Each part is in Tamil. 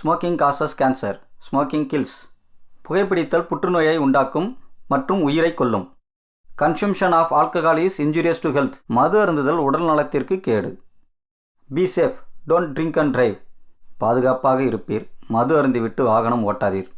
Smoking causes cancer, smoking kills. புகைப்பிடித்தல் புற்றுநோயை உண்டாக்கும் மற்றும் உயிரை கொல்லும். Consumption of alcohol is injurious to health. மது அருந்துதல் உடல் நலத்திற்கு கேடு. Be safe, don't drink and drive. பாதுகாப்பாக இருப்பீர், மது அருந்திவிட்டு வாகனம் ஓட்டாதீர்.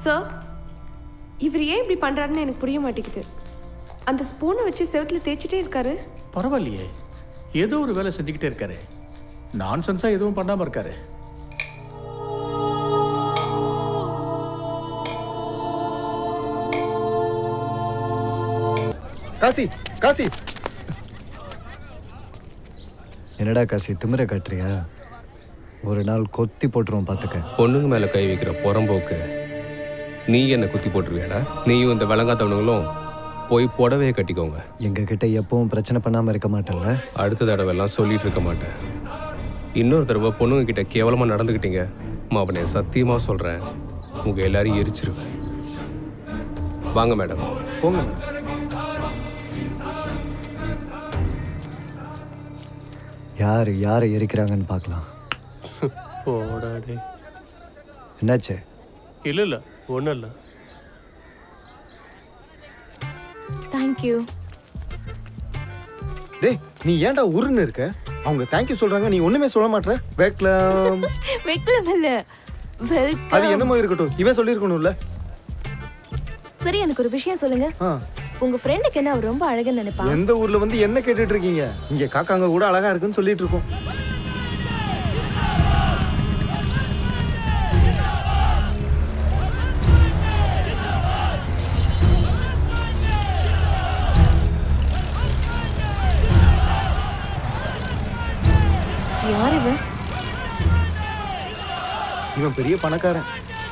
சார், இவர் ஏன் இப்படி பண்ணுறாருன்னு எனக்கு புரிய மாட்டேங்குது. அந்த ஸ்பூனை வச்சு செவத்தில் தேய்ச்சிட்டே இருக்காரு. பரவாயில்லையே, ஏதோ ஒரு வேலை செஞ்சுக்கிட்டே இருக்காரு. நான்சென்ஸாக எதுவும் பண்ணாமல் இருக்காரு. காசி காசி, என்னடா காசி திமிர காட்டுறியா? ஒரு நாள் கொத்தி போட்டுருவோம் பார்த்துக்க. பொண்ணுங்க மேலே கை வைக்கிற புறம்போக்கு நீ என்ன குத்தி போட்டுருவியாடா? நீயும் இந்த விளங்காத்தவனுங்களும் போய் புடவையை கட்டிக்கோங்க. எங்ககிட்ட எப்பவும் பிரச்சனை பண்ணாமல் இருக்க மாட்டேன்ல? அடுத்த தடவைலாம் சொல்லிட்டு இருக்க மாட்டேன். இன்னொரு தடவை பொண்ணுங்க கிட்ட கேவலமாக நடந்துக்கிட்டீங்க, அவனை சத்தியமாக சொல்கிறேன், உங்கள் எல்லாரையும் எரிச்சிருவேன். வாங்க மேடம். போங்க. யார் யாரை எரிக்கிறாங்கன்னு பார்க்கலாம். போடாடே. என்னாச்சு? இல்லை இல்லை, ஒன்றும் இல்லை. தேங்க்யூ. டேய், நீ ஏன்டா உருன்னு இருக்க? அவங்க தேங்க்யூ சொல்றாங்க, நீ ஒண்ணுமே சொல்ல மாட்ற. வெல்கம். வெல்கம் இல்ல, வெல்கம். அது என்னமோ இருக்கட்டும், இவன் சொல்லிருக்கணும்ல. சரி, எனக்கு ஒரு விஷயம் சொல்லுங்க. உங்க ஃப்ரெண்டுக்கு என்ன அவர் ரொம்ப அழகுன்னு நினைப்பா? எந்த ஊர்ல வந்து என்ன கேட்டுட்டு இருக்கீங்க? இங்க காக்காங்க கூட அழகா இருக்குன்னு சொல்லிட்டு இருக்கோம். யார் இவன்? இவன் பெரிய பணக்காரன்,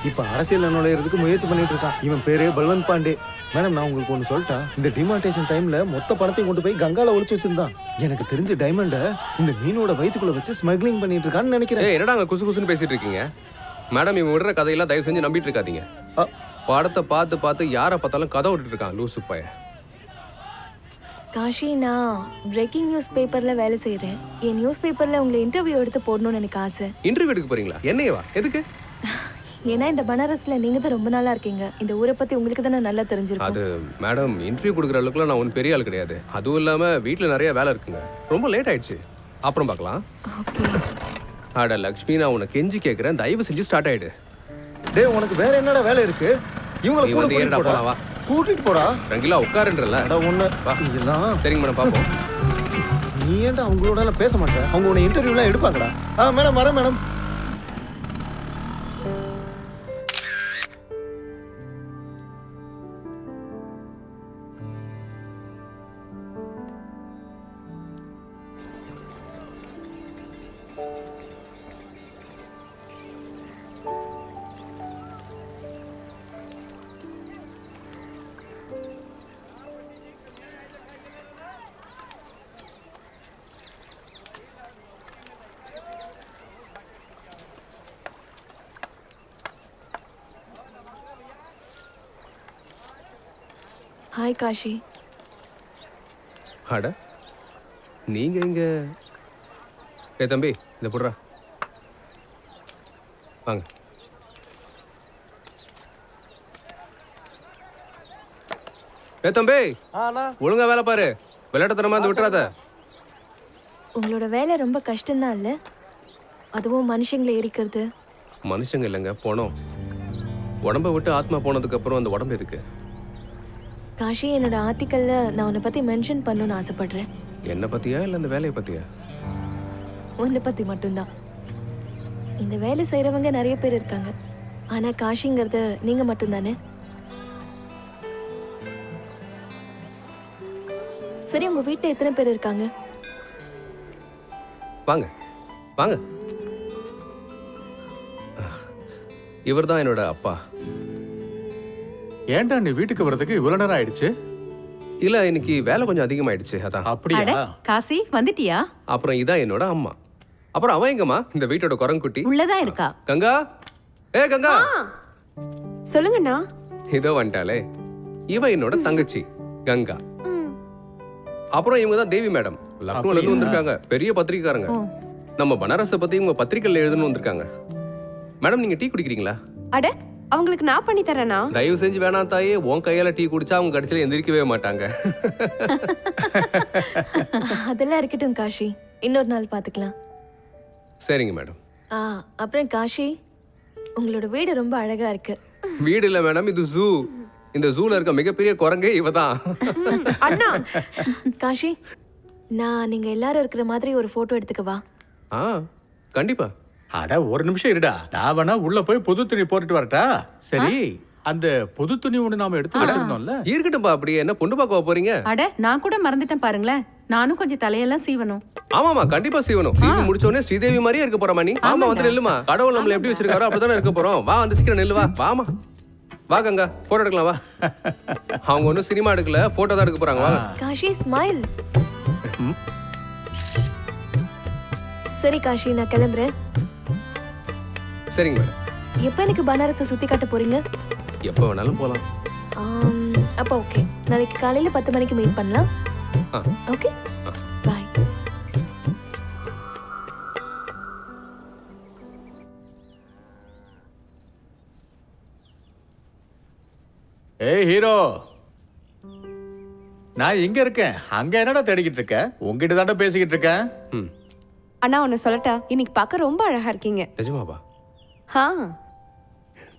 இப்ப அரசியல் நுழையிறதுக்கு முயற்சி பண்ணிட்டு இருக்கான். இவன் பேரு பல்வந்த் பாண்டே. மேடம், நான் உங்களுக்கு ஒன்று சொல்லிட்டா, இந்த டிமார்டேஷன் டைம்ல மொத்த பணத்தையும் கொண்டு போய் கங்கால ஒளிச்சு வச்சிருந்தான். எனக்கு தெரிஞ்ச டைமண்ட இந்த மீனோட வயிற்றுக்குள்ள வச்சு ஸ்மக்லிங் பண்ணிட்டு இருக்கான்னு நினைக்கிறேன். என்னடா அங்க குசு குசுன்னு பேசிட்டு இருக்கீங்க? மேடம், இவன் விடுற கதையெல்லாம் தயவு செஞ்சு நம்பிட்டு இருக்காதீங்க. படத்தை பார்த்து பார்த்து யாரை பார்த்தாலும் கதை விட்டுட்டு இருக்கான் லூசு பைய. காஷி, நான் பிரேக்கிங் நியூஸ் பேப்பர்ல வேலை செய்யறேன். என் நியூஸ் பேப்பர்ல உங்களை இன்டர்வியூ எடுத்து போடணும்னு எனக்கு ஆசை. இன்டர்வியூ எடுக்க போறீங்களா? என்னையவா? எதுக்கு? ஏன்னா இந்த பனாரஸ்ல நீங்க தான் ரொம்ப நாளா இருக்கீங்க. இந்த ஊரை பத்தி உங்களுக்கு தானே நல்லா தெரிஞ்சிருக்கும். அது மேடம், இன்டர்வியூ கொடுக்குற அளவுக்குலாம் நான் ஒன்றும் பெரிய ஆள் கிடையாது. அதுவும் இல்லாம வீட்டில் நிறைய வேலை இருக்குங்க. ரொம்ப லேட் ஆயிடுச்சு, அப்புறம் பார்க்கலாம். ஓகே. அட லக்ஷ்மி, நான் உன்னை கெஞ்சி கேட்குறேன், தயவு செஞ்சு ஸ்டார்ட் ஆயிடு. டேய், உனக்கு வேற என்னடா வேலை இருக்கு? இவங்களை நீ வந்து ஏறடா போலாம், வா. கூட்டிட்டு போடா. ரங்கிலா உட்காருன்றல. ஒண்ணு இதெல்லாம் சரிங்க மேடம், பார்ப்போம். நீ ஏன்டா அவங்களோட பேச மாட்டேன்? அவங்க உன்னை இன்டர்வியூலாம் எடுப்பாங்கடா. மேடம் வரேன் மேடம். ஹாய் காஷி. அட, நீங்க இங்க? ஏ தம்பி, இந்த போடுறா, வாங்க. ஏ தம்பி, ஒழுங்கா வேலை பாரு, விளையாட்டுத்தனமா இருந்து விட்டுறாத. உங்களோட வேலை ரொம்ப கஷ்டம்தான் இல்ல? அதுவும் மனுஷங்களை எரிக்கிறது. மனுஷங்க இல்லைங்க, போனோம். உடம்ப விட்டு ஆத்மா போனதுக்கு அப்புறம் அந்த உடம்பு எதுக்கு? காஷி, என்னோட ஆர்டிக்கல்ல நான் உன்னை பத்தி மென்ஷன் பண்ணணும்னு ஆசைப்படுறேன். என்ன பத்தியா இல்ல இந்த வேலையை பத்தியா? உன்னை பத்தி மட்டும்தான். இந்த வேலை செய்யறவங்க நிறைய பேர் இருக்காங்க, ஆனா காஷிங்கிறது நீங்க மட்டும்தானே? சரி உங்க வீட்டில் எத்தனை பேர் இருக்காங்க? வாங்க வாங்க. இவர் தான் என்னோட அப்பா. ஏன்டா நீ வீட்டுக்கு வர்றதுக்கு இவ்வளவு நேரம் ஆயிடுச்சு? இல்ல இன்னைக்கு வேலை கொஞ்சம் அதிகமாயிடுச்சு அதான். அப்படியா? காசி வந்துட்டியா? அப்புறம் இதான் என்னோட அம்மா. அப்புறம் அவன் எங்கம்மா? இந்த வீட்டோட குரங்குட்டி உள்ளதான் இருக்கா. கங்கா. ஏ கங்கா. சொல்லுங்கண்ணா. இதோ வந்துட்டாலே. இவ என்னோட தங்கச்சி கங்கா. அப்புறம் இவங்க தான் தேவி மேடம். லக்னோல இருந்து வந்திருக்காங்க. பெரிய பத்திரிக்கைக்காரங்க. நம்ம பனாரஸை பத்தி இவங்க பத்திரிக்கையில் எழுதுன்னு வந்திருக்காங்க. மேடம் நீங்க டீ குடிக்கிறீங்களா? அட அவங்களுக்கு நான் பண்ணி தரேனா? தயவு செஞ்சு வேணாம் தாயே. உன் கையால டீ குடிச்சா அவங்க கடைசியில எந்திரிக்கவே மாட்டாங்க. அதெல்லாம் இருக்கட்டும் காஷி, இன்னொரு நாள் பார்த்துக்கலாம். சரிங்க மேடம். அப்புறம் காஷி, உங்களோட வீடு ரொம்ப அழகா இருக்கு. வீடு இல்ல மேடம், இது ஜூ. இந்த ஜூல இருக்க மிகப்பெரிய குரங்கே இவதான். அண்ணா காஷி, நான் நீங்க எல்லாரும் இருக்கிற மாதிரி ஒரு போட்டோ எடுத்துக்கவா? கண்டிப்பா. அட ஒரு நிமிஷம் இருடா. நான் வேணா உள்ள போய் புது துணி போட்டுட்டு வரட்டா? சரி, அந்த புது துணி ஒண்ணு நாம எடுத்து வச்சிருந்தோம்ல. இருக்கட்டும்பா. அப்படியே என்ன பொண்ணு பார்க்க போறீங்க? அட நான் கூட மறந்துட்டேன் பாருங்களேன். நானும் கொஞ்சம் தலையெல்லாம் சீவணும். ஆமாமா கண்டிப்பா செய்யணும். சீவி முடிச்ச உடனே ஸ்ரீதேவி மாதிரியே இருக்க போறமா நீ? ஆமா வந்து நெல்லுமா. கடவுள் நம்மள எப்படி வச்சிருக்காரோ அப்படிதானே இருக்க போறோம். வா வந்து சீக்கிரம் நெல்லு வா. வாமா வா கங்கா, போட்டோ எடுக்கலாம் வா. அவங்க ஒன்னும் சினிமா எடுக்கல, போட்டோ தான் எடுக்க போறாங்க. வா காஷி ஸ்மைல். சரி காஷி, நான் கிளம்புறேன். சரிங்க மேடம். எப்ப எனக்கு பனாரஸை சுத்தி காட்ட போறீங்க? எப்ப வேணாலும் போலாம். அப்ப ஓகே, நாளைக்கு காலையில 10 மணிக்கு மீட் பண்ணலாம். Okay bye. ஏய் ஹீரோ, நான் இங்க இருக்கேன். அங்க என்னடா தேடிக்கிட்டு இருக்க? உங்ககிட்ட தாண்டா பேசிக்கிட்டு இருக்கேன். அண்ணா ஒன்னு சொல்லட்டா? இன்னைக்கு பார்க்க ரொம்ப அழகா இருக்கீங்க. நிஜமாவா?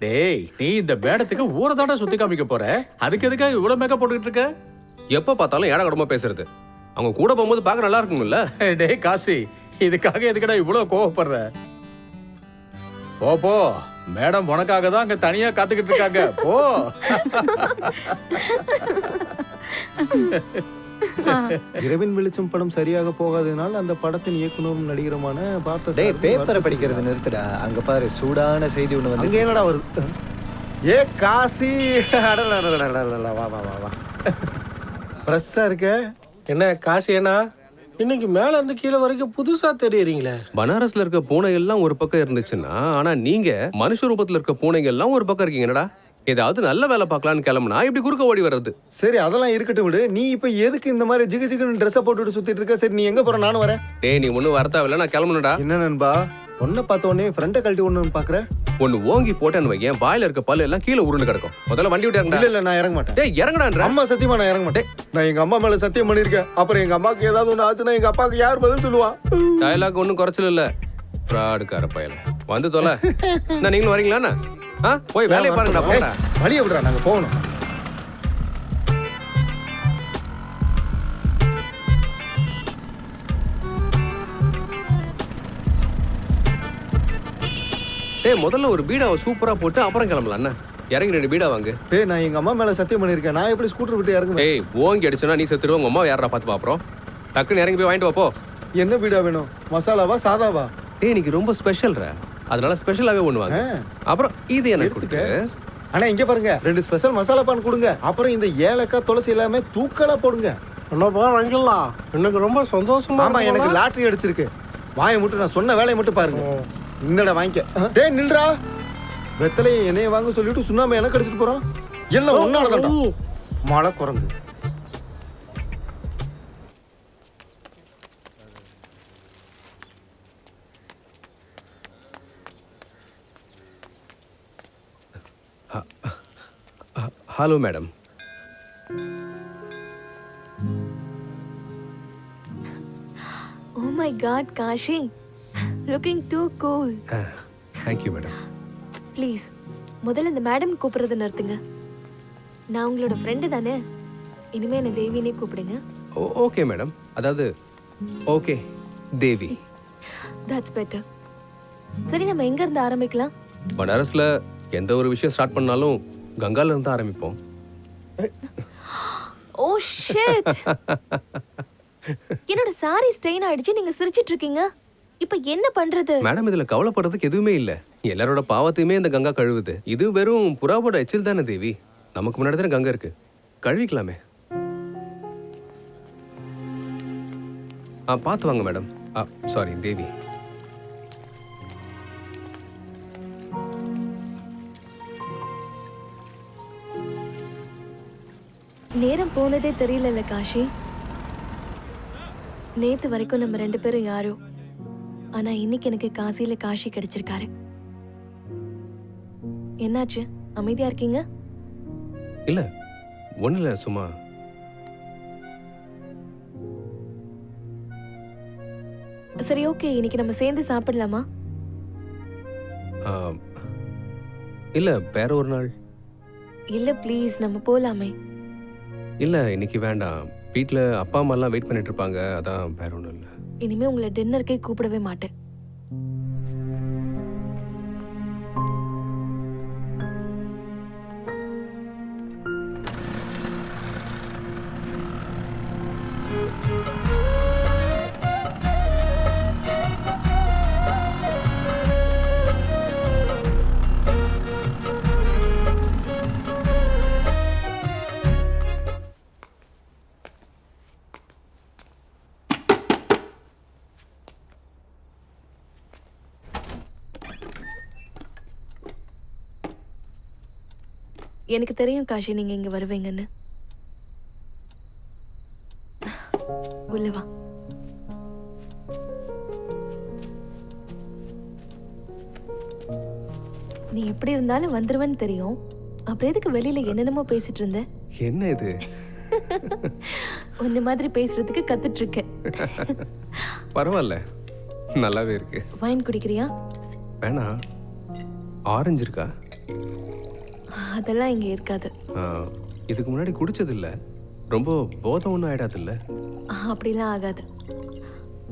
டேய் நீ இந்த பேடத்துக்கு ஊரை தாண்டா சுத்தி காமிக்க போற. அதுக்கு எதுக்காக இவ்வளவு மேக்கப் போட்டுக்கிட்டு இருக்க? எப்ப பார்த்தாலும் ஏடா கூடமா பேசுறது. அவங்க கூட போகும்போது பார்க்க நல்லா இருக்கும்ல. டேய் காசி, இதுக்காக எதுக்குடா இவ்வளவு கோவப்படுற? போ போ, மேடம் உனக்காக தான் அங்க தனியா காத்துக்கிட்டு இருக்காங்க. போ. இரவின் வெளிச்சம் படம் சரியாக போகாததுனால அந்த படத்தின் இயக்குனரும் நடிகருமான பார்த்த டேய் பேப்பரை படிக்கிறது நிறுத்துடா. அங்க பாரு சூடான செய்தி ஒண்ணு வந்து. அங்க என்னடா வருது? ஏ காசி, அடடடடடடடடட, வா வா வா வா. ஃப்ரெஷ்ஷா இருக்க. என்ன காசு ஏனா இன்னைக்கு மேல இருந்து கீழே வரைக்கும் புதுசா தெரியறீங்களே. பனாரஸ்ல இருக்க பூனை எல்லாம் ஒரு பக்கம் இருந்துச்சுன்னா, ஆனா நீங்க மனுஷ ரூபத்துல இருக்க பூனைங்க எல்லாம் ஒரு பக்கம் இருக்கீங்க. என்னடா ஏதாவது நல்ல வேலை பார்க்கலான்னு கிளம்புனா இப்படி குறுக்க ஓடி வர்றது. சரி அதெல்லாம் இருக்கட்டும் விடு. நீ இப்ப எதுக்கு இந்த மாதிரி ஜிகு ஜிகுன்னு ட்ரெஸ்ஸை போட்டுட்டு சுத்திட்டு இருக்க? சரி நீ எங்க போற? நானும் வரேன். டேய் நீ ஒன்னும் வரத்தாவில்ல, நான் கிளம்பணும்டா. என்ன நண்பா, ஒன்ன பார்த்த உடனே ஃப்ரெண்டை கழட்டி ஒண்ணு பாக்குற? ஒன்னு ஓங்கி போட்டேன்னு வையேன், வாயில இருக்க பல்லு எல்லாம் கீழே உருண்டு கிடக்கும். முதல்ல வண்டி விட்டு இறங்கடா. இல்ல இல்ல நான் இறங்க மாட்டேன். டேய் இறங்கடான்ற. அம்மா சத்தியமா நான் இறங்க மாட்டேன். நான் எங்க அம்மா மேல சத்தியம் பண்ணிருக்கேன். அப்புறம் எங்க அம்மாக்கு ஏதாவது ஒண்ணு ஆச்சுன்னா எங்க அப்பாவுக்கு யார் பதில் சொல்லுவா? டயலாக் ஒன்னும் குறைச்சல இல்ல. ஃப்ராடுக்கார பயல வந்து தொலை. நான் நீங்களும் வரீங்களாண்ணா? போய் வேலையை பாருங்கடா. போடா வழிய விடுறா, நாங்க போகணும். டேய் முதல்ல ஒரு பீடாவை சூப்பரா போட்டு அப்புறம் கிளம்பலாம். அண்ணா இறங்கி 2 பீடா வாங்கு. டேய் நான் எங்க அம்மா மேல சத்தியம் பண்ணிருக்கேன். நான் எப்படி ஸ்கூட்டர் விட்டு இறங்குவேன்? டேய் ஓங்கி அடிச்சனா நீ செத்துருவ. உங்க அம்மா யாரா பார்த்து பாப்பறோம். டக்குன்னு இறங்கி போய் வாங்கிட்டு வா போ. என்ன பீடா வேணும்? மசாலாவா சாதாவா? டேய் இன்னைக்கு ரொம்ப ஸ்பெஷல்ரா, அதனால ஸ்பெஷலாவே ஒண்ணு வாங்க. அப்புறம் இது எனக்கு கொடுங்க. ஆனா இங்க பாருங்க, 2 ஸ்பெஷல் மசாலா பான் கொடுங்க. அப்புறம் இந்த ஏலக்காய் துளசி எல்லாமே தூக்கலா போடுங்க. என்னப்பா ரங்கில்லா, எனக்கு ரொம்ப சந்தோஷமா. ஆமா எனக்கு லாட்டரி அடிச்சிருக்கு. வாயை மட்டும், நான் சொன்ன வேலையை மட்டும் பாருங்க. இந்தடா வாங்கிக்க. டேய் நில்றா. வெத்தலையை என்னைய வாங்க சொல்லிட்டு சுண்ணாம்பு எனக்கு அடிச்சிட்டு போறான். எல்லாம் ஒன்னாலதான்டா. மழை குரங்கு. Hello madam. Oh my god Kashi, looking too cool. Thank you madam. Please முதல்ல இந்த மேடம் கூப்பிடுறத நிறுத்துங்க. நான் உங்களோட ஃப்ரெண்டு தானே, இனிமே என்ன தேவினே கூப்பிடுங்க. Okay madam. அதாவது ஓகே தேவி. That's better. சரி நம்ம எங்க இருந்து ஆரம்பிக்கலாம்? பனாரஸ்ல எந்த ஒரு விஷயம் ஸ்டார்ட் பண்ணாலும் கங்கால இருந்து ஆரம்பிப்போம். Oh shit. சாரி ஸ்டெயின் ஆயிடுச்சு, நீங்க சிரிச்சிட்டு இருக்கீங்க. இப்ப என்ன பண்றது? மேடம் இதுல கவலைப்படுறதுக்கு எதுவுமே இல்ல. எல்லாரோட பாவத்தையுமே இந்த கங்கா கழுவுது. இது வெறும் புறாவோட எச்சில் தானே தேவி. நமக்கு முன்னாடி தானே கங்கா இருக்கு, கழுவிக்கலாமே. பார்த்து வாங்க மேடம். சாரி தேவி. நேரம் போனதே தெரியல காஷி. நேத்து வரைக்கும் நம்ம 2 பேரும் யாரோ, ஆனா இன்னைக்கு எனக்கு காசியில காஷி கிடைச்சிருக்காரு. என்னாச்சு, அமைதியா இருக்கீங்க? இல்ல ஒண்ணு இல்ல, சும்மா. சரி ஓகே, இன்னைக்கு நம்ம சேர்ந்து சாப்பிடலாமா? இல்ல வேற ஒரு நாள். இல்ல ப்ளீஸ், நம்ம போலாமே. இல்ல இன்னைக்கு வேண்டாம். வீட்ல அப்பா அம்மா எல்லாம் வெயிட் பண்ணிட்டு இருப்பாங்க, அதான் வேற ஒண்ணும் இல்ல. இனிமே உங்களை டின்னருக்கே கூப்பிடவே மாட்டேன். எனக்கு தெரியும் காஷி, நீங்க இங்க வருவீங்கன்னு. உள்ள வா. நீ எப்படி இருந்தாலும் வந்துருவேன்னு தெரியும். அப்புறம் எதுக்கு வெளியில என்னென்னமோ பேசிட்டு இருந்த? என்ன இது? உன்ன மாதிரி பேசுறதுக்கு கத்துட்டு இருக்கேன். பரவாயில்ல, நல்லாவே இருக்கு. வைன் குடிக்கிறியா? வேணா. ஆரஞ்சு இருக்கா? அதெல்லாம் இங்க இருக்காது. இதுக்கு முன்னாடி குடிச்சது இல்ல. ரொம்ப போதை ஒன்றும் ஆயிடாது இல்ல? அப்படிலாம் ஆகாது.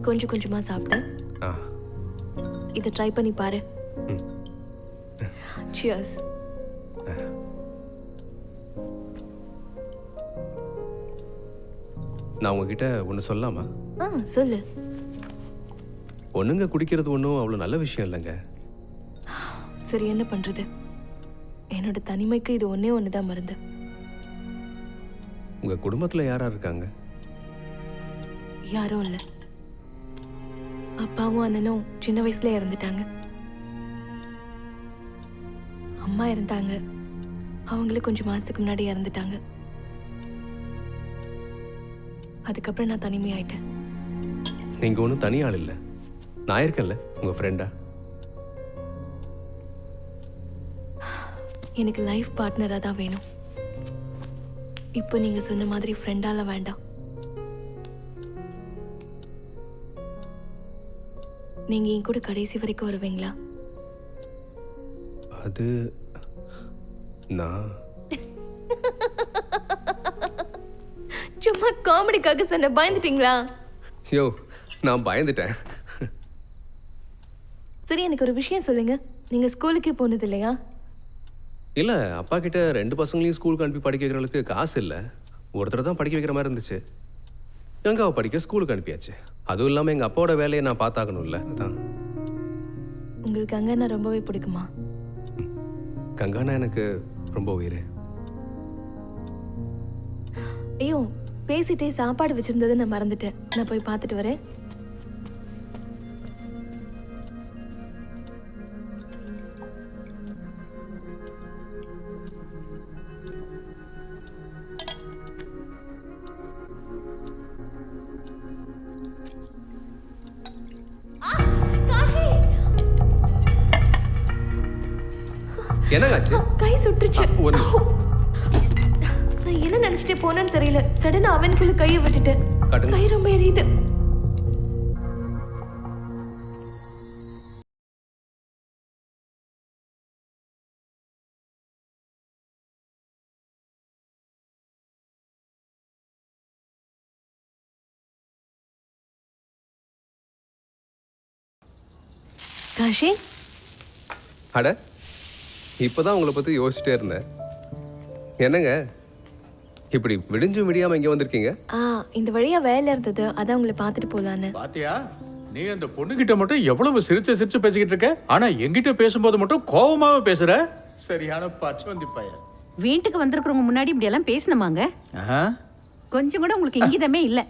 கொஞ்சம் கொஞ்சமா சாப்பிட்டு இதை ட்ரை பண்ணி பாரு. சியர்ஸ். நான் உங்ககிட்ட ஒன்று சொல்லலாமா? சொல்லு. பொண்ணுங்க குடிக்கிறது ஒன்றும் அவ்வளோ நல்ல விஷயம் இல்லைங்க. சரி, என்ன பண்றது? என்னோட தனிமைக்கு இது ஒன்னே ஒண்ணுதான் மருந்து. உங்க குடும்பத்துல யாரா இருக்காங்க? யாரும் இல்ல. அப்பாவும் அண்ணனும் சின்ன வயசுல இறந்துட்டாங்க. அம்மா இருந்தாங்க, அவங்களும் கொஞ்சம் மாசத்துக்கு முன்னாடி இறந்துட்டாங்க. அதுக்கப்புறம் நான் தனிமையாயிட்டேன். நீங்க ஒன்றும் தனி ஆள் இல்லை, நான் இருக்கேன்ல உங்க ஃப்ரெண்டா. எனக்கு லைஃப் பார்ட்னரா தான் வேணும். இப்போ நீங்க சொன்ன மாதிரி ஃப்ரெண்டால வேண்டாம். நீங்க என் கூட கடைசி வரைக்கும் வருவீங்களா? அது நான் சும்மா காமெடிக்காக சொன்ன. பயந்துட்டீங்களா? யோ, நான் பயந்துட்டேன். சரி, எனக்கு ஒரு விஷயம் சொல்லுங்க. நீங்க ஸ்கூலுக்கே போனது இல்லையா? இல்ல, அப்பா கிட்ட 2 பசங்களையும் ஸ்கூலுக்கு அனுப்பி படிக்க வைக்கிற அளவுக்கு காசு இல்லை. ஒருத்தர் தான் படிக்க வைக்கிற மாதிரி இருந்துச்சு. கங்காவை படிக்க ஸ்கூலுக்கு அனுப்பியாச்சு. அதுவும் இல்லாமல் எங்கள் அப்பாவோட வேலையை நான் பார்த்தாகணும்ல, அதான். உங்களுக்கு கங்கானா ரொம்பவே பிடிக்குமா? கங்கானா எனக்கு ரொம்ப உயிர். ஐயோ, பேசிட்டே சாப்பாடு வச்சிருந்ததை நான் மறந்துட்டேன். நான் போய் பார்த்துட்டு வரேன். என்னங்காச்சு? கை சுட்டுச்சு. ஒரு நான் என்ன நினைச்சிட்டே போனேன்னு தெரியல. சடனா அவனுக்குள்ள கையை விட்டுட்டேன். காட்டுங்க. கை ரொம்ப எரியுது. காஷி, அட, இப்பதான் உங்களை பத்தி யோசிச்சுட்டே இருந்தேன். என்னங்க இப்படி விடிஞ்சும் விடியாம இங்க வந்திருக்கீங்க? இந்த வழியா வேலை இருந்தது, அதான் உங்களை பார்த்துட்டு போலான்னு. பாத்தியா, நீ அந்த பொண்ணுகிட்ட மட்டும் எவ்வளவு சிரிச்சு சிரிச்சு பேசிக்கிட்டு இருக்க, ஆனா என்கிட்ட பேசும்போது மட்டும் கோவமாவே பேசுற. சரியான பச்சவந்தி பையன். வீட்டுக்கு வந்திருக்கிறவங்க முன்னாடி இப்படி எல்லாம் பேசணுமாங்க? கொஞ்சம் கூட உங்களுக்கு இங்கிதமே இல்ல.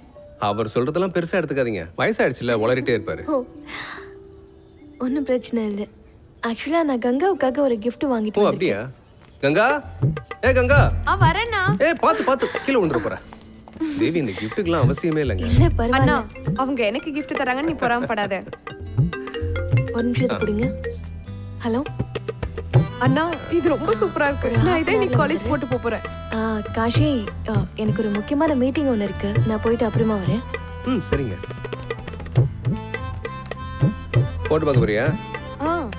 அவர் சொல்றதெல்லாம் பெருசா எடுத்துக்காதீங்க. வயசாயிடுச்சுல, உளறிட்டே இருப்பாரு. ஓ, ஒன்றும் பிரச்சனை இல்லை. ஆக்சுவலாக நான் கங்காவுக்காக ஒரு gift ஓ வாங்கிட்டு அப்படியா? கங்கா, ஏ கங்கா, வரேண்ணா. ஏ பாத்து கீழே விழுந்துற போற. தேவி, இந்த கிஃப்ட்டுக்கெல்லாம் அவசியமே இல்லைங்க. இல்லை அண்ணா, பரவாயில்ல. அவங்க எனக்கு gift தராங்கன்னு நீ பொறாமப்படாத. ஒரு நிமிஷத்தை கொடுங்க. ஹலோ அண்ணா, இது ரொம்ப சூப்பரா இருக்கு. நான் இதை இன்னைக்கு காலேஜ் போட்டு போறேன். காஷி, எனக்கு ஒரு முக்கியமான மீட்டிங் ஒன்று இருக்கு. நான் போயிட்டு அப்புறமா வரேன். சரிங்க. போட்டு பார்க்க போறியா?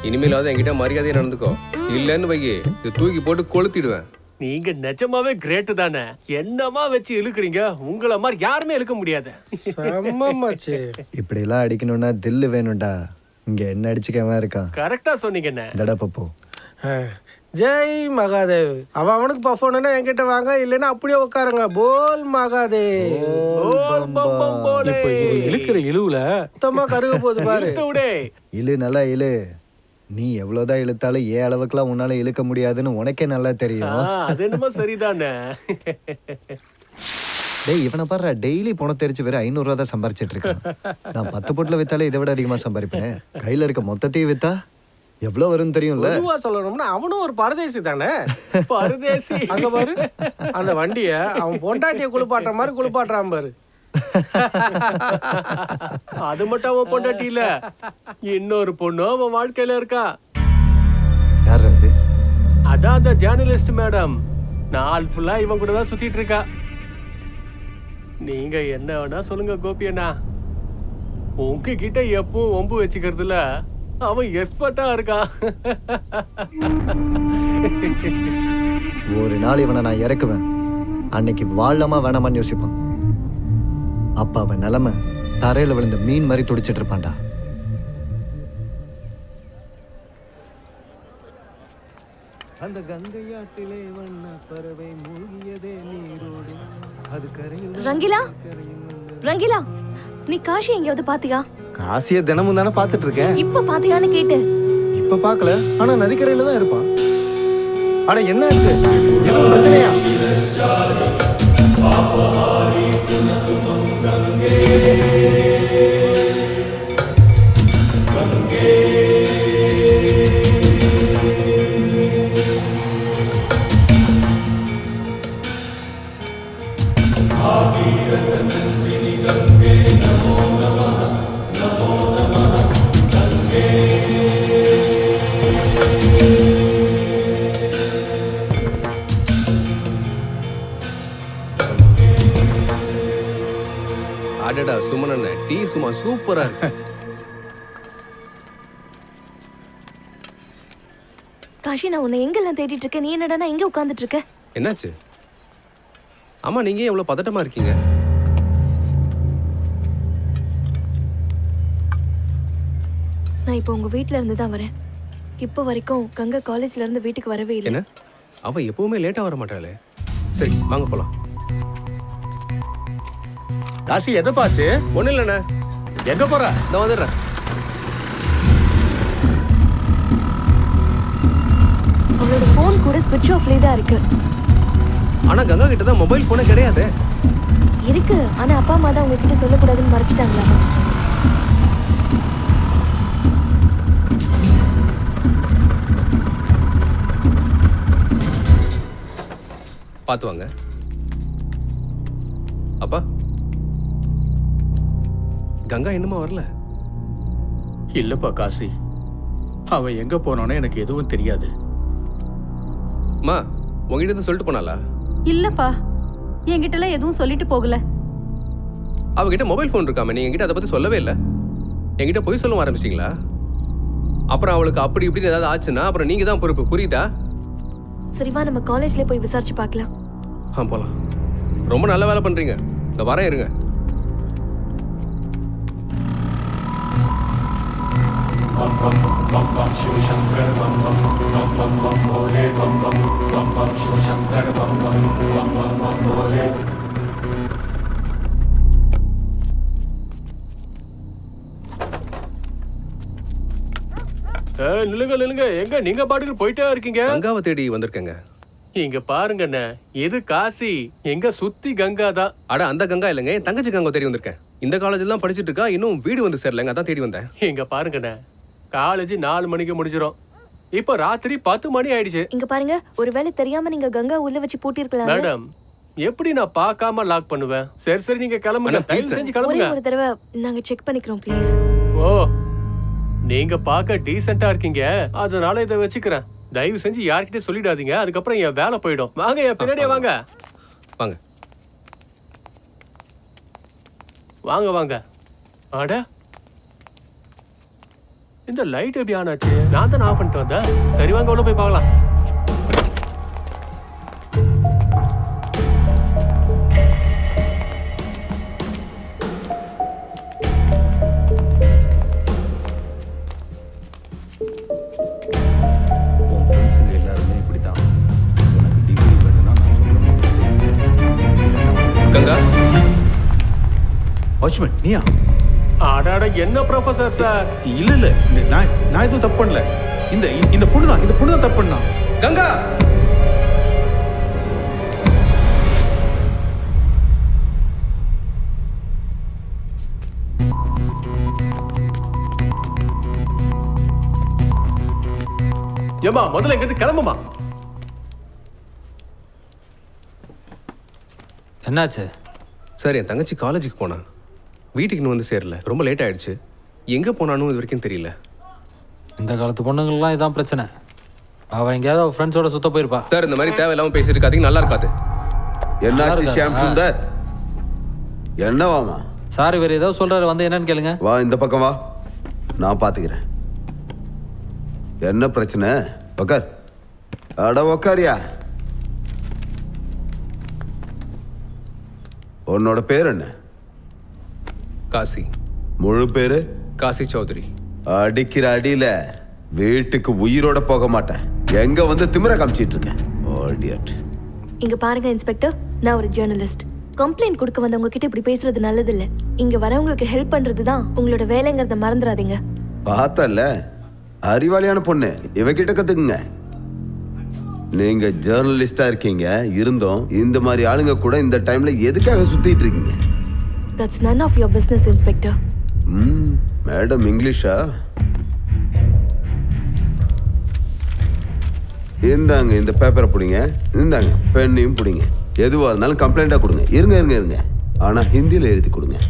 இனிமேலாவது என்கிட்ட மரியாதையா நடந்துக்கோ. இல்லன்னு வைகி, இது தூக்கி போட்டு கொளுத்திடுவேன். நீங்க நிஜமாவே கிரேட் தானே. என்னமா வச்சு இழுக்குறீங்க, உங்களை மாதிரி யாருமே இழுக்க முடியாது. செம்மமாச்சு. இப்படி எல்லாம் அடிக்கணும்னா தில்லு வேணும்டா. இங்க என்ன அடிச்சுக்கவன் இருக்கான். கரெக்டா சொன்னீங்கண்ணே. தடா பப்போ. ஜெய் மகாதேவ். அவனுக்கு பஃபோனா என்கிட்ட வாங்க, இல்லைன்னா அப்படியே உட்காருங்க. போல் மகாதேவ். இப்போ இது இழுக்கிற இழுவுல மொத்தமா கருக போகுது பாரு. இழு, நல்லா இழு. நீ எவ்வளவுதான் இழுத்தாலும் ஏன் அளவுக்குலாம் உன்னால இழுக்க முடியாதுன்னு உனக்கே நல்லா தெரியும். அது என்னமோ சரிதானே. டேய், இவனை பாரு, டெய்லி பணம் தெரிச்சு வேற 500 ரூபா தான் சம்பாரிச்சிட்டு இருக்கான். நான் 10 பொட்டில் வித்தாலே இதை விட அதிகமா சம்பாதிப்பேன். கையில இருக்க மொத்தத்தையும் வித்தா எவ்வளவு வரும்னு தெரியும்ல. பொதுவா சொல்லணும்னா அவனும் ஒரு பரதேசி தானே. பரதேசி. அங்க பாரு, அந்த வண்டிய அவன் பொண்டாட்டிய குளிப்பாட்டுற மாதிரி குளிப்பாட்டுறான் பாரு. அது மட்டும் அவன் பொண்டாட்டி இல்ல, இன்னொரு பொண்ணு அவன் வாழ்க்கையில இருக்கா. யார் அது? அதான் அந்த ஜேர்னலிஸ்ட் மேடம். நாள் ஃபுல்லா இவன் கூட தான் சுத்திட்டு இருக்கா. நீங்க என்ன வேணா சொல்லுங்க கோபி அண்ணா, உங்ககிட்ட எப்பவும் ஒம்பு வச்சுக்கிறதுல அவன் எக்ஸ்பர்ட்டா இருக்கான். ஒரு நாள் இவனை நான் இறக்குவேன். அன்னைக்கு வாழலாமா வேணாமான்னு யோசிப்பான். அப்ப அவன் நிலைமை தரையில விழுந்த மீன் மாதிரி துடிச்சிட்டு இருப்பான்டா. அந்த கங்கையாட்டிலே வண்ண பறவை மூழ்கியதே நீரோடு. அது கரையில் ரங்கிலா, ரங்கிலா, நீ காஷி எங்கேயாவது பாத்தியா? காசிய தினமும் தானே பார்த்துட்டு இருக்கேன். இப்ப பாத்தியான்னு கேட்டேன். இப்ப பார்க்கல, ஆனா நதிக்கரையில தான் இருப்பான். அட என்னாச்சு? எதுவும் பிரச்சனையா? அடடா சுமனண்ணே, டீ சும்மா சூப்பரா இருக்கு. காஷி, நான் உன்னை எங்கெல்லாம் தேடிட்டு இருக்கேன். நீ என்னடா இங்க உட்கார்ந்துட்டு இருக்க? என்னாச்சு? ஆமா, நீங்க ஏன் இவ்வளவு பதட்டமா இருக்கீங்க? நான் இப்போ உங்க வீட்ல இருந்து தான் வரேன். இப்போ வரைக்கும் கங்கா காலேஜ்ல இருந்து வீட்டுக்கு வரவே இல்லை. என்ன, அவ எப்பவுமே லேட்டா வர மாட்டாளே. சரி வாங்க போலாம். காசி, எதை பாச்சு? ஒண்ணு இல்லண்ணே. எங்க போற? நான் வந்துடுறேன். அவளோட ஃபோன் கூட ஸ்விட்ச் ஆஃப்லயே தான் இருக்கு. ஆனா கங்கா கிட்ட தான் மொபைல் போனே கிடையாது. இருக்கு, ஆனா அப்பா அம்மா தான் உங்ககிட்ட சொல்லக்கூடாதுன்னு மறைச்சிட்டாங்களா? பார்த்து வாங்க. அப்பா, கங்கா இன்னுமா வரல? இல்லப்பா காசி, அவன் எங்க போனானோ எனக்கு எதுவும் தெரியாது. அம்மா, உங்ககிட்ட இருந்து சொல்லிட்டு போனாளா? இல்லப்பா, என்கிட்ட எல்லாம் எதுவும் சொல்லிட்டு போகல. அவகிட்ட மொபைல் ஃபோன் இருக்காம நீங்க என்கிட்ட அதை பத்தி சொல்லவே இல்லை. என்கிட்ட போய் சொல்ல ஆரம்பிச்சிட்டீங்களா? அப்புறம் அவளுக்கு அப்படி இப்படின்னு ஏதாவது ஆச்சுன்னா அப்புறம் நீங்க தான் பொறுப்பு, புரியுதா? சரிவா, நம்ம காலேஜ்ல போய் விசாரிச்சு பார்க்கலாம். போலாம். ரொம்ப நல்ல வேலை பண்றீங்க. இந்த வரேன், இருங்க. நில்லுங்க நில்லுங்க, எங்க நீங்க பாட்டுக்கு போயிட்டே இருக்கீங்க? கங்காவை தேடி வந்திருக்கேங்க. இங்க பாருங்கண்ணே, இது காசி, எங்க சுத்தி கங்கா தான். அட அந்த கங்கா இல்லைங்க, என் தங்கச்சி கங்கா தேடி வந்திருக்கேன். இந்த காலேஜ்ல தான் படிச்சிட்டு இருக்கா, இன்னும் வீடு வந்து சேரலங்க, அதான் தேடி வந்தேன். இங்க பாருங்கண்ணே, காலேஜ் 4 மணிக்கு முடிஞ்சிடும். இப்போ ராத்திரி 10 மணி ஆயிடுச்சு. இங்க பாருங்க, ஒருவேளை தெரியாம நீங்க கங்கா உள்ள வச்சு பூட்டிருக்கலாம். மேடம், எப்படி நான் பார்க்காம லாக் பண்ணுவேன்? சரி சரி, நீங்க கிளம்புங்க, அண்ணா, please தயவு செஞ்சு ஒரே கிளம்புங்க. ஒரு தடவை நாங்க செக் பண்ணிக்கிறோம் ப்ளீஸ். ஓ, நீங்க பார்க்க டீசெண்டா இருக்கீங்க, அதனால இதை வச்சுக்கிறேன். தயவு செஞ்சு யார்கிட்ட சொல்லிடாதீங்க, அதுக்கப்புறம் என் வேலை போயிடும். வாங்க, என் பின்னாடியே வாங்க. வாங்க. வாங்க வாங்க. அட, இந்த லைட் எப்படி ஆன் ஆச்சு? நான் தான் ஆஃப் பண்ணிட்டு வந்தேன். சரி வாங்க, உள்ள போய் பார்க்கலாம். உன் ஃப்ரெண்ட்ஸுங்க எல்லாருமே இப்படி தான். உனக்கு டிகிரி வேணும்னா நான் சொல்கிற மாதிரி செய். கங்கா, வாட்ச்மேன் நீயா? அடாட, என்ன ப்ரொஃபசர் சார்? இல்ல இல்ல, நான் எதுவும் தப்பு பண்ணல. இந்த பொண்ணு தான் தப்பு பண்ணா. கங்கா! ஏமா, முதல்ல எங்கிருந்து கிளம்புமா. என்னாச்சு? சார், என் தங்கச்சி காலேஜுக்கு போனா, வீட்டுக்கு இன்னும் வந்து சேரல. ரொம்ப லேட் ஆயிடுச்சு. எங்க போனானும் இது வரைக்கும் தெரியல. இந்த காலத்து பொண்ணுங்கள்லாம் இதான் பிரச்சனை. அவன் எங்கேயாவது அவள் ஃப்ரெண்ட்ஸோட சுத்த போயிருப்பா. சார், இந்த மாதிரி தேவையில்லாம பேசிட்டு இருக்காதீங்க, நல்லா இருக்காது. என்னாச்சு ஷியாம் சுந்தர்? என்னவாமா? சார், இவர் ஏதோ சொல்றாரு, வந்து என்னன்னு கேளுங்க. வா, இந்த பக்கம் வா, நான் பாத்துக்கிறேன். என்ன பிரச்சனை? உக்கார். அட உக்காரியா. உன்னோட பேர் என்ன? காசி. முழு பேரு? காசி சௌத்ரி. அடிக்கிற அடியில வீட்டுக்கு உயிரோட போக மாட்டேன். எங்க வந்து திமிர காமிச்சிட்டு இருக்கேன். இங்க பாருங்க இன்ஸ்பெக்டர், நான் ஒரு ஜேர்னலிஸ்ட். கம்ப்ளைண்ட் கொடுக்க வந்தவங்க கிட்ட இப்படி பேசுறது நல்லது இல்ல. இங்க வரவங்களுக்கு ஹெல்ப் பண்றது தான் உங்களோட வேலைங்கிறத மறந்துடாதீங்க. பார்த்தல, அறிவாளியான பொண்ணு, இவகிட்ட கத்துக்குங்க. நீங்க ஜேர்னலிஸ்டா இருக்கீங்க, இருந்தோம் இந்த மாதிரி ஆளுங்க கூட இந்த டைம்ல எதுக்காக சுத்திட்டு இருக்கீங்க? That's none of your business, Inspector. Madam இங்கிலீஷா? இந்தாங்க இந்த பேப்பரை பிடிங்க, இந்தாங்க பெண்ணையும் பிடிங்க. எதுவாக இருந்தாலும் கம்ப்ளைண்டா கொடுங்க. இருங்க, ஆனா ஹிந்தியில எழுதி கொடுங்க.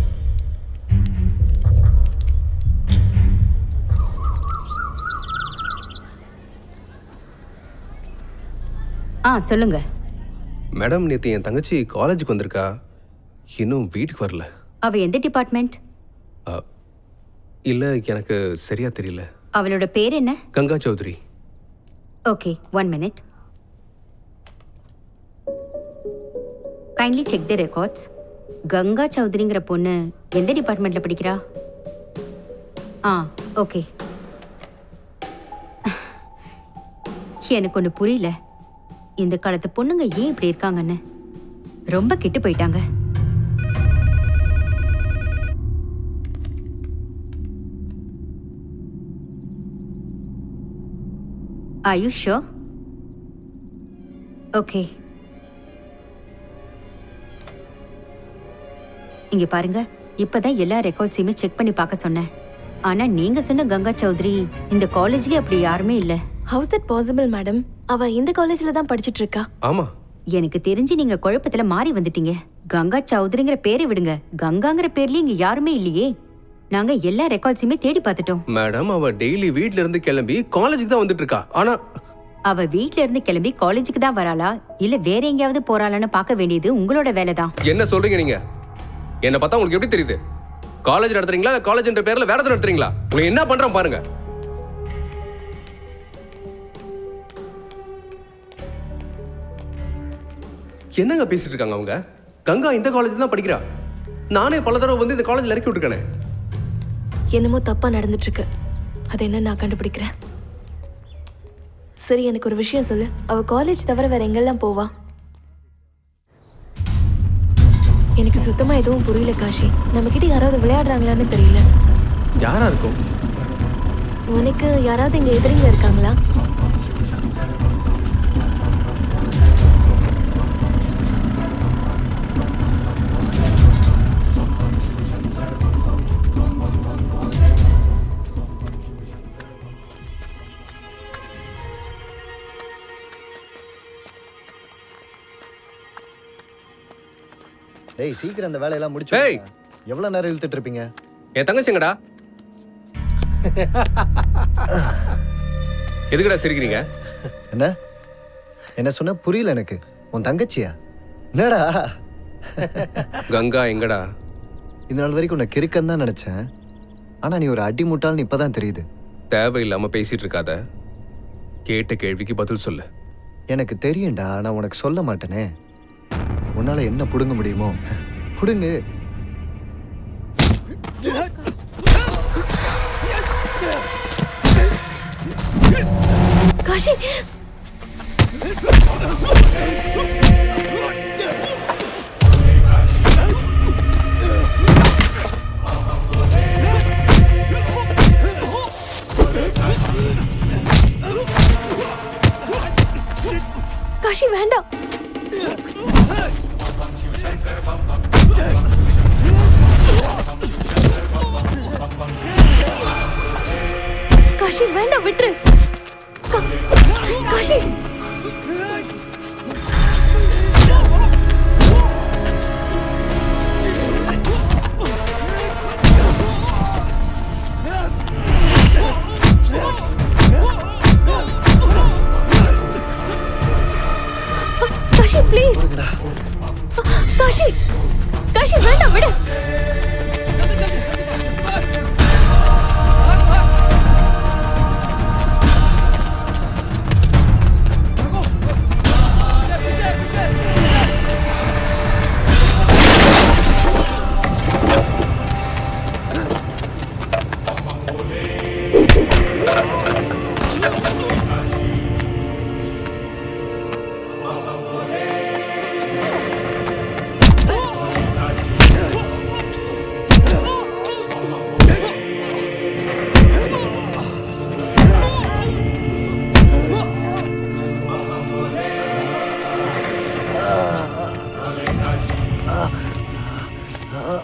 சொல்லுங்க. மேடம், நேற்று என் தங்கச்சி காலேஜுக்கு வந்திருக்கா, இன்னும் வீட்டுக்கு வரல. அவ எந்த டிபார்ட்மெண்ட்? இல்ல, எனக்கு சரியா தெரியல. அவளோட பேர் என்ன? Ganga Chaudhary. Okay, 1 minute. Kindly check the records. Ganga சௌத்ரிங்கிற பொண்ணு எந்த டிபார்ட்மெண்ட்ல படிக்கிறா? ஓகே. எனக்கு ஒன்று புரியல, இந்த காலத்து பொண்ணுங்க ஏன் இப்படி இருக்காங்கன்னு. ரொம்ப கெட்டு போயிட்டாங்க. Are you sure? Okay. இங்க பாருங்க, இப்பதான் எல்லா ரெக்கார்ட்ஸையுமே செக் பண்ணி பார்க்க சொன்னேன். ஆனா நீங்க சொன்ன கங்கா சௌத்ரி இந்த காலேஜ்லயே அப்படி யாருமே இல்ல. How's that possible, madam? அவ இந்த காலேஜ்ல தான் படிச்சிட்டு இருக்கா. ஆமா. எனக்கு தெரிஞ்சு நீங்க குழப்பத்துல மாறி வந்துட்டீங்க. கங்கா சௌத்ரிங்கிற பேரை விடுங்க, கங்காங்கிற பேர்லயே இங்க யாருமே இல்லையே. நாங்க எல்லா ரெக்கார்ட்ஸையுமே தேடி பார்த்துட்டோம். மேடம், அவ டெய்லி வீட்ல இருந்து கிளம்பி காலேஜுக்கு தான் வந்துட்டு இருக்கா. ஆனா அவ வீட்ல இருந்து கிளம்பி காலேஜுக்கு தான் வராளா இல்ல வேற எங்கேயாவது போறாளான்னு பார்க்க வேண்டியது உங்களோட வேலை தான். என்ன சொல்றீங்க நீங்க? என்ன பார்த்தா உங்களுக்கு எப்படி தெரியுது? காலேஜ் நடத்துறீங்களா, காலேஜ்ன்ற பேர்ல வேற எதுவும் நடத்துறீங்களா? உங்களுக்கு என்ன பண்றோம் பாருங்க. என்னங்க பேசிட்டு இருக்காங்க அவங்க? கங்கா இந்த காலேஜ் தான் படிக்கிறா. நானே பல தடவை வந்து இந்த காலேஜ்ல இறக்கி விட்டுருக்கேனே. என்னமோ தப்பா நடந்துட்டு இருக்கு. அது என்ன நான் கண்டுபிடிக்கிறேன். சரி, எனக்கு ஒரு விஷயம் சொல்லு. அவ காலேஜ் தவிர வேற எங்கெல்லாம் போவா? எனக்கு சுத்தமா எதுவும் புரியல காஷி. நம்ம கிட்ட யாராவது விளையாடுறாங்களான்னு தெரியல. யாரா இருக்கும்? உனக்கு யாராவது இங்க எதிரிங்க இருக்காங்களா? டேய் சீக்கிரம் அந்த வேலையெல்லாம் முடிச்சு டேய். எவ்வளவு நேரம் இழுத்துட்டு இருப்பீங்க? என் தங்கச்சிங்கடா. எதுக்குடா சிரிக்கிறீங்க? என்ன என்ன சொன்ன புரியல எனக்கு. உன் தங்கச்சியா? என்னடா கங்கா எங்கடா? இந்த நாள் வரைக்கும் உன்னை கிறுக்கன்னு தான் நினைச்சேன். ஆனா நீ ஒரு அடி முட்டாள்னு இப்பதான் தெரியுது. தேவையில்லாம பேசிட்டு இருக்காத. கேட்ட கேள்விக்கு பதில் சொல்லு. எனக்கு தெரியும்டா, நான் உனக்கு சொல்ல மாட்டேனே. உன்னால என்ன புடுங்க முடியுமோ புடுங்கு. காஷி, காஷி வேண்டாம். காஷி வேண்டாம், விட்டுரு. காஷி, காஷி ப்ளீஸ். காஷி, காஷி வேண்டாம், விடு.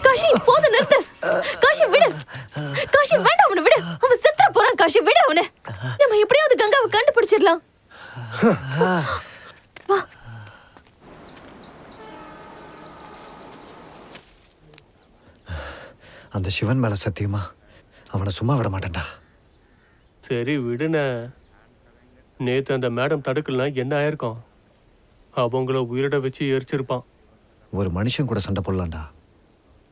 காஷி போது, நிறுத்து. காஷி விடு. காஷி வேண்டாம், அவனை விடு. அவன் செத்துற போறான். காஷி விடு அவனை. நம்ம எப்படியாவது கங்காவை கண்டுபிடிச்சிடலாம். வா. அந்த சிவன் மேல சத்தியமா அவனை சும்மா விட மாட்டேன்டா. சரி விடுன. நேத்து அந்த மேடம் தடுக்கலனா என்ன ஆயிருக்கும்? அவங்கள உயிரிட வச்சு எரிச்சிருப்பான். ஒரு மனுஷன் கூட சண்டை போடலாம்டா,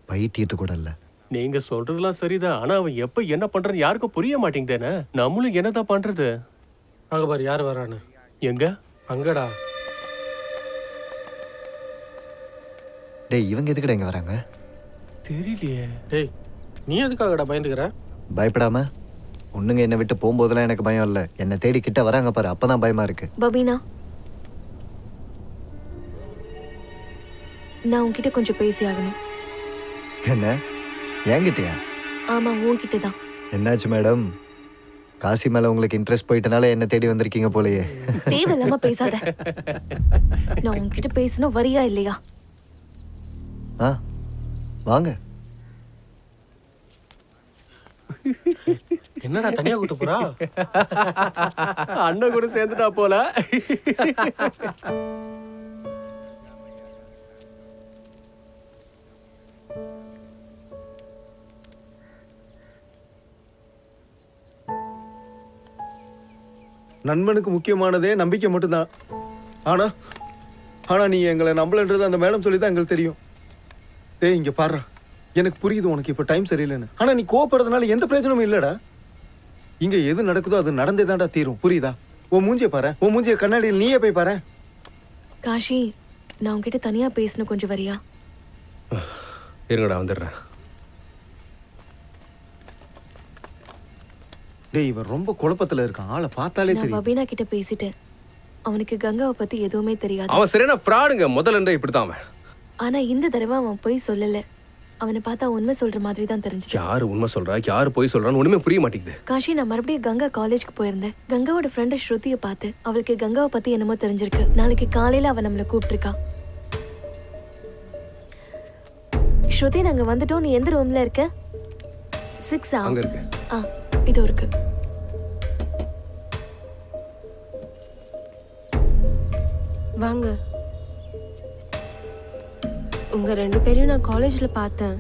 பைத்தியத்து கூட இல்ல. நீங்க சொல்றதெல்லாம் சரிதான். ஆனா அவன் எப்ப என்ன பண்றான்னு யாருக்கும் புரிய மாட்டேங்குதேனே. நம்மளும் என்னதான் பண்றது? அங்க பாரு யார் வரான்னு. எங்க? அங்கடா. டேய் இவங்க எதுக்குடா இங்க வராங்க? தெரியலையே. டேய் நீ எதுக்காகடா பயந்துக்கிற? பயப்படாம. ஒண்ணுங்க என்னை விட்டு போகும்போதெல்லாம் எனக்கு பயம் இல்லை. என்னை தேடி கிட்ட வராங்க பாரு, அப்பதான் பயமா இருக்கு. பபீனா, நான் உன்கிட்ட கொஞ்சம் பேசி ஆகணும். என்ன என்கிட்டயா? ஆமா, உன்கிட்ட தான். என்னாச்சு மேடம்? காசி மேல உங்களுக்கு இன்ட்ரெஸ்ட் போயிட்டனால என்ன தேடி வந்திருக்கீங்க போலயே. தேவையில்லாம பேசாத. நான் உன்கிட்ட பேசணும், வரியா இல்லையா? ஆ வாங்க. என்னடா தனியா கூட்டு போறா? அண்ணன் கூட சேர்ந்துட்டா போல. நண்பனுக்கு முக்கியமானதே நம்பிக்கை மட்டும்தான். ஆனா ஆனா நீ எங்களை நம்பலன்றது அந்த மேடம் சொல்லி தான் எங்களுக்கு தெரியும். டேய் இங்க பாரு, எனக்கு புரியுது உனக்கு இப்ப டைம் சரியில்லைன்னு. ஆனா நீ கோவப்படுறதுனால எந்த பிரயோஜனமும் இல்லடா. இங்க எது நடக்குதோ அது நடந்தே தான்டா தீரும், புரியுதா? உன் மூஞ்சிய பாரு, உன் மூஞ்சிய கண்ணாடியில் நீயே போய் பாரு. காஷி, நான் உன்கிட்ட தனியா பேசணும், கொஞ்சம் வரியா? இருங்கடா வந்துடுறேன். டேய் இவன் ரொம்ப குழப்பத்துல இருக்கான், ஆளை பார்த்தாலே நான் தெரியும். பபீனா கிட்ட பேசிட்டேன். அவனுக்கு கங்காவை பத்தி எதுவுமே தெரியாது. அவன் சரியான ஃப்ராடுங்க. முதல்ல இருந்தா இப்படித்தான் அவன். ஆனா இந்த தடவை அவன் போய் சொல்லல. அவனை பார்த்தா உண்மை சொல்ற மாதிரி தான் தெரிஞ்சது. யாரு உண்மை சொல்றா யாரு போய் சொல்றான்னு ஒண்ணுமே புரிய மாட்டேங்குது. காஷி, நான் மறுபடியும் கங்கா காலேஜ்க்கு போயிருந்தேன். கங்காவோட ஃப்ரெண்ட் ஸ்ருதியை பார்த்து அவளுக்கு கங்காவை பத்தி என்னமோ தெரிஞ்சிருக்கு. நாளைக்கு காலையில அவ நம்மள கூப்பிட்டுருக்கா. ஸ்ருதி, நாங்க வந்துட்டோம். நீ எந்த ரூம்ல இருக்க? 6 அங்க இருக்கு. இது இருக்கு. வாங்க. உங்க 2 பேரையும் நான் காலேஜ்ல பார்த்தேன்.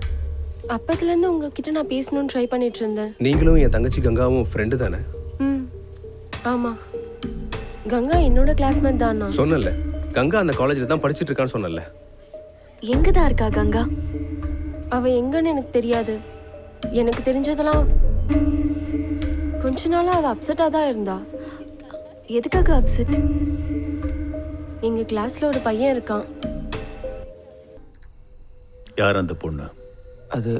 அப்பத்துல இருந்து உங்ககிட்ட நான் பேசணும்னு ட்ரை பண்ணிட்டு இருந்தேன். நீங்களும் என் தங்கச்சி கங்காவும் ஃப்ரெண்டு தானே? ஆமா. கங்கா என்னோட கிளாஸ்மேட் தான். நான் சொன்னல, கங்கா அந்த காலேஜ்ல தான் படிச்சிட்டு இருக்கான்னு சொன்னல. எங்க தான் இருக்கா கங்கா? அவ எங்கன்னு எனக்கு தெரியாது. எனக்கு தெரிஞ்சதெல்லாம் கொஞ்ச நாளா அவ அப்செட்டா தான் இருந்தா. எதுக்காக அப்செட்? எங்க கிளாஸ்ல ஒரு பையன் இருக்கான். யார் அந்த பொண்ணு? அது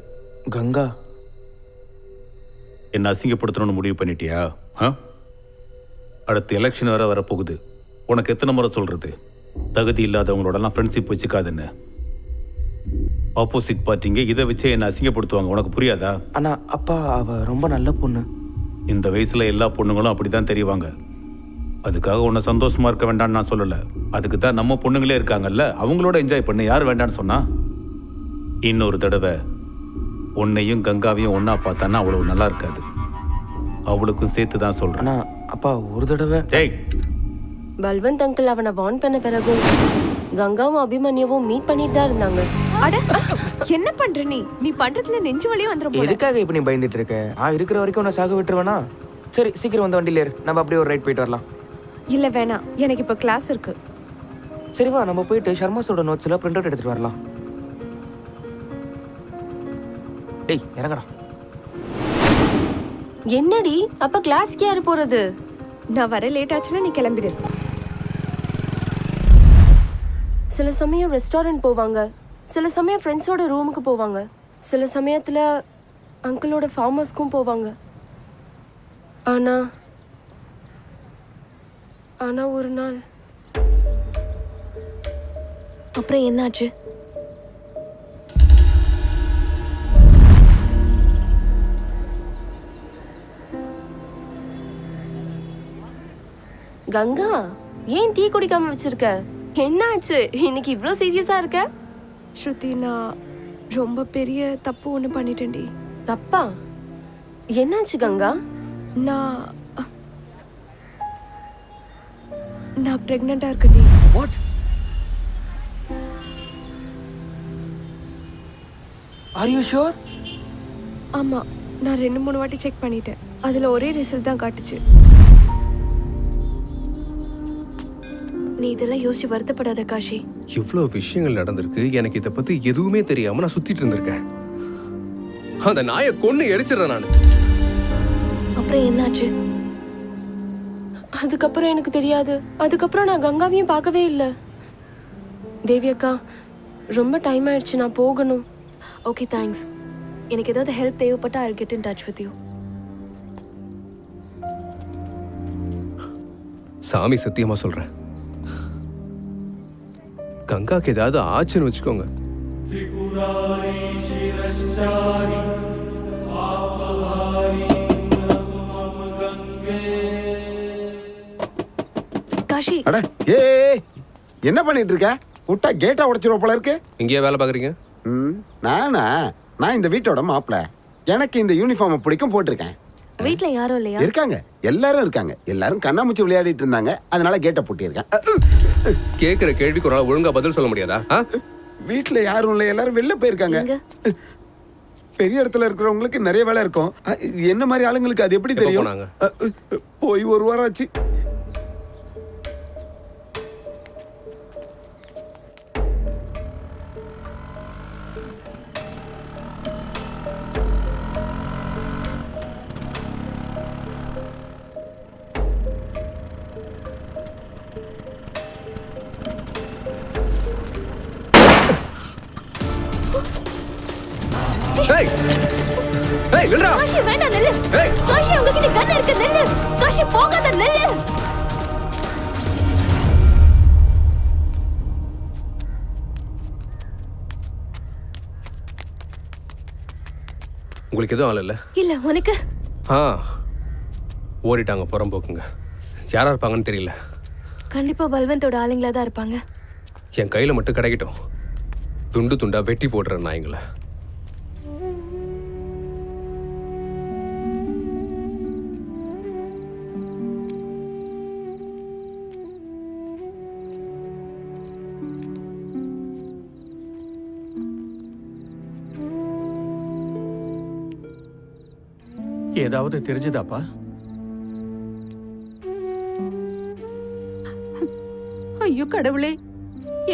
கங்கா. என்ன அசிங்கப்படுத்தணும்னு முடிவு பண்ணிட்டியா? அடுத்து எலெக்ஷன் வேற வரப்போகுது. உனக்கு எத்தனை முறை சொல்றது தகுதி இல்லாதவங்களோடலாம் ஃப்ரெண்ட்ஷிப் வச்சுக்காதுன்னு? ஆப்போசிட் பார்ட்டிங்க இதை வச்சே என்ன அசிங்கப்படுத்துவாங்க. உனக்கு புரியாதா? அண்ணா, அப்பா, அவ ரொம்ப நல்ல பொண்ணு. இந்த வயசுல எல்லா பொண்ணுங்களும் அப்படிதான் தெரிவாங்க. அதுக்காக உன்னை சந்தோஷமா இருக்க வேண்டாம்னு நான் சொல்லல. அதுக்கு தான் நம்ம பொண்ணுங்களே இருக்காங்கல்ல, அவங்களோட என்ஜாய் பண்ணு. யார் வேண்டான்னு சொன்னா? இன்னொரு தடவை உன்னையும் கங்காவையும் ஒன்னா பார்த்தான்னா அவ்வளவு நல்லா இருக்காது. அவளுக்கும் சேர்த்து தான் சொல்றேன். அப்பா, ஒரு தடவை. பல்வந்த் அங்கிள் அவனை வார்ன் பண்ண பிறகும் கங்காவும் அபிமன்யுவும் மீட் பண்ணிட்டு தான் இருந்தாங்க. அட, என்ன பண்ற நீ? நீ பண்றதுல நெஞ்சு வலியும் வந்துரும் போல. எதுக்காக இப்ப நீ பயந்துட்டு இருக்க? இருக்கிற வரைக்கும் உன்னை சாக விட்டுருவேனா? சரி, சீக்கிரம் வந்து வண்டியில ஏறு. நம்ம அப்படியே ஒரு ரைட் போயிட்டு வரலாம். இல்ல வேணாம், எனக்கு இப்ப கிளாஸ் இருக்கு. சரி வா, நம்ம போயிட்டு ஷர்மாஸோட நோட்ஸ்ல பிரிண்ட் அவுட் எடுத்துட்டு வரலாம். டேய், இறங்கடா. என்னடி, அப்ப கிளாஸ்க்கு யாரு போறது? நான் வர லேட் ஆச்சுன்னா நீ கிளம்பிடு. சில சமயம் ரெஸ்டாரண்ட் போவாங்க, சில சமயம் ஃப்ரெண்ட்ஸோட ரூமுக்கு போவாங்க, சில சமயத்துல அங்கிளோட ஃபார்ம் ஹவுஸ்க்கும் போவாங்க. ஆனா ஒரு நாள். அப்புறம் என்னாச்சு? கங்கா, ஏன் டீ குடிக்காம வச்சிருக்க? என்னாச்சு இன்னைக்கு இவ்ளோ சீரியஸா இருக்க? ஸ்ருதி, நான் ரொம்ப பெரிய தப்பு ஒன்று பண்ணிட்டேன்டி. தப்பா? என்னாச்சு கங்கா? நான் பிரெக்னெண்டா இருக்கேன்டி. வாட்? Are you sure? ஆமா, நான் 2-3 வாட்டி செக் பண்ணிட்டேன். அதுல ஒரே ரிசல்ட் தான் காட்டுச்சு. நீ இதெல்லாம் யோசிச்சு வருத்தப்படாத காஷி. இவ்வளோ விஷயங்கள் நடந்திருக்கு. எனக்கு இதை பத்தி எதுவுமே தெரியாம நான் சுத்திட்டு இருந்திருக்கேன். அந்த நாயை கொன்னு எரிச்சிடறேன் நான். அப்புறம் என்னாச்சு? அதுக்கப்புறம் எனக்கு தெரியாது. அதுக்கப்புறம் நான் கங்காவையும் பார்க்கவே இல்லை. தேவி அக்கா, ரொம்ப டைம் ஆயிடுச்சு, நான் போகணும். Okay, thanks. எனக்கு ஏதாவது ஹெல்ப் தேவைப்பட்டா I'll get in touch with you. சாமி சத்தியமா சொல்றேன், கங்காக்கு ஏதாவது ஆச்சுன்னு வச்சுக்கோங்க. காஷி, அட என்ன பண்ணிட்டு இருக்க? விட்டா கேட்டா உடைச்சிருவ போல இருக்கு. இங்கேயே வேலை பாக்குறீங்க? நானா? நான் இந்த வீட்டோட மாப்பிள்ள. எனக்கு இந்த யூனிஃபார்ம் பிடிக்கும், போட்டிருக்கேன். வீட்ல யாரும் இல்லையா? இருக்காங்க, எல்லாரும் இருக்காங்க. எல்லாரும் கண்ணாமூச்சி விளையாடிட்டு இருந்தாங்க, அதனால கேட்ட பூட்டியிருக்கேன். கேக்குற கேள்விக்கு ஒரு நாள் ஒழுங்கா பதில் சொல்ல முடியாதா? வீட்டுல யாரும் இல்லை, எல்லாரும் வெளில போயிருக்காங்க. பெரிய இடத்துல இருக்கிறவங்களுக்கு நிறைய வேலை இருக்கும். என்ன மாதிரி ஆளுங்களுக்கு அது எப்படி தெரியும்? போய் 1 வாரம் ஆச்சு. காஷி, வேண்டாம், நில்லு. காஷி, உங்ககிட்ட கன் இருக்கு, நில்லு. காஷி, போகாத, நில்லு. உங்களுக்கு எதுவும் ஆள் இல்லை? இல்ல உனக்கு ஆ, ஓடிட்டாங்க புறம்போக்குங்க. யாரா இருப்பாங்கன்னு தெரியல. கண்டிப்பா பல்வந்தோட ஆளுங்களா தான் இருப்பாங்க. என் கையில மட்டும் கிடைக்கட்டும், துண்டு துண்டா வெட்டி போடுறேன் நாய்ங்களை. ஏதாவது தெரிஞ்சுதாப்பா? ஐயோ கடவுளே,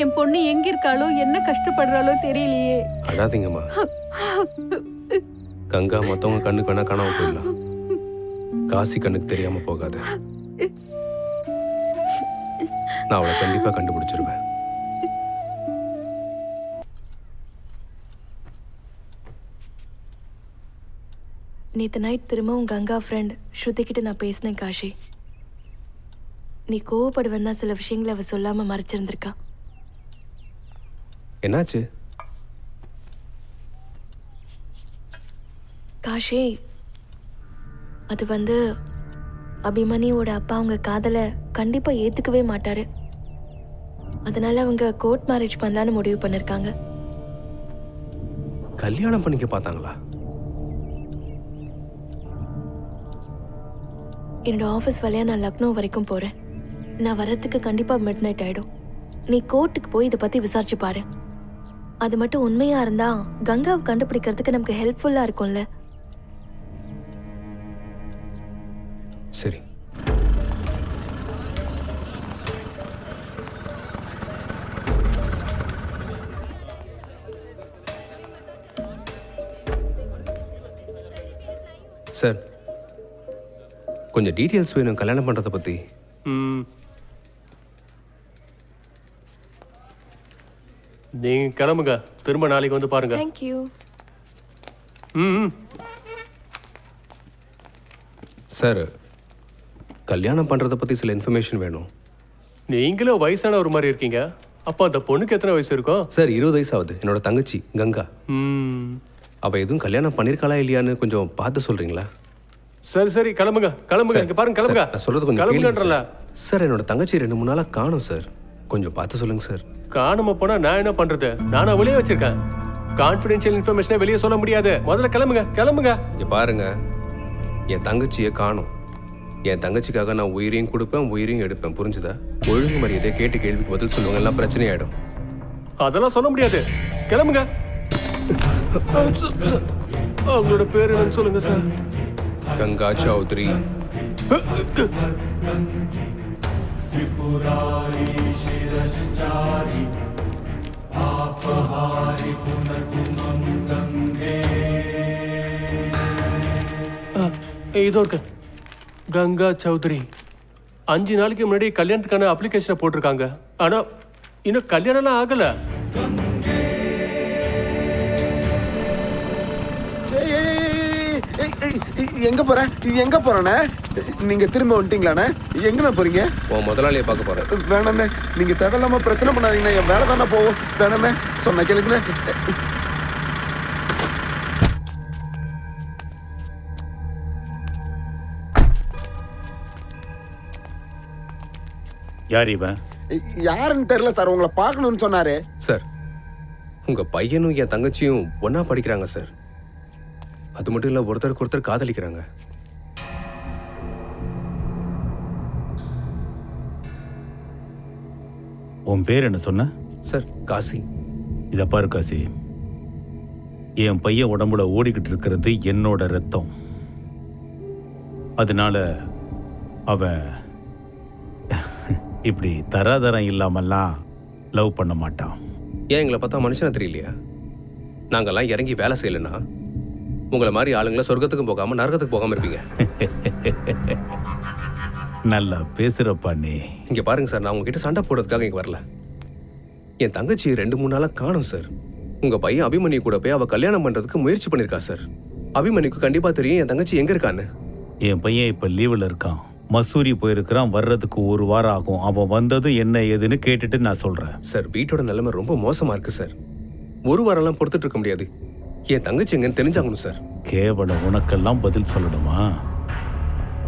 என் பொண்ணு எங்க இருக்காளோ என்ன கஷ்டப்படுறாளோ தெரியலையே. அழாதீங்கம்மா. கங்கா மத்தவங்க கண்ணுக்கு வேணா காணாம போயிடலாம், காசி கண்ணுக்கு தெரியாம போகாது. நான் அவளை கண்டிப்பா கண்டுபிடிச்சிருவேன். நேற்று நைட் திரும்பவும் கங்கா ஃப்ரெண்ட் ஸ்ருதி கிட்ட நான் பேசினேன் காஷி. நீ கோவப்படுவேன் தான் சில விஷயங்களை அவ சொல்லாம மறைச்சிருந்திருக்கா. என்னாச்சு? காஷி, அது அபிமன்யோட அப்பா அவங்க காதலை கண்டிப்பா ஏத்துக்கவே மாட்டாரு. அதனால அவங்க கோர்ட் மேரேஜ் பண்ணலான்னு முடிவு பண்ணிருக்காங்க. கல்யாணம் பண்ணிக்க பார்த்தாங்களா? என்னோட ஆஃபீஸ் வேலையா நான் லக்னோ வரைக்கும் போறேன். நான் வர்றதுக்கு கண்டிப்பா மிட் நைட் ஆயிடும். நீ கோர்ட்டுக்கு போய் இதை பத்தி விசாரிச்சு பாரு. அது மட்டும் உண்மையா இருந்தா கங்காவை கண்டுபிடிக்கிறதுக்கு நமக்கு ஹெல்ப்ஃபுல்லா இருக்கும்ல. சரி. சார், கொஞ்சம் டீட்டெயில்ஸ் வேணும் கல்யாணம் பண்றதை பத்தி. நீங்க கிளம்புங்க, திரும்ப நாளைக்கு வந்து பாருங்க. தேங்க்யூ. சார், கல்யாணம் பண்றதை பத்தி சில இன்ஃபர்மேஷன் வேணும். நீங்களும் வயசான ஒரு மாதிரி இருக்கீங்க. அப்ப அந்த பொண்ணுக்கு எத்தனை வயசு இருக்கும்? சார், 20 வயசு ஆகுது. என்னோட தங்கச்சி கங்கா. அவ எதுவும் கல்யாணம் பண்ணிருக்காளா இல்லையான்னு கொஞ்சம் பார்த்து சொல்றீங்களா? சரி சரி, கிளம்புங்க கிளம்புங்க. இங்க பாருங்க, கிளம்புங்க. நான் சொல்றது கொஞ்சம் கிளம்புங்கன்றல. சார், என்னோட தங்கச்சி 2-3 நாளா காணோம் சார். கொஞ்சம் பார்த்து சொல்லுங்க சார். காணாம போனா நான் என்ன பண்றது? நான் அவளையே வச்சிருக்கேன். கான்ஃபிடென்ஷியல் இன்ஃபர்மேஷனை வெளியே சொல்ல முடியாது. முதல்ல கிளம்புங்க கிளம்புங்க. இங்க பாருங்க, என் தங்கச்சியை காணோம். என் தங்கச்சிக்காக நான் உயிரையும் கொடுப்பேன், உயிரையும் எடுப்பேன். புரிஞ்சுதா? ஒழுங்கு மரியாதை கேட்டு கேள்விக்கு பதில் சொல்லுவாங்க, எல்லாம் பிரச்சனை ஆயிடும். அதெல்லாம் சொல்ல முடியாது. கிளம்புங்க. அவங்களோட பேர் என்னன்னு சொல்லுங்க சார். கங்கா சௌத்ரி. இதோ இருக்கு, கங்கா சௌத்ரி. 5 நாளைக்கு முன்னாடி கல்யாணத்துக்கான அப்ளிகேஷனை போட்டிருக்காங்க. ஆனா இன்னும் கல்யாணம்லாம் ஆகல. எங்க போறேன் எங்க போறேண்ணே? நீங்க திரும்ப வந்துட்டீங்களாண்ணே? எங்கண்ணா போறீங்க? உன் முதலாளியை பார்க்க போறேன். வேணாண்ணே, நீங்க தேவையில்லாம பிரச்சனை பண்ணாதீங்கண்ணா. என் வேலை தானே போவோம். வேணாண்ணே, சொன்ன கேளுங்கண்ணே. யார் இவன்? யாருன்னு தெரியல சார், உங்களை பார்க்கணும்னு சொன்னாரு. சார், உங்க பையனும் என் தங்கச்சியும் ஒன்னா படிக்கிறாங்க சார். அது மட்டும் இல்ல, ஒருத்தருக்கு ஒருத்தர் காதலிக்கிறாங்க. உன் பேர் என்ன சொன்ன? சார், காசி. இத பாரு காசி, என் பையன் உடம்புல ஓடிக்கிட்டு இருக்கிறது என்னோட ரத்தம். அதனால அவன் இப்படி தராதரம் இல்லாமல்லாம் லவ் பண்ண மாட்டான். ஏன் எங்களை பார்த்தா மனுஷனா தெரியலையா? நாங்கெல்லாம் இறங்கி வேலை செய்யலைன்னா உங்களை மாதிரி ஆளுங்களை சொர்க்கத்துக்கும் போகாம நரகத்துக்கு போகாம இருப்பீங்க. நல்லா பேசுறப்பா நீ. இங்க பாருங்க சார், நான் உங்ககிட்ட சண்டை போடுறதுக்காக இங்க வரல. என் தங்கச்சி 2-3 நாளா காணோம் சார். உங்க பையன் அபிமன்யு கூட போய் அவ கல்யாணம் பண்றதுக்கு முயற்சி பண்ணிருக்கா சார். அபிமன்யுக்கு கண்டிப்பா தெரியும் என் தங்கச்சி எங்க இருக்கான்னு. என் பையன் இப்ப லீவில் இருக்கான், மசூரி போயிருக்கிறான். வர்றதுக்கு 1 வாரம் ஆகும். அவன் வந்ததும் என்ன ஏதுன்னு கேட்டுட்டு நான் சொல்றேன். சார், வீட்டோட நிலைமை ரொம்ப மோசமா இருக்கு சார். 1 வாரம்லாம் பொறுத்துட்டு இருக்க முடியாது. என் தங்கச்சி எங்கன்னு தெரிஞ்சாகணும் சார். கேவல உனக்கெல்லாம் பதில் சொல்லணுமா?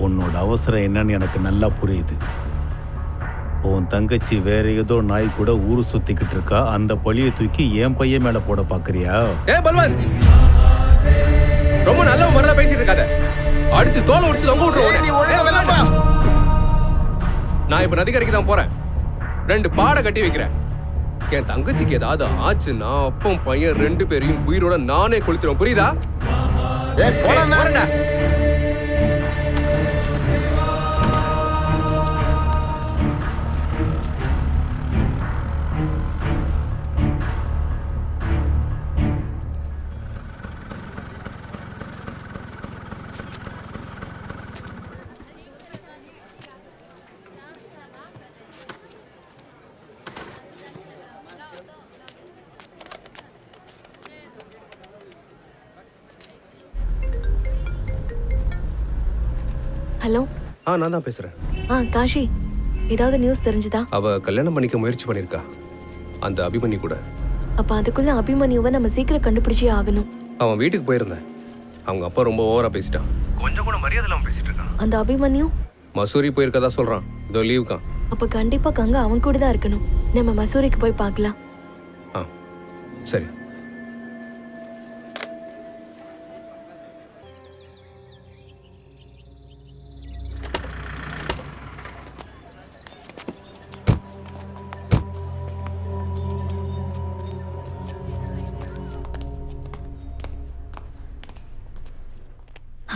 உன்னோட அவசரம் என்னன்னு எனக்கு நல்லா புரியுது. உன் தங்கச்சி வேற ஏதோ நாய் கூட ஊரு சுத்திக்கிட்டு இருக்கா. அந்த பழியை தூக்கி என் பையன் மேல போட பாக்குறியா? பல்வந்த், ரொம்ப நல்ல முறையில பேசிட்டு இருக்காத. அடிச்சு தோலை உடிச்சு தொங்க விட்டுருவோம். நான் இப்ப நதிக்கரைக்கு தான் போறேன். 2 பாடை கட்டி வைக்கிறேன். என் தங்கச்சிக்கு ஏதாவது ஆச்சுன்னா அப்பம் பையன் 2 பேரையும் உயிரோட நானே கொளுத்துறேன். புரியுதா? ஹலோ. நான் தான் பேசுறேன். காஷி, ஏதாவது நியூஸ் தெரிஞ்சுதா? அவ கல்யாணம் பண்ணிக்க முயற்சி பண்ணிருக்கா, அந்த அபிமன்யு கூட. அப்ப அதுக்குள்ள அபிமன்யுவை நம்ம சீக்கிரம் கண்டுபிடிச்சே ஆகணும். அவன் வீட்டுக்கு போயிருந்தேன். அவங்க அப்பா ரொம்ப ஓவரா பேசிட்டான். கொஞ்சம் கூட மரியாதை இல்லாம பேசிட்டு இருக்கான். அந்த அபிமன்யு மசூரி போயிருக்கதா சொல்றான். இதோ லீவுக்கான். அப்ப கண்டிப்பா கங்கா அவன் கூட தான் இருக்கணும். நம்ம மசூரிக்கு போய் பார்க்கலாம். சரி.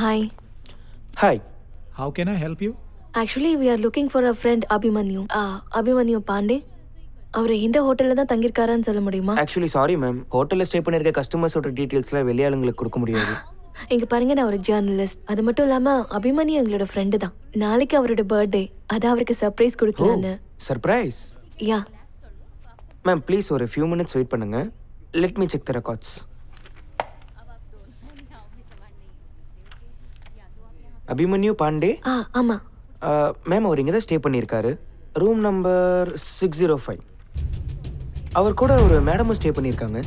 Hi. Hi. How can I help you? Actually, we are looking for a friend Abhimanyu. Abhimanyu Pandey. அவர் இந்த ஹோட்டல்ல தான் தங்கியிருக்காரான்னு சொல்ல முடியுமா? Actually, sorry ma'am. ஹோட்டல்ல ஸ்டே பண்ணிருக்க கஸ்டமர்ஸோட டீடைல்ஸ்ல வெளியாளுங்களுக்கு கொடுக்க முடியாது. இங்க பாருங்க, நான் ஒரு ஜர்னலிஸ்ட். அது மட்டும் இல்லாம அபிமன்யு எங்களோட ஃப்ரெண்டு தான். நாளைக்கு அவரோட பர்த்டே. அதான் அவருக்கு சர்ப்ரைஸ் கொடுக்கலான்னு. சர்ப்ரைஸ்? யா. மேம் ப்ளீஸ் ஒரு few minutes வெயிட் பண்ணுங்க. Let me check the records. Abhimanyu Pandey? ஆமா. மேம் அவர் இங்கே தான் ஸ்டே பண்ணியிருக்காரு. Room number 605. அவர் கூட ஒரு மேடமும் ஸ்டே பண்ணியிருக்காங்க.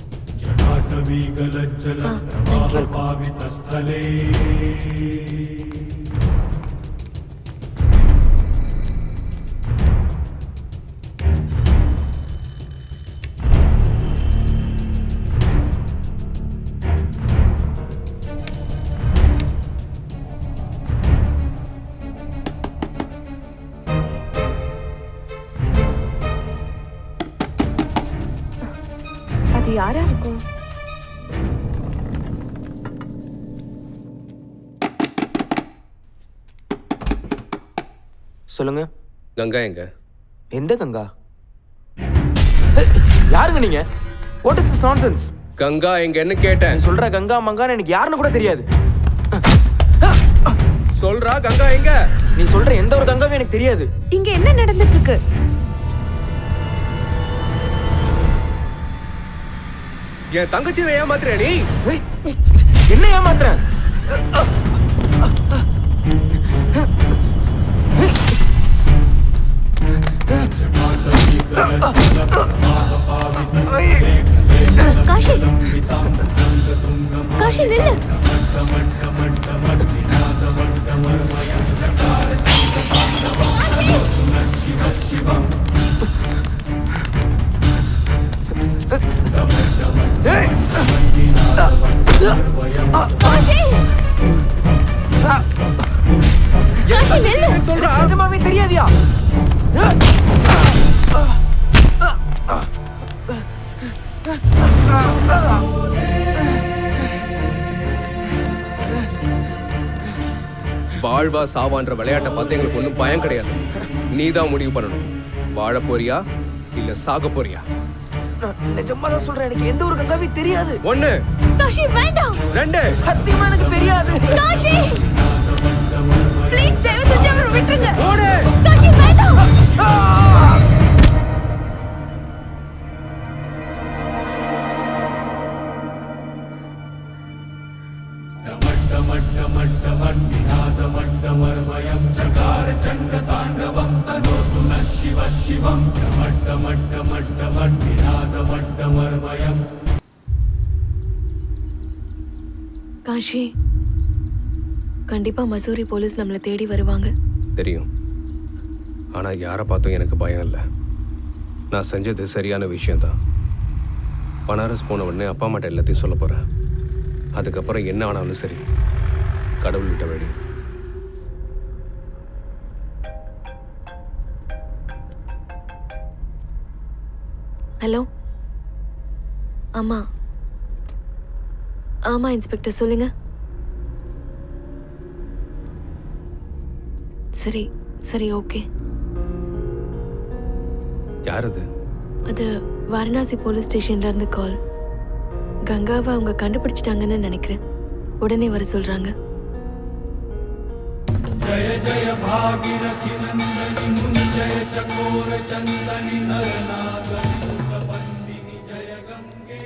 அது யாரா இருக்கும்? சொல்லுங்க. கங்கா எங்க? எந்த கங்கா? யாருங்க நீங்க? What is this nonsense? Ganga எங்கன்னு கேட்டேன். நீ சொல்ற கங்கா மங்கான்னு எனக்கு யாருன்னு கூட தெரியாது. சொல்றா கங்கா எங்க? நீ சொல்ற எந்த ஒரு கங்காவும் எனக்கு தெரியாது. இங்க என்ன நடந்துட்டு இருக்கு? என் தங்கச்சியை ஏமாத்துற நீ? என்ன ஏமாத்துற? காஷி, காஷி நில்லு. சொல்ற நிஜமாவே தெரியாதியா? வாழ்வா சாவான்ற விளையாட்டை பார்த்து எங்களுக்கு ஒன்றும் பயம் கிடையாது. நீ தான் முடிவு பண்ணணும். வாழ போறியா இல்ல சாக போறியா? நிஜமா தான் சொல்றேன், எனக்கு எந்த ஒரு கங்காவே தெரியாது. 1 காஷி வேண்டாம். 2 சத்தியமா எனக்கு தெரியாது. காஷி ப்ளீஸ் தயவு செஞ்சு அவரை விட்டுருங்க. ஓடு. காஷி வேண்டாம். காஷி, கண்டிப்பா மசூரி போலீஸ் நம்மளை தேடி வருவாங்க. தெரியும். ஆனா யாரை பார்த்தும் எனக்கு பயம் இல்லை. நான் செஞ்சது சரியான விஷயம்தான். பனாரஸ் போன உடனே அப்பா அம்மாட்ட எல்லாத்தையும் சொல்ல போறேன். அதுக்கப்புறம் என்ன ஆனாலும் சரி, கடவுள்கிட்ட வேடி. ஹலோ. ஆமா ஆமா இன்ஸ்பெக்டர், சொல்லுங்க. சரி சரி, ஓகே. யார் அது? அது வாரணாசி போலீஸ் ஸ்டேஷன்ல இருந்து கால். கங்காவை அவங்க கண்டுபிடிச்சிட்டாங்கன்னு நினைக்கிறேன். உடனே வர சொல்றாங்க. जय जय भागीरथी नंदनी मुंजय चकोर चंदनी नरनागरिंदी जय गंगे.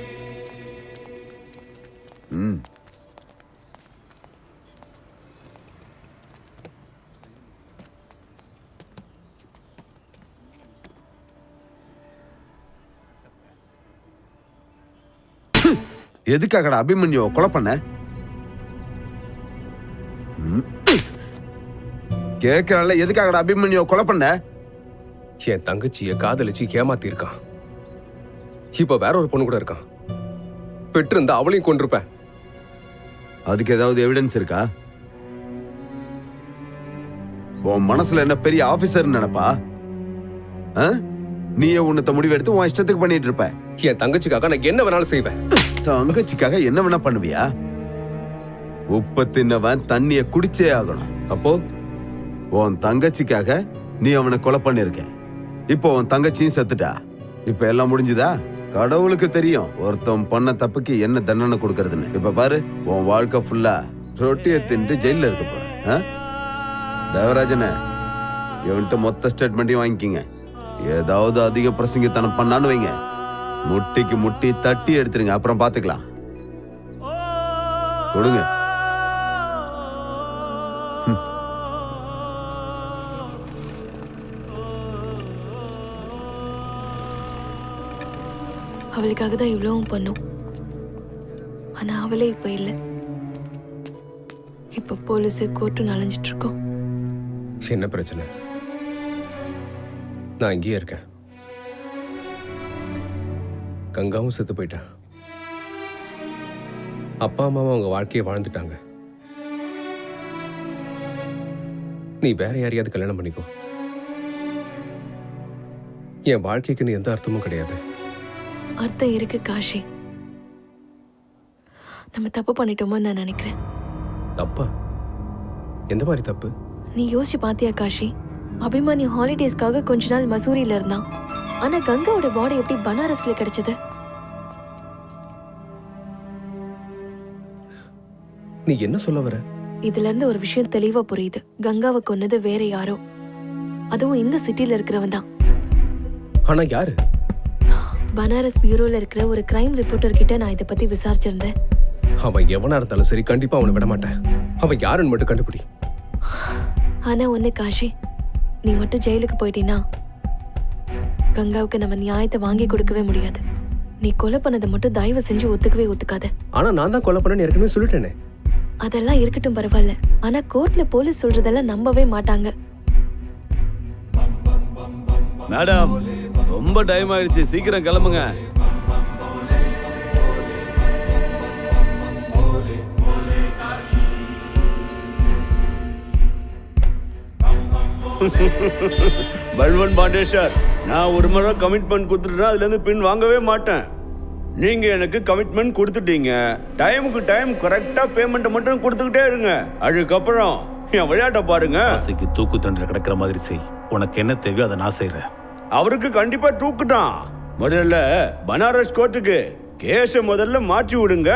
எதுக்காகடா அபிமன்யு கொலை பண்ண? கேட்கல, எதுக்காகடா அபிமன்யு கொலை பண்ண? என் தங்கச்சியை காதலிச்சு ஏமாத்தி இருக்கான். இப்ப வேற ஒரு பொண்ணு கூட இருக்கான். பெற்று இருந்தா அவளையும் கொண்டிருப்பேன். அதுக்கு ஏதாவது எவிடன்ஸ் இருக்கா? உன் மனசுல என்ன பெரிய ஆபீசர் நினைப்பா? நீயே உன்னத்த முடிவெடுத்து உன் இஷ்டத்துக்கு பண்ணிட்டு இருப்ப. என் தங்கச்சிக்காக நான் என்ன வேணாலும் செய்வேன். தங்கச்சிக்காக என்ன வேணா பண்ணுவியா? உப்பு தின்னவன் தண்ணிய குடிச்சே ஆகணும். அப்போ உன் தங்கச்சிக்காக நீ அவனை கொலை பண்ணிருக்க. இப்போ உன் தங்கச்சியும் செத்துட்டா. இப்ப எல்லாம் முடிஞ்சுதா? கடவுளுக்கு தெரியும் ஒருத்தன் பண்ண தப்புக்கு என்ன தண்டனை கொடுக்கறதுன்னு. இப்ப பாரு, உன் வாழ்க்கை ஃபுல்லா ரொட்டியை தின்ட்டு ஜெயில இருக்க போற. தேவராஜன, இவன்ட்டு மொத்த ஸ்டேட்மெண்ட்டையும் வாங்கிக்கிங்க. ஏதாவது அதிக பிரசங்கித்தனம் பண்ணான்னு வைங்க, முட்டிக்கு முட்டி தட்டி எடுத்துருங்க. அப்புறம் பாத்துக்கலாம். கொடுங்க. அவளுக்காக தான் இவ்வளவும் பண்ணும். ஆனா அவளே இப்ப இல்லை. இப்ப போலீஸ் கோர்ட்டு அலைஞ்சிட்டு இருக்கோம். என்ன பிரச்சனை? நான் இங்கேயே இருக்கேன். கங்காவும் செத்து போயிட்டா. அப்பா அம்மாவும் அவங்க வாழ்க்கையை வாழ்ந்துட்டாங்க. நீ வேற யாரையாவது கல்யாணம் பண்ணிக்கோ. என் வாழ்க்கைக்குன்னு எந்த அர்த்தமும் கிடையாது. அர்த்தம் இருக்கு காஷி. நம்ம தப்பு பண்ணிட்டோமோ நான் நினைக்கிறேன். தப்பா? எந்த மாதிரி தப்பு? நீ யோசிச்சு பாத்தியா காஷி? அபிமானி ஹாலிடேஸ்க்காக கொஞ்ச நாள் மசூரியில இருந்தான். ஆனா கங்காவோட பாடி எப்படி பனாரஸ்ல கிடைச்சது? நீ என்ன சொல்ல வர? இதுல இருந்து ஒரு விஷயம் தெளிவா புரியுது. கங்காவை கொன்னது வேற யாரோ, அதுவும் இந்த சிட்டில இருக்கிறவன் தான். ஆனா யாரு? பனாரஸ் பியூரோல இருக்கிற ஒரு கிரைம் ரிப்போர்ட்டர் கிட்ட நான் இதை பத்தி விசாரிச்சிருந்தேன். அவன் எவனா இருந்தாலும் சரி, கண்டிப்பா அவனை விட மாட்டேன். அவன் யாருன்னு மட்டும் கண்டுபிடி. ஆனா ஒண்ணு காஷி, நீ மட்டும் ஜெயிலுக்கு போயிட்டீன்னா கங்காவுக்கு நம்ம நியாயத்தை வாங்கி கொடுக்கவே முடியாது. நீ கொலை பண்ணதை மட்டும் தயவு செஞ்சு ஒத்துக்கவே ஒத்துக்காத. ஆனா நான் தான் கொலை பண்ணேன்னு ஏற்கனவே சொல்லிட்டேனே. அதெல்லாம் இருக்கட்டும், பரவாயில்ல. ஆனா கோர்ட்ல போலீஸ் சொல்றதெல்லாம் நம்பவே மாட்டாங்க. மேடம், ரொம்ப டைம் ஆயிடுச்சு, சீக்கிரம் கிளம்புங்க. பல்வன் பாண்டே சார், நான் ஒரு முறை கமிட்மெண்ட் கொடுத்துட்டேன், அதுல இருந்து பின் வாங்கவே மாட்டேன். நீங்க எனக்கு கமிட்மெண்ட் கொடுத்துட்டீங்க. டைமுக்கு டைம் கரெக்டா பேமெண்ட் மட்டும் கொடுத்துக்கிட்டே இருங்க. அதுக்கப்புறம் என் விளையாட்ட பாருங்க. ஆசைக்கு தூக்கு தண்டனை கிடக்கிற மாதிரி செய். உனக்கு என்ன தேவையோ அதை நான் செய்யறேன். அவருக்கு கண்டிப்பா தூக்குதான். முதல்ல பனாரஸ் கோர்ட்டுக்கு கேஸ முதல்ல மாற்றி விடுங்க.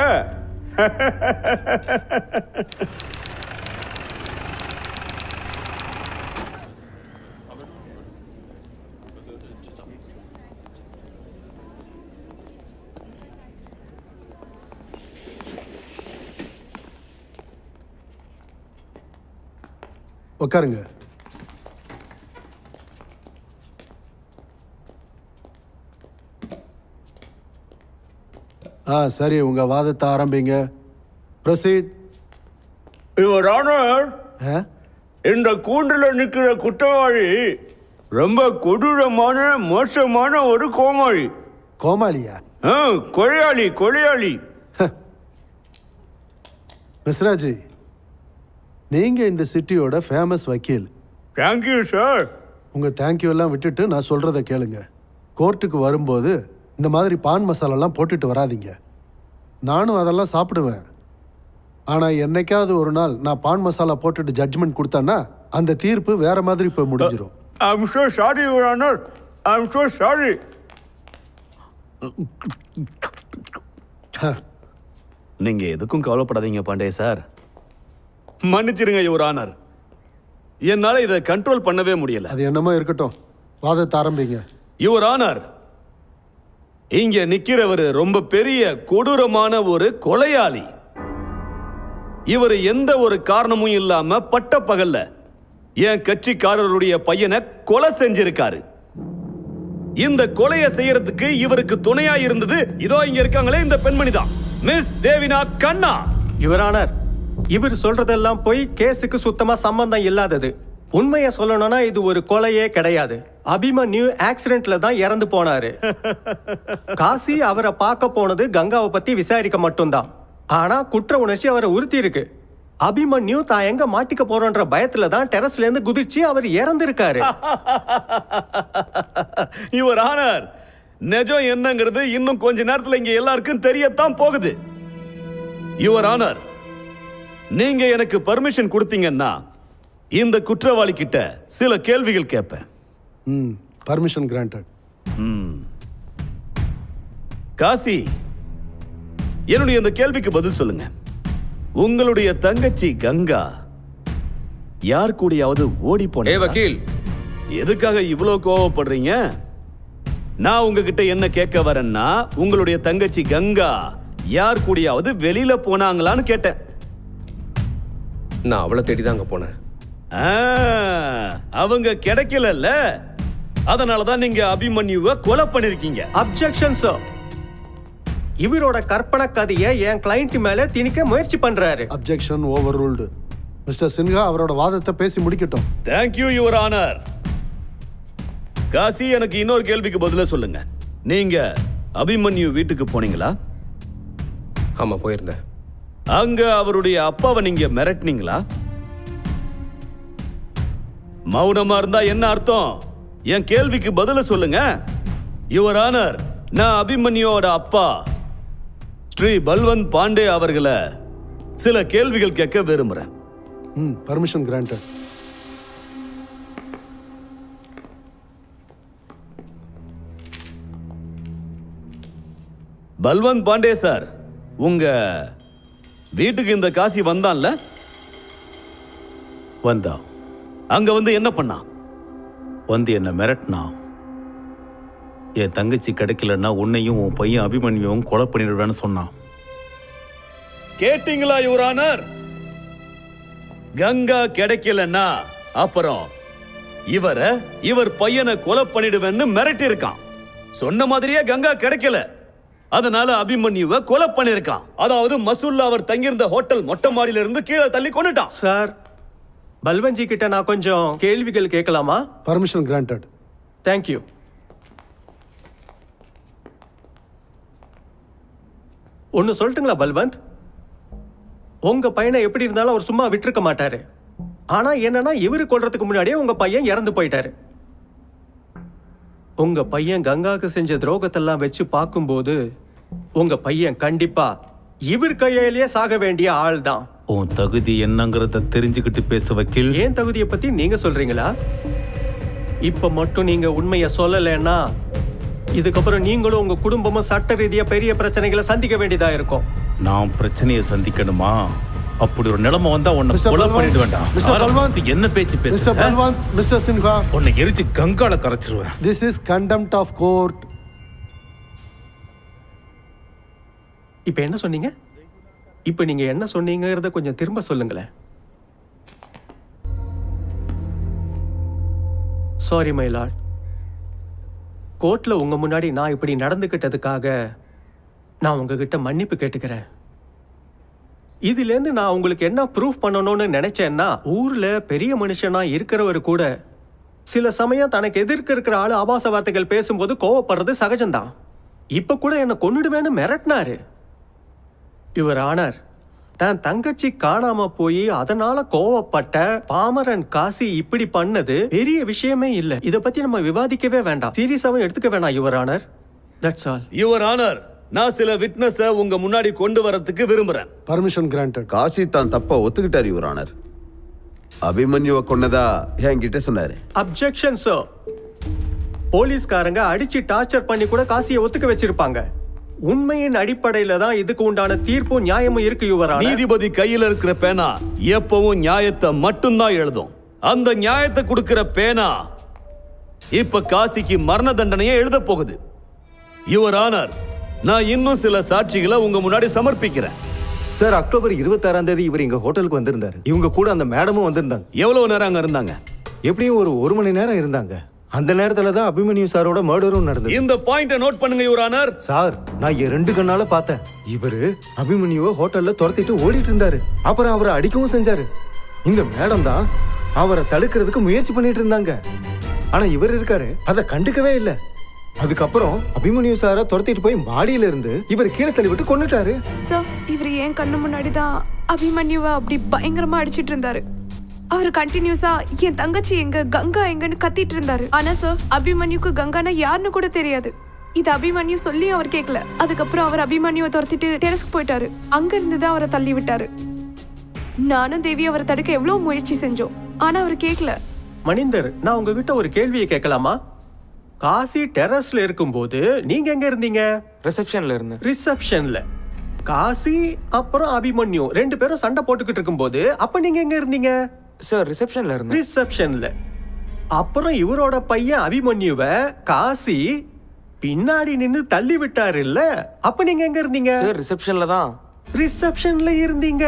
உட்காருங்க. சரி, உங்க வாதத்தை ஆரம்பிங்க. ப்ரொசீட். யுவர் ஆனர், இந்த கூண்டில் நிற்கிற குற்றவாளி ரொம்ப கொடூரமான மோசமான ஒரு கோமாளி. கோமாளியா? கொலையாளி கொலையாளி. மிஸ்ராஜி, நீங்க இந்த சிட்டியோட ஃபேமஸ் வக்கீல். Thank you sir. உங்க தேங்க்யூ எல்லாம் விட்டுட்டு நான் சொல்றத கேளுங்க. கோர்ட்டுக்கு வரும்போது இந்த மாதிரி பான் மசாலாலாம் போட்டுட்டு வராதீங்க. நானும் அதெல்லாம் சாப்பிடுவேன். ஆனா என்னைக்காவது ஒரு நாள் நான் பான் மசாலா போட்டுட்டு ஜட்ஜ்மெண்ட் கொடுத்தேன்னா அந்த தீர்ப்பு வேற மாதிரி போய் முடிஞ்சிடும். I'm so sorry, Your Honor. I'm so sorry. நீங்க எதுக்கும் கவலைப்படாதீங்க பாண்டே சார். மன்னிச்சிருங்க யுவர் ஆனர், என்னால இதை கண்ட்ரோல் பண்ணவே முடியல. அது என்னமோ இருக்கட்டும், வாதத்தை ஆரம்பிங்க. யுவர் ஆனர், இங்க நிக்கிறவர் ரொம்ப பெரிய கொடூரமான ஒரு கொலையாளி. இவர் எந்த ஒரு காரணமும் இல்லாம பட்ட பகல்ல என் கட்சிக்காரருடைய பையனை கொலை செஞ்சிருக்காரு. இந்த கொலையை செய்யறதுக்கு இவருக்கு துணையா இருந்தது இதோ இங்க இருக்காங்களே இந்த பெண்மணி தான், மிஸ் தேவினா கண்ணா. யுவர் ஆனர், இவர் சொல்றதெல்லாம் போய் கேஸுக்கு சுத்தமா சம்பந்தம் இல்லாதது. உண்மையை சொல்லணும்னா இது ஒரு கொலையே கிடையாது. அபிமன்யு ஆக்சிடென்ட்ல தான் இறந்து போனாரு. காசி அவரை பார்க்க போனது கங்காவை பத்தி விசாரிக்க மட்டும்தான். ஆனா குற்ற உணர்ச்சி அவரை உறுத்தி இருக்கு. அபிமன்யு தான் எங்க மாட்டிக்க போறோன்ற பயத்துல தான் டெரஸ்ல இருந்து குதிச்சு அவர் இறந்திருக்காரு. யுவர் ஆனர், நிஜம் என்னங்கிறது இன்னும் கொஞ்ச நேரத்துல இங்க எல்லாருக்கும் தெரியத்தான் போகுது. யுவர் ஆனர், நீங்க எனக்கு பர்மிஷன் கொடுத்தீங்கன்னா இந்த குற்றவாளி கிட்ட சில கேள்விகள் கேட்பேன். Permission granted. காசி, என்னுடைய இந்த கேள்விக்கு பதில் சொல்லுங்க. உங்களுடைய தங்கச்சி கங்கா யார் கூடயாவது ஓடி போன வக்கீல், எதுக்காக இவ்வளவு கோவப்படுறீங்க? நான் உங்ககிட்ட என்ன கேட்க வரேன்னா, உங்களுடைய தங்கச்சி கங்கா யார் கூடயாவது வெளியில போனாங்களான்னு கேட்டேன். நான் அவளை தேடி தான் அங்க போனேன். அவங்க கிடைக்கல, அதனாலதான் நீங்க அபிமன்யுவை கொலை பண்ணிருக்கீங்க. Objection sir. இவரோட கற்பனை கதையை என் கிளைண்ட் மேல திணிக்க முயற்சி பண்றாரு. Objection overruled. Mister Sinha அவரோட வாதத்தை பேசி முடிக்கட்டும். Thank you your honour. காசி, எனக்கு இன்னொரு கேள்விக்கு பதில சொல்லுங்க. நீங்க அபிமன்யு வீட்டுக்கு போனீங்களா? ஆமா, போயிருந்தேன். அங்க அவருடைய அப்பாவை நீங்க மிரட்டினீங்களா? மௌனமா இருந்தா என்ன அர்த்தம்? என் கேள்விக்கு பதில சொல்லுங்க. யுவர் ஆனர், நான் அபிமன்யோட அப்பா ஸ்ரீ பல்வந்த் பாண்டே அவர்களை சில கேள்விகள் கேட்க விரும்புறேன். Permission granted. Balwant Pandey sir, உங்க வீட்டுக்கு இந்த காசி வந்தான்ல? வந்தா. அங்க வந்து என்ன பண்ணா? வந்து என்ன மிரட்டினா. என் தங்கச்சி கிடைக்கலன்னா உன்னையும் உன் பையன் அபிமன்யுவும் கொலை பண்ணிடுவேன்னு சொன்னான். கேட்டீங்களா யுவர் ஆனர்? கங்கா கிடைக்கலன்னா அப்புறம் இவர் பையனை கொலை பண்ணிடுவேன்னு மிரட்டி இருக்கான். சொன்ன மாதிரியே கங்கா கிடைக்கல, அதனால அபிமன்யுவை கொலை பண்ணிருக்கான். அதாவது மசூல்ல அவர் தங்கியிருந்த ஹோட்டல் மொட்டை மாடியில இருந்து கீழே தள்ளி கொண்டுட்டான். சார், பல்வன்ஜி கிட்ட நான் கொஞ்சம் கேள்விகள் கேட்கலாமா? Permission granted. தேங்க்யூ. ஒன்னு சொல்லட்டுங்களா பல்வந்த்? உங்க பையனை எப்படி இருந்தாலும் அவர் சும்மா விட்டுருக்க மாட்டாரு. ஆனா என்னன்னா, இவரு கொல்றதுக்கு முன்னாடியே உங்க பையன் இறந்து போயிட்டாரு. உங்க பையன் கங்காக்கு செஞ்ச துரோகத்தெல்லாம் வச்சு பார்க்கும்போது உங்க பையன் கண்டிப்பா இவர் கையிலேயே சாக வேண்டிய ஆள் தான். உன் தகுதி என்னங்கிறத தெரிஞ்சுக்கிட்டு பேச வக்கீல். ஏன் தகுதியை பத்தி நீங்க சொல்றீங்களா? இப்ப மட்டும் நீங்க உண்மையை சொல்லலைன்னா இதுக்கப்புறம் நீங்களும் உங்க குடும்பமும் சட்ட ரீதியா பெரிய பிரச்சனைகளை சந்திக்க வேண்டியதா இருக்கும். நான் பிரச்சனையை சந்திக்கணுமா? அப்படி ஒரு நிலைமை வந்தா உன்னை மிஸ்டர் கொலை பல்வந்த், பண்ணிட வேண்டாம். மிஸ்டர் பல்வந்த், என்ன பேச்சு மிஸ்டர் பேசுற? பல்வந்த், மிஸ்டர் சின்ஹா, உன்னை எரிச்சு கங்கால கரைச்சிருவேன். This is contempt of court. இப்ப என்ன சொன்னீங்க? இப்ப நீங்க என்ன சொன்னீங்கறத கொஞ்சம் திரும்ப சொல்லுங்களேன். Sorry my Lord. கோர்ட்ல உங்க முன்னாடி நான் இப்படி நடந்துக்கிட்டதுக்காக நான் உங்ககிட்ட மன்னிப்பு கேட்டுக்கிறேன். இதுலேருந்து நான் உங்களுக்கு என்ன ப்ரூஃப் பண்ணணும்னு நினைச்சேன்னா, ஊர்ல பெரிய மனுஷனா இருக்கிறவர் கூட சில சமயம் தனக்கு எதிர்க்க இருக்கிற ஆளு ஆபாச வார்த்தைகள் பேசும்போது கோவப்படுறது சகஜம்தான். இப்ப கூட என்ன கொன்னுடுவேன்னு மிரட்டினாரு. யுவர் ஆனர், தன் தங்கச்சி காணாம போய் அதனால கோவப்பட்ட பாமரன் காசி இப்படி பண்ணது பெரிய விஷயமே இல்ல. இத பத்தி நம்ம விவாதிக்கவே வேண்டாம், சீரியஸாவும் எடுத்துக்க வேண்டாம் your honour. That's all. Your honour, நான் சில விட்னஸ உங்க முன்னாடி கொண்டு வரதுக்கு விரும்புறேன். Permission granted. காசி தான் தப்பா ஒத்துக்கிட்டார் யுவர் ஆனர். அபிமன்யுவை கொன்னதா என்கிட்ட சொன்னாரு. Objection sir. போலீஸ்காரங்க அடிச்சு டார்ச்சர் பண்ணி கூட காசியை ஒத்துக்க வச்சிருப்பாங்க. உண்மையின் அடிப்படையில தான் இதுக்கு உண்டான தீர்ப்பும் நியாயமும் இருக்கு யுவர் ஆனர். நீதிபதி கையில இருக்கிற பேனா எப்பவும் நியாயத்தை மட்டும்தான் எழுதும். அந்த நியாயத்தை கொடுக்கிற பேனா இப்ப காசிக்கு மரண தண்டனையை எழுத போகுது. யுவர் ஆனர், நான் இன்னும் சில சாட்சிகளை உங்க முன்னாடி சமர்ப்பிக்கிறேன். சார், அக்டோபர் 26ஆம் தேதி இவர் எங்க ஹோட்டலுக்கு வந்திருந்தாரு. இவங்க கூட அந்த மேடமும் வந்திருந்தாங்க. எவ்வளவு நேரம் அங்க இருந்தாங்க? எப்படியும் ஒரு மணி நேரம் இருந்தாங்க. அந்த நேரத்துல தான் அபிமன்யு சாரோட மர்டரும் நடந்தது. இந்த பாயிண்ட நோட் பண்ணுங்க யுவர் ஆனர். சார், நான் என் 2 கண்ணால பார்த்தேன். இவரு அபிமன்யுவை ஹோட்டல்ல துரத்திட்டு ஓடிட்டு இருந்தாரு. அப்புறம் அவரை அடிக்கவும் செஞ்சாரு. இந்த மேடம் தான் அவரை தடுக்கிறதுக்கு முயற்சி பண்ணிட்டு இருந்தாங்க. ஆனா இவர் இருக்காரு, அதை கண்டுக்கவே இல்லை. அதுக்கப்புறம் அபிமன்யு சாரை துரத்திட்டு போய் மாடியில இருந்து இவர் கீழே தள்ளி விட்டு கொன்னுட்டாரு. சார், இவர் ஏன் கண்ணு முன்னாடி தான் அபிமன்யுவை அப்படி பயங்கரமா அடிச்சிட்டு இருந்தாரு. அவர் கண்டினியூஸா என் தங்கச்சி எங்க, கங்கா எங்கன்னு கத்திட்டு இருந்தாரு. ஆனா சார், அபிமன்யுக்கு கங்கானா யாருன்னு கூட தெரியாது. இது அபிமன்யு சொல்லி அவர் கேட்கல. அதுக்கப்புறம் அவர் அபிமன்யுவை துரத்திட்டு டெரஸ்க்கு போயிட்டாரு. அங்க இருந்து தான் அவரை தள்ளி விட்டாரு. நானும் தேவி அவரை தடுக்க எவ்வளவு முயற்சி செஞ்சோம், ஆனா அவர் கேட்கல. மணிந்தர், நான் உங்ககிட்ட ஒரு கேள்வியை கேட்கலாமா? காசி டெரஸ்ல இருக்கும்போது நீங்க எங்க இருந்தீங்க? ரிசப்ஷன்ல இருந்தேன். ரிசப்ஷன்ல காசி அப்புறம் அபிமன்யு 2 பேரும் சண்டை போட்டுக்கிட்டு இருக்கும்போது அப்ப நீங்க எங்க இருந்தீங்க? சார், ரிசப்ஷன்ல இருந்தேன். ரிசப்ஷன்ல. அப்புறம் இவரோட பையன் அபிமன்யுவை காசி பின்னாடி நின்னு தள்ளி விட்டாரு இல்ல, அப்ப நீங்க எங்க இருந்தீங்க? சார், ரிசப்ஷன்ல தான். ரிசப்ஷன்ல இருந்தீங்க.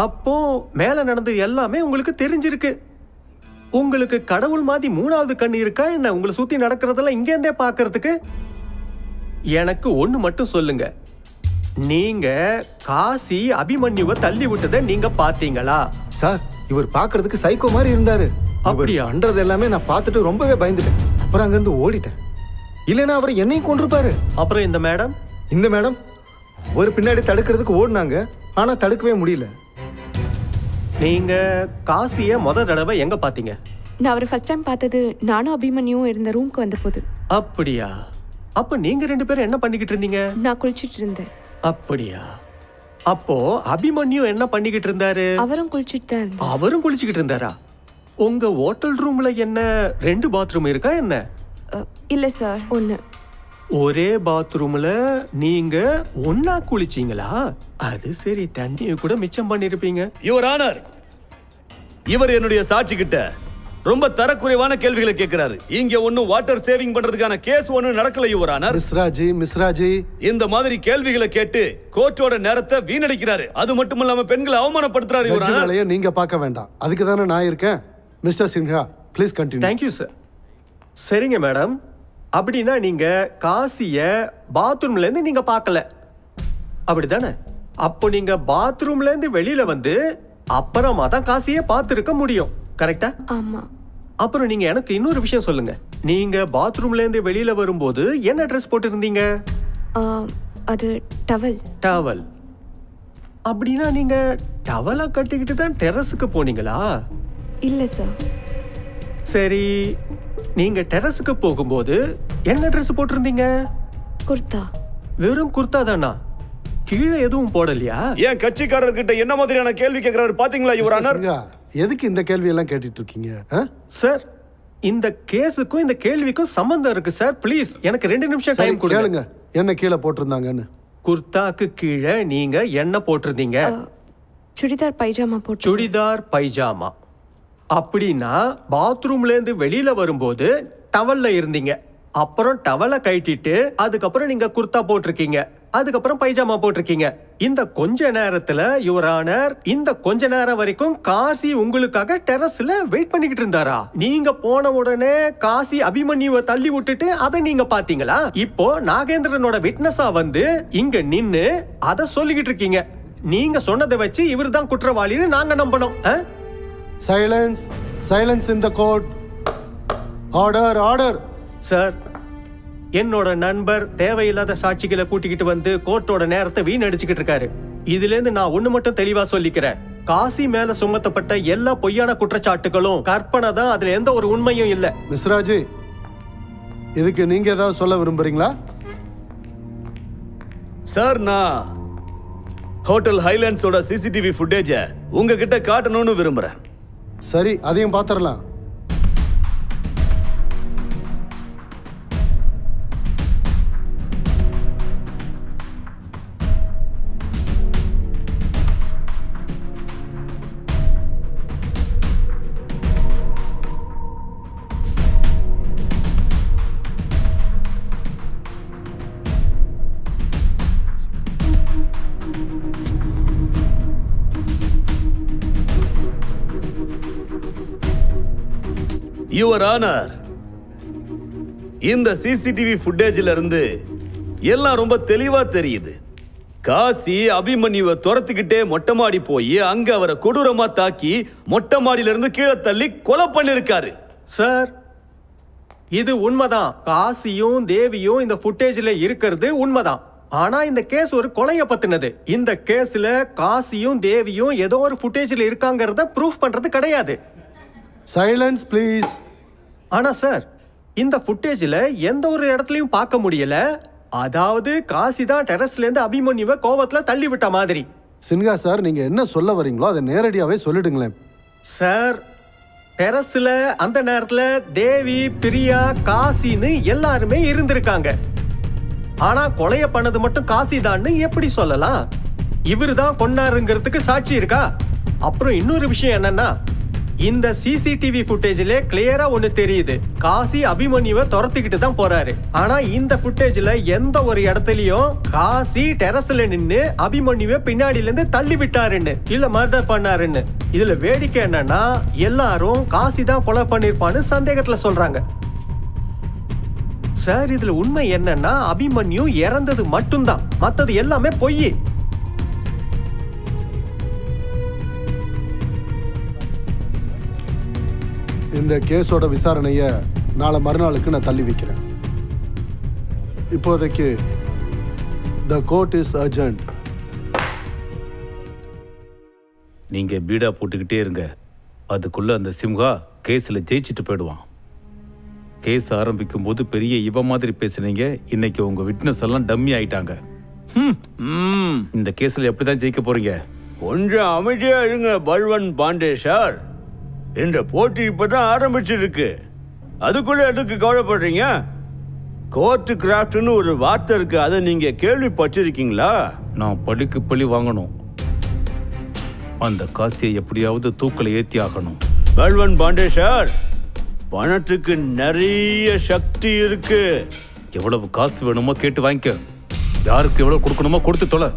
அப்போ மேல நடந்தது எல்லாமே உங்களுக்கு தெரிஞ்சிருக்கு. உங்களுக்கு கடவுள் மாதிரி 3வது கண் இருக்கா என்ன? உங்களை சுத்தி நடக்கிறதெல்லாம் இங்க இருந்தே பாக்குறதுக்கு? எனக்கு ஒண்ணு மட்டும் சொல்லுங்க, நீங்க காசி அபிமன்யுவை தள்ளி விட்டதை நீங்க பாத்தீங்களா? சார், இவர் பாக்குறதுக்கு சைக்கோ மாதிரி இருந்தாரு. அப்படியா? பண்றது எல்லாமே நான் பார்த்துட்டு ரொம்பவே பயந்துட்டேன். அப்புறம் அங்கிருந்து ஓடிட்டேன். இல்லைன்னா அவர் என்னையும் கொண்டிருப்பாரு. அப்புறம் இந்த மேடம்? இந்த மேடம் ஒரு பின்னாடி தடுக்கிறதுக்கு ஓடினாங்க, ஆனா தடுக்கவே முடியல. நீங்க காசிய முத தடவை எங்க பாத்தீங்க? நான் அவரை ஃபர்ஸ்ட் டைம் பார்த்தது நானும் அபிமன்யுவும் இருந்த ரூம்க்கு வந்த போது. அப்படியா? அப்ப நீங்க 2 பேரும் என்ன பண்ணிக்கிட்டு இருந்தீங்க? நான் குளிச்சிட்டு இருந்தேன். அப்படியா? அப்போ அபிமன்யு என்ன பண்ணிக்கிட்டு இருந்தாரு? அவரும் குளிச்சிட்டு தான் இருந்தாரு. அவரும் குளிச்சுக்கிட்டு இருந்தாரா? உங்க ஹோட்டல் ரூம்ல என்ன 2 பாத்ரூம் இருக்கா என்ன? இல்ல சார், 1. ஒரே பாத்ரூம்ல நீங்க ஒண்ணா குளிச்சீங்களா? அது சரி, தண்ணியை கூட மிச்சம் பண்ணிருப்பீங்க. யுவர் ஆனர், இவர் என்னுடைய சாட்சி கிட்ட ரொம்ப தரக்குறைவான கேள்விகளை கேட்கிறாரு. இங்க ஒன்னும் வாட்டர் சேவிங் பண்றதுக்கான கேஸ் ஒன்னும் நடக்கல யுவர் ஆனர். மிஸ்ராஜி இந்த மாதிரி கேள்விகளை கேட்டு கோர்ட்டோட நேரத்தை வீணடிக்கிறாரு. அது மட்டும் இல்லாம பெண்களை அவமானப்படுத்துறாரு யுவர் ஆனர். நீங்க பார்க்க வேண்டாம், அதுக்கு தானே நான் இருக்கேன். Mister Sinha, please continue. Thank you sir. சரிங்க மேடம், அப்படின்னா நீங்க காசிய பாத்ரூம்ல இருந்து நீங்க பார்க்கல, அப்படிதானே? அப்போ நீங்க பாத்ரூம்ல இருந்து வெளியில வந்து அப்புறமா தான் காசிய பார்த்திருக்க முடியும், கரெக்டா? ஆமா. அப்புறம் நீங்க எனக்கு இன்னொரு விஷயம் சொல்லுங்க, நீங்க பாத்ரூம்ல இருந்து வெளியில வரும்போது என்ன ட்ரெஸ் போட்டு இருந்தீங்க? அது டவல். டவல். அப்படின்னா நீங்க டவலை கட்டிக்கிட்டு தான் டெரஸுக்கு போனீங்களா? இல்ல சார். சரி, நீங்க டெரஸுக்கு போகும்போது என்ன ட்ரெஸ் போட்டிருந்தீங்க? குர்தா. வெறும் குர்தா தானா? கீழே எதுவும் போடலையா? ஏன் கட்சிக்காரர்கிட்ட என்ன மாதிரியான கேள்வி கேட்கிறாரு பாத்தீங்களா யுவர் ஆனர்? எதுக்கு இந்த கேள்வி எல்லாம் கேட்டுட்டு இருக்கீங்க? சார், இந்த கேஸுக்கும் இந்த கேள்விக்கும் சம்பந்தம் இருக்கு சார். ப்ளீஸ் எனக்கு 2 நிமிஷம் டைம் கொடுங்க. என்ன கீழே போட்டிருந்தாங்கன்னு? குர்தாக்கு கீழே நீங்க என்ன போட்டிருந்தீங்க? சுடிதார் பைஜாமா போட்டு. சுடிதார் பைஜாமா. அப்படின்னா பாத்ரூம்ல இருந்து வெளியில வரும்போது டவல்ல இருந்தீங்க, அப்புறம் டவலை கட்டிட்டு அதுக்கப்புறம் நீங்க குர்தா போட்டிருக்கீங்க, அதுக்கப்புறம் பைஜாமா போட்டிருக்கீங்க. இந்த கொஞ்ச நேரத்துல யுவர் ஆனர், இந்த கொஞ்ச நேரம் வரைக்கும் காசி உங்களுக்காக டெரஸ்ல வெயிட் பண்ணிக்கிட்டு இருந்தாரா? நீங்க போன உடனே காசி அபிமன்யுவை தள்ளி விட்டுட்டு அதை நீங்க பாத்தீங்களா? இப்போ நாகேந்திரனோட விட்னஸா வந்து இங்க நின்னு அதை சொல்லிக்கிட்டு இருக்கீங்க. நீங்க சொன்னதை வச்சு இவர் தான் குற்றவாளின்னு நாங்க நம்பணும். Silence silence in the court. Order order. Sir, என்னோட நண்பர் தேவையில்லாத சாட்சிகளை கூட்டிக்கிட்டு வந்து கோர்ட்டோட நேரத்தை வீணடிச்சுக்கிட்டு இருக்காரு. இதுல இருந்து நான் ஒண்ணு மட்டும் தெளிவா சொல்லிக்கிறேன். காசி மேல சுமத்தப்பட்ட எல்லா பொய்யான குற்றச்சாட்டுகளும் கற்பனை தான். அதுல எந்த ஒரு உண்மையும் இல்ல. மிஸ்ராஜி, இதுக்கு நீங்க ஏதாவது சொல்ல விரும்புறீங்களா? சார், நான் ஹோட்டல் ஹைலாண்ட்ஸோட சிசிடிவி ஃபுட்டேஜை உங்ககிட்ட காட்டணும்னு விரும்புறேன். சரி, அதையும் பாத்திரலாம். யுவர் ஆனர், இந்த சிசிடிவி ஃபுட்டேஜ்ல இருந்து எல்லாம் ரொம்ப தெளிவா தெரியுது. காசி அபிமன்யுவை துரத்துக்கிட்டே மொட்டை மாடி போய் அங்க அவரை கொடூரமா தாக்கி மொட்டை மாடியில இருந்து கீழே தள்ளி கொலை பண்ணிருக்காரு. சார், இது உண்மைதான். காசியும் தேவியும் இந்த ஃபுட்டேஜ்ல இருக்கிறது உண்மைதான். ஆனா இந்த கேஸ் ஒரு கொலையை பத்தினது. இந்த கேஸ்ல காசியும் தேவியும் ஏதோ ஒரு ஃபுட்டேஜ்ல இருக்காங்கறத ப்ரூஃப் பண்றது கிடையாது. Silence please. ஆனா சார், இந்த ஃபுட்டேஜ்ல எந்த ஒரு இடத்துலயும் பார்க்க முடியல. அதாவது காசி தான் டெரஸ்ல இருந்து அபிமன்யுவை கோவத்துல தள்ளி விட்ட மாதிரி. சின்ஹா சார், நீங்க என்ன சொல்ல வரீங்களோ அதை நேரடியாவே சொல்லிடுங்களேன். சார், டெரஸ்ல அந்த நேரத்துல தேவி, பிரியா, காசின்னு எல்லாருமே இருந்திருக்காங்க. ஆனா கொலைய பண்ணது மட்டும் காசி தான்னு எப்படி சொல்லலாம்? இவரு தான் கொன்னாருங்கிறதுக்கு சாட்சி இருக்கா? அப்புறம் இன்னொரு விஷயம் என்னன்னா, இந்த சிசிடிவி ஃபுட்டேஜ்ல கிளியரா ஒண்ணு தெரியுது. காசி அபிமன்யுவை துரத்திக்கிட்டு தான் போறாரு. ஆனா இந்த ஃபுட்டேஜ்ல எந்த ஒரு இடத்துலயும் காசி டெரஸ்ல நின்னு அபிமன்யுவை பின்னாடில இருந்து தள்ளி விட்டாருன்னு இல்ல மர்டர் பண்ணாருன்னு. இதுல வேடிக்கை என்னன்னா, எல்லாரும் காசி தான் கொலை பண்ணிருப்பான்னு சந்தேகத்துல சொல்றாங்க. சார், இதுல உண்மை என்னன்னா, அபிமன்யு இறந்தது மட்டும்தான், மத்தது எல்லாமே பொய். இந்த கேஸோட விசாரணைய நாளை மறுநாளுக்கு நான் தள்ளி வைக்கிறேன். இப்போதைக்கு த கோர்ட் இஸ் அர்ஜென்ட். நீங்க பீடா போட்டுக்கிட்டே இருங்க. அதுக்குள்ள அந்த சிம்ஹா கேஸ்ல ஜெயிச்சுட்டு போயிடுவான். கேஸ் ஆரம்பிக்கும் போது பெரிய இவ மாதிரி பேசுனீங்க. இன்னைக்கு உங்க விட்னஸ் எல்லாம் டம்மி ஆயிட்டாங்க. இந்த கேஸ்ல எப்படிதான் ஜெயிக்க போறீங்க? கொஞ்சம் அமைதியா இருங்க பல்வன் பாண்டே சார். இந்த போட்டி இப்பதான் ஆரம்பிச்சிருக்கு. அதுக்குள்ள எதுக்கு கவலைப்படுறீங்க? கோர்ட் கிராஃப்ட்னு ஒரு வார்த்தை இருக்கு, அதை நீங்க கேள்விப்பட்டிருக்கீங்களா? நான் பழிக்கு பழி வாங்கணும். அந்த காசியை எப்படியாவது தூக்கல ஏத்தி ஆகணும். பல்வன் பாண்டே சார், பணத்துக்கு நிறைய சக்தி இருக்கு. எவ்வளவு காசு வேணுமோ கேட்டு வாங்கிக்க. யாருக்கு எவ்வளவு கொடுக்கணுமோ கொடுத்து தொலை.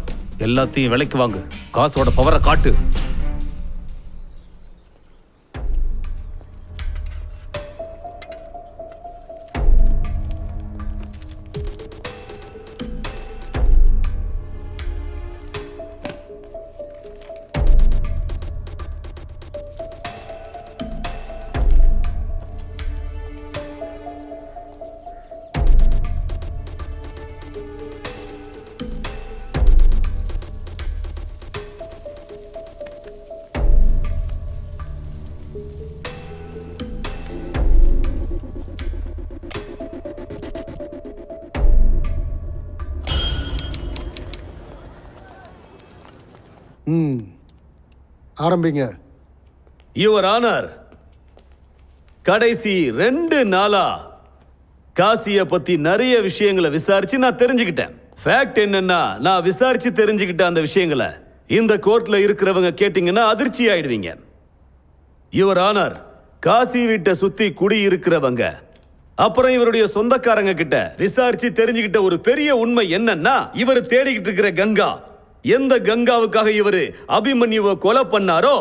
எல்லாத்தையும் விலைக்கு வாங்கு. காசோட பவரை காட்டு. ஆரம்பிங்க. யுவர் ஆனர், கடைசி 2 நாளா காசிய பத்தி நிறைய விஷயங்களை விசாரிச்சு நான் தெரிஞ்சுக்கிட்டேன். ஃபேக்ட் என்னன்னா, நான் விசாரிச்சு தெரிஞ்சுக்கிட்ட அந்த விஷயங்களை இந்த கோர்ட்ல இருக்கிறவங்க கேட்டீங்கன்னா அதிர்ச்சி ஆயிடுவீங்க. யுவர் ஆனர், காசி வீட்டை சுத்தி குடி இருக்கிறவங்க அப்புறம் இவருடைய சொந்தக்காரங்க கிட்ட விசாரிச்சு தெரிஞ்சுக்கிட்ட ஒரு பெரிய உண்மை என்னன்னா, இவர் தேடிக்கிட்டு இருக்கிற கங்கா, எந்த கங்காவுக்காக இவரு அபிமன்யுவை கொலை பண்ணாரோ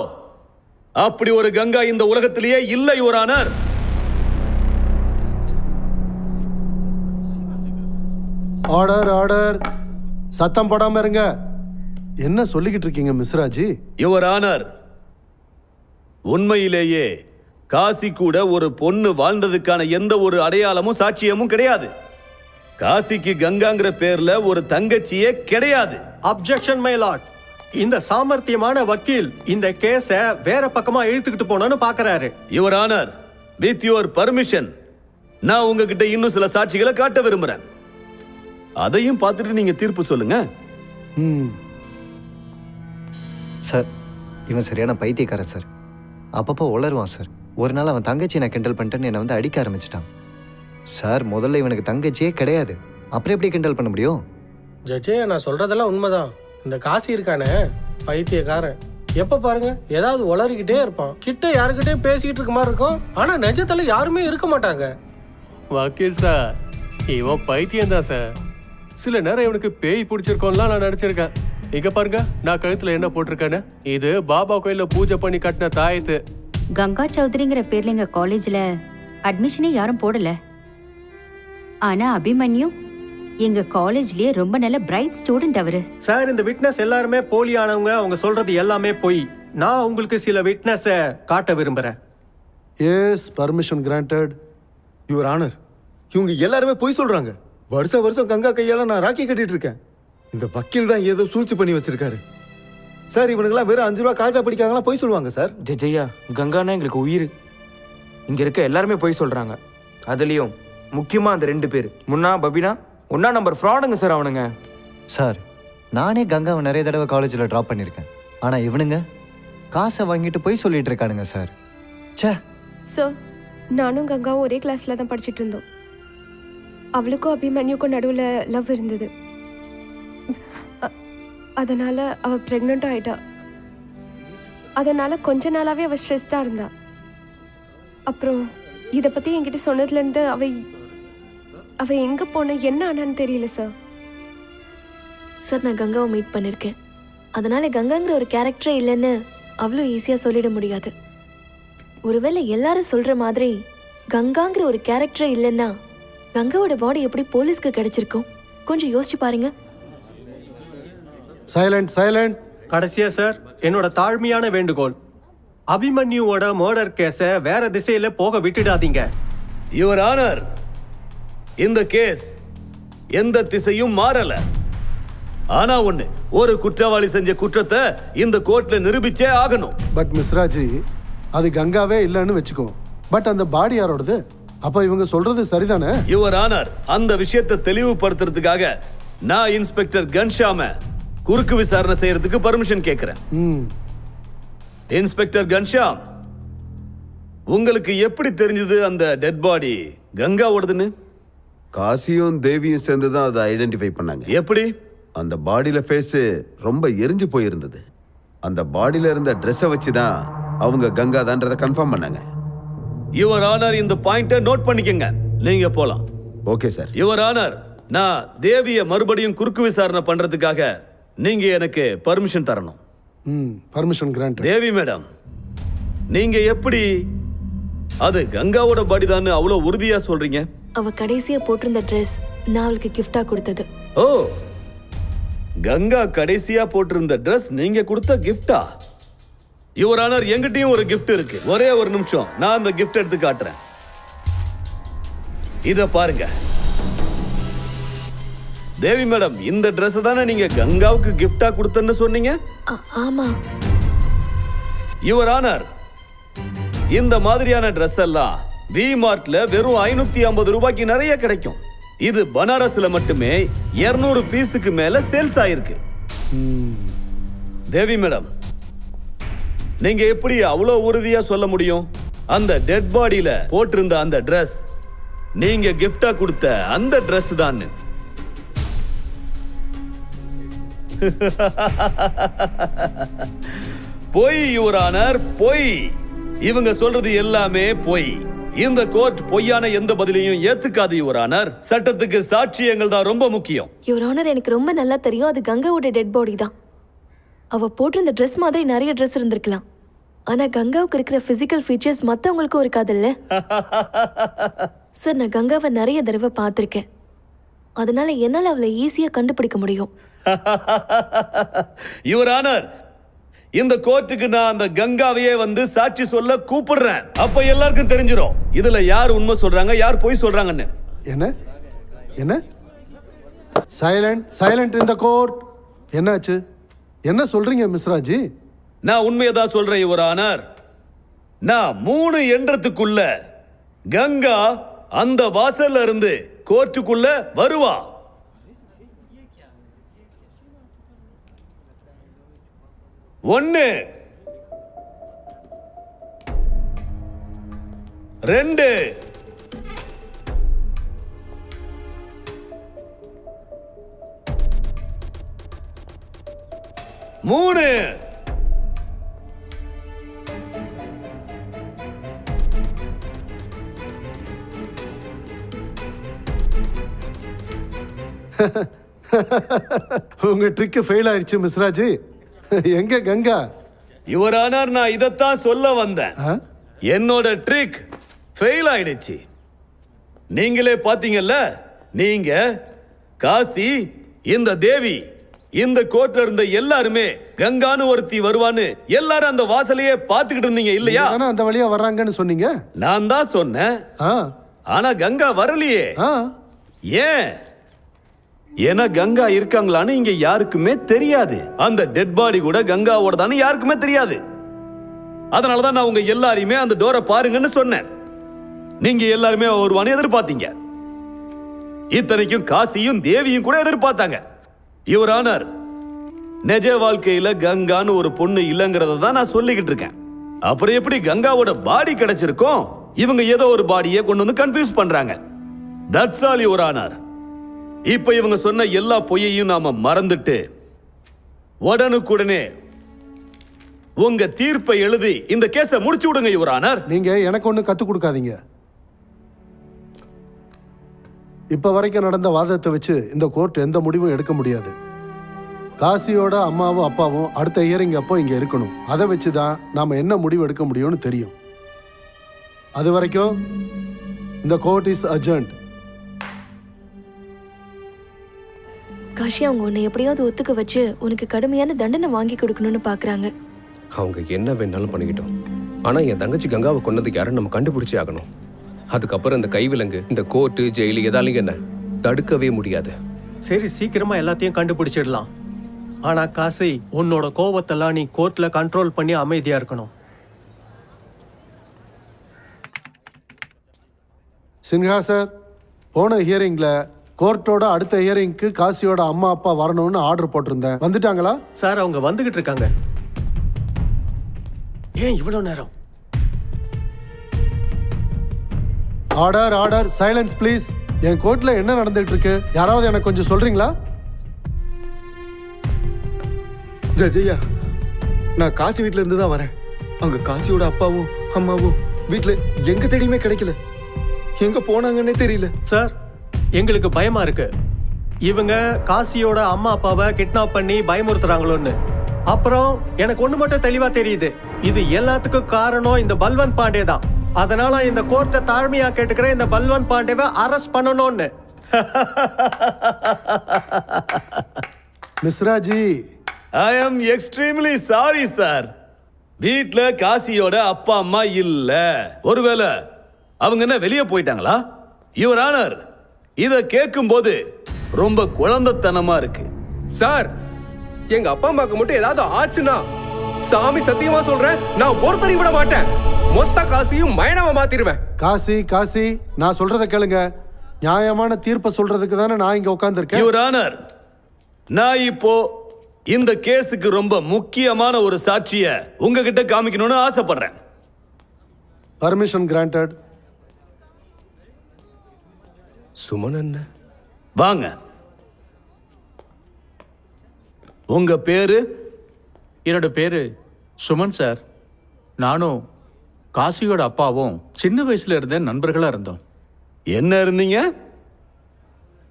அப்படி ஒரு கங்கா இந்த உலகத்திலேயே இல்லை யுவர் ஆனர். Order order. சத்தம் போடாம இருங்க. என்ன சொல்லிக்கிட்டு இருக்கீங்க மிஸ்ராஜி? யுவர் ஆனர், உண்மையிலேயே காசி கூட ஒரு பொண்ணு வாழ்ந்ததுக்கான எந்த ஒரு அடையாளமும் சாட்சியமும் கிடையாது. காசிக்கு கங்காங்கிற பேர்ல ஒரு தங்கச்சியே கிடையாது. Objection my Lord. இந்த சாமர்த்தியமான வக்கீல் இந்த கேஸ வேற பக்கமா இழுத்துக்கிட்டு போனோம்னு பாக்குறாரு. Your honour, with your permission நான் உங்ககிட்ட இன்னும் சில சாட்சிகளை காட்ட விரும்புறேன். அதையும் பார்த்துட்டு நீங்க தீர்ப்பு சொல்லுங்க. சார், இவன் சரியான பைத்தியக்காரன் சார். அப்பப்போ உளருவான் சார். ஒரு நாள் அவன் தங்கச்சி நான் கிண்டல் பண்ணிட்டேன்னு என்னை வந்து அடிக்க ஆரம்பிச்சிட்டான். சார், முதல்ல இவனுக்கு தங்கச்சியே கிடையாது, அப்புறம் எப்படி கிண்டல் பண்ண முடியும்? ஜட்ஜே, நான் சொல்றதெல்லாம் உண்மைதான். இந்த காசி இருக்கானே பைத்தியக்காரன், எப்ப பாருங்க ஏதாவது உளறிக்கிட்டே இருப்பான். கிட்ட யாருக்கிட்டே பேசிக்கிட்டு இருக்க மாதிரி இருக்கும், ஆனா நிஜத்துல யாருமே இருக்க மாட்டாங்க. வக்கீல் சார், இவன் பைத்தியம் தான் சார். சில நேரம் இவனுக்கு பேய் பிடிச்சிருக்கோம்லாம் நான் நினைச்சிருக்கேன். இங்க பாருங்க, நான் கழுத்துல என்ன போட்டிருக்கேன்னு. இது பாபா கோயில்ல பூஜை பண்ணி கட்டின தாயத்து. கங்கா சௌத்ரிங்கிற பேர்ல எங்க காலேஜ்ல அட்மிஷனே யாரும் போடல. ஆனா அபிமன்யு எங்க காலேஜ்லயே ரொம்ப நல்ல பிரைட் ஸ்டூடெண்ட் அவரு. சார், இந்த விட்னஸ் எல்லாருமே போலியானவங்க. அவங்க சொல்றது எல்லாமே பொய். நான் உங்களுக்கு சில விட்னஸ காட்ட விரும்புறேன். Yes, permission granted. Your honour, இவங்க எல்லாருமே பொய் சொல்றாங்க. வருஷம் கங்கா கையால நான் ராக்கி கட்டிட்டு இருக்கேன். இந்த வக்கீல் தான் ஏதோ சூழ்ச்சி பண்ணி வச்சிருக்காரு. சார், இவனுங்கெல்லாம் வெறும் 5 ரூபா காஜா படிக்காங்களாம் பொய் சொல்லுவாங்க சார். ஜெயா, கங்கானா எங்களுக்கு உயிர். இங்க இருக்க எல்லாருமே பொய் சொல்றாங்க. அதுலயும் முக்கியமா அந்த 2 பேர், முன்னா பபினா, ஒன்னா நம்பர் ஃப்ராடுங்க சார் அவனுங்க. சார், நானே கங்காவை நிறைய தடவை காலேஜில் ட்ராப் பண்ணியிருக்கேன். ஆனால் இவனுங்க காசை வாங்கிட்டு போய் சொல்லிட்டு இருக்கானுங்க சார். ச்சே. சார், நானும் கங்காவும் ஒரே கிளாஸ்ல தான் படிச்சுட்டு இருந்தோம். அவளுக்கும் அபிமன்யுக்கும் நடுவில் லவ் இருந்தது. அதனால அவ பிரெக்னெண்ட் ஆயிட்டா. அதனால கொஞ்ச நாளாவே அவ ஸ்ட்ரெஸ்டா இருந்தா. அப்புறம் இதை பத்தி என்கிட்ட சொன்னதுலேருந்து அவ எங்க போன என்ன ஆனான்னு தெரியல சார். சார், நான் கங்காவை மீட் பண்ணியிருக்கேன். அதனால கங்காங்கிற ஒரு கேரக்டரே இல்லைன்னு அவ்வளோ ஈஸியாக சொல்லிட முடியாது. ஒருவேளை எல்லாரும் சொல்ற மாதிரி கங்காங்கிற ஒரு கேரக்டரே இல்லைன்னா கங்காவோட பாடி எப்படி போலீஸ்க்கு கிடைச்சிருக்கும்? கொஞ்சம் யோசிச்சு பாருங்க. Silent, silent. கடைசியா சார், என்னோட தாழ்மையான வேண்டுகோள், அபிமன்யுவோட மர்டர் கேஸை வேற திசையில போக விட்டுடாதீங்க. யுவர் ஆனர், இந்த கேஸ் எந்த திசையும் மாறல. ஆனா ஒண்ணு, ஒரு குற்றவாளி செஞ்ச குற்றத்தை இந்த கோர்ட்ல நிரூபிச்சே ஆகணும். பட் மிஸ்ராஜி, அது கங்காவே இல்லைன்னு வச்சுக்கோ. பட் அந்த பாடி யாரோடது? அப்ப இவங்க சொல்றது சரிதானே? யுவர் ஆனர், அந்த விஷயத்தை தெளிவுபடுத்துறதுக்காக நான் இன்ஸ்பெக்டர் கன்ஷாம குறுக்கு விசாரணை செய்யறதுக்கு பர்மிஷன் கேட்கிறேன். இன்ஸ்பெக்டர் கன்ஷாம், உங்களுக்கு எப்படி தெரிஞ்சது அந்த டெட் பாடி கங்காவோடதுன்னு? காசியும் தேவியும் சேர்ந்து தான் அதை ஐடென்டிஃபை பண்ணாங்க. எப்படி? அந்த பாடியில ஃபேஸ் ரொம்ப எரிஞ்சு போயிருந்தது. அந்த பாடியில இருந்த ட்ரெஸ்ஸை வச்சு தான் அவங்க கங்கா தான்றதை கன்ஃபார்ம் பண்ணாங்க. யுவர் ஆனர், இந்த பாயிண்ட்டை நோட் பண்ணிக்கங்க. நீங்க போலாம். Okay sir. யுவர் ஆனர், நான் தேவியை மறுபடியும் குறுக்கு விசாரணை பண்றதுக்காக நீங்க எனக்கு பர்மிஷன் தரணும். Permission grand. தேவி மேடம், நீங்க எப்படி அது கங்காவோட பாடி தான் அவ்வளோ உறுதியா சொல்றீங்க? அவ கடைசியா போட்டிருந்த ட்ரெஸ் நான் அவளுக்கு கிஃப்டா கொடுத்தது. ஓ, கங்கா கடைசியா போட்டிருந்த ட்ரெஸ் நீங்க கொடுத்த கிஃப்டா? யுவர் ஆனர், எங்கிட்டயும் ஒரு கிஃப்ட் இருக்கு. ஒரே ஒரு நிமிஷம், நான் அந்த கிஃப்ட் எடுத்து காட்டுறேன். இத பாருங்க. தேவி மேடம், இந்த ட்ரெஸ் தானே நீங்க கங்காவுக்கு கிஃப்டா கொடுத்தன்னு சொன்னீங்க? ஆமா. யுவர் ஆனர், இந்த மாதிரியான ட்ரெஸ் எல்லாம் வி மார்ட்ல வெறும் 550 ரூபாய்க்கு நிறைய கிடைக்கும். இது பனாரஸ்ல மட்டுமே 200 பீஸுக்கு மேல சேல்ஸ் ஆயிருக்கு. தேவி மேடம், நீங்க எப்படி அவ்வளோ உறுதியா சொல்ல முடியும் அந்த டெட் பாடியில போட்டிருந்த அந்த ட்ரெஸ் நீங்க கிஃப்டா கொடுத்த அந்த ட்ரெஸ் தான்? பொய் யுவர் ஆனர், பொய். இவங்க சொல்றது எல்லாமே பொய். இந்த கோர்ட் பொய்யான எந்த பதிலையும் ஏத்துக்காது யுவர் ஆனர். சட்டத்துக்கு சாட்சியங்கள் தான் ரொம்ப முக்கியம். யுவர் ஆனர், எனக்கு ரொம்ப நல்லா தெரியும் அது கங்காவோட டெட் பாடி தான். அவ போட்டிருந்த ட்ரெஸ் மாதிரி நிறைய ட்ரெஸ் இருந்திருக்கலாம். ஆனா கங்காவுக்கு இருக்கிற பிசிக்கல் ஃபீச்சர்ஸ் மத்தவங்களுக்கும் இருக்காதுல்ல? சார், நான் கங்காவை நிறைய தடவை பார்த்திருக்கேன். அதனால என்னால அவளை ஈஸியா கண்டுபிடிக்க முடியும். யுவர் ஆனர், இந்த கோர்ட்டுக்கு நான் அந்த கங்காவையே வந்து சாட்சி சொல்ல கூப்பிடுறேன். அப்ப எல்லாருக்கும் தெரிஞ்சிடும் இதுல யார் உண்மை சொல்றாங்க யார் பொய் சொல்றாங்கன்னு. என்ன என்ன சைலண்ட் இந்த கோர்ட். என்னாச்சு? என்ன சொல்றீங்க மிஸ்ராஜி? நான் உண்மையை தான் சொல்றேன் யுவர் ஆனர். நான் 3 எண்ணத்துக்குள்ள கங்கா அந்த வாசல்ல இருந்து கோர்ட்டுக்குள்ள வருவா. ஒன்னு 2 3 உங்க ட்ரிக் ஃபெயில் ஆயிடுச்சு மிஸ்ராஜி. எங்க கங்கா? யுவர் ஆனர், நான் இதைத்தான் சொல்ல வந்தேன். என்னோட ட்ரிக் ஃபெயில் ஆயிடுச்சு. நீங்களே பாத்தீங்கல்ல, நீங்க காசி, இந்த தேவி, இந்த கோர்ட்ல இருந்த எல்லாருமே கங்கான்னு ஒருத்தி வருவான்னு எல்லாரும் அந்த வாசலையே பாத்துக்கிட்டு இருந்தீங்க இல்லையா? அந்த வழியா வர்றாங்கன்னு சொன்னீங்க. நான் தான் சொன்னேன். ஆனா கங்கா வரலையே. ஏன்? ஏன்னா கங்கா இருக்காங்களான்னு இங்க யாருக்குமே தெரியாது. அந்த டெட் பாடி கூட கங்காவோட தானே யாருக்குமே தெரியாது. அதனாலதான் நான் உங்க எல்லாரையுமே அந்த டோரை பாருங்கன்னு சொன்னேன். நீங்க எல்லாருமே வருவான்னு எதிர்பார்த்தீங்க. இத்தனைக்கும் காசியும் தேவியும் கூட எதிர்பார்த்தாங்க. யுவர் ஆனர், நிஜ வாழ்க்கையில கங்கான்னு ஒரு பொண்ணு இல்லைங்கிறத தான் நான் சொல்லிக்கிட்டு இருக்கேன். அப்புறம் எப்படி கங்காவோட பாடி கிடைச்சிருக்கும்? இவங்க ஏதோ ஒரு பாடியை கொண்டு வந்து கன்ஃபியூஸ் பண்றாங்க. That's all your honour. இப்ப இவங்க சொன்ன எல்லா பொய்யையும் நாம மறந்துட்டு உடனுக்குடனே உங்க தீர்ப்பை எழுதி இந்த கேஸை முடிச்சு விடுங்க யுவர் ஆனர். நீங்க எனக்கு ஒண்ணு கத்து கொடுக்காதீங்க. இப்ப வரைக்கும் நடந்த வாதத்தை வச்சு இந்த கோர்ட் எந்த முடிவும் எடுக்க முடியாது. காசியோட அம்மாவும் அப்பாவும் அடுத்த ஹியரிங் அப்போ இங்க இருக்கணும். அதை வச்சுதான் நாம என்ன முடிவு எடுக்க முடியும்னு தெரியும். அது வரைக்கும் இந்த கோர்ட் இஸ் அர்ஜென்ட். காஷி, அவங்க உன்னை எப்படியாவது ஒத்துக்க வச்சு உனக்கு கடுமையான தண்டனை வாங்கி கொடுக்கணும்னு பாக்குறாங்க. அவங்க என்ன வேணாலும் பண்ணிக்கிட்டோம். ஆனா என் தங்கச்சி கங்காவை கொன்னதுக்கு யாரும் நம்ம கண்டுபிடிச்சே ஆகணும். அதுக்கப்புறம் இந்த கைவிலங்கு, இந்த கோர்ட்டு, ஜெயிலு எதாலையும் என்ன தடுக்கவே முடியாது. சரி, சீக்கிரமா எல்லாத்தையும் கண்டுபிடிச்சிடலாம். ஆனா காசி, உன்னோட கோவத்தெல்லாம் நீ கோர்ட்ல கண்ட்ரோல் பண்ணி அமைதியா இருக்கணும். சின்ஹா சார், போன ஹியரிங்ல கோர்ட்டோட அடுத்த ஹியரிங்க்கு காசியோட அம்மா அப்பா வரணும்னு ஆர்டர் போட்டிருந்தேன். வந்துட்டாங்களா? சார், அவங்க வந்துகிட்டு இருக்காங்க. ஏன் இவ்வளவு நேரம்? Order silence please. என் கோர்ட்ல என்ன நடந்துட்டு இருக்கு யாராவது எனக்கு கொஞ்சம் சொல்றீங்களா? ஜெயா, நான் காசி வீட்ல இருந்து தான் வரேன். அங்க காசியோட அப்பாவும் அம்மாவும் வீட்ல எங்க தேடியுமே கிடைக்கல. எங்க போனாங்கன்னே தெரியல. சார், எங்களுக்கு பயமா இருக்கு. இவங்க காசியோட அம்மா அப்பாவை கிட்னாப் பண்ணி பயமுறுத்துறாங்களோன்னு. அப்புறம் எனக்கு ஒண்ணு மட்டும் தெளிவா தெரியுது, இது எல்லாத்துக்கும் காரணம் இந்த பல்வந்த் பாண்டே தான். அதனால இந்த கோர்ட்டை தாழ்மையா கேட்டுக்கிறேன், இந்த பல்வந்த் பாண்டேவை அரெஸ்ட் பண்ணணும்னு. மிஸ்ராஜி, ஐ அம் எக்ஸ்ட்ரீம்லி சாரி சார். வீட்ல காசியோட அப்பா அம்மா இல்ல. ஒருவேளை அவங்க என்ன வெளியே போயிட்டாங்களா? யுவர் ஆனர், இத கேட்கும் போது ரொம்ப குழந்தைத்தனமா இருக்கு. சார், எங்க அப்பா அம்மாக்கு மட்டும் ஏதாவது ஆச்சுன்னா சாமி சத்தியமா சொல்றேன், நான் ஒருத்தரையும் விட மாட்டேன். மொத்த காசியும் மைனவ மாத்திடுவேன். காசி, நான் சொல்றத கேளுங்க. நியாயமான தீர்ப்பை சொல்றதுக்கு தானே நான் இங்க உட்கார்ந்திருக்கேன். யுவர் ஆனர், நான் இப்போ இந்த கேஸுக்கு ரொம்ப முக்கியமான ஒரு சாட்சிய உங்ககிட்ட காமிக்கணும்னு ஆசைப்படுறேன். Permission granted. சுமன் என்ன? வாங்க. உங்க பேரு? என்னோட பேரு சுமன் சார். நானும் காசியோட அப்பாவும் சின்ன வயசுல இருந்த நண்பர்களா இருந்தோம். என்ன இருந்தீங்க?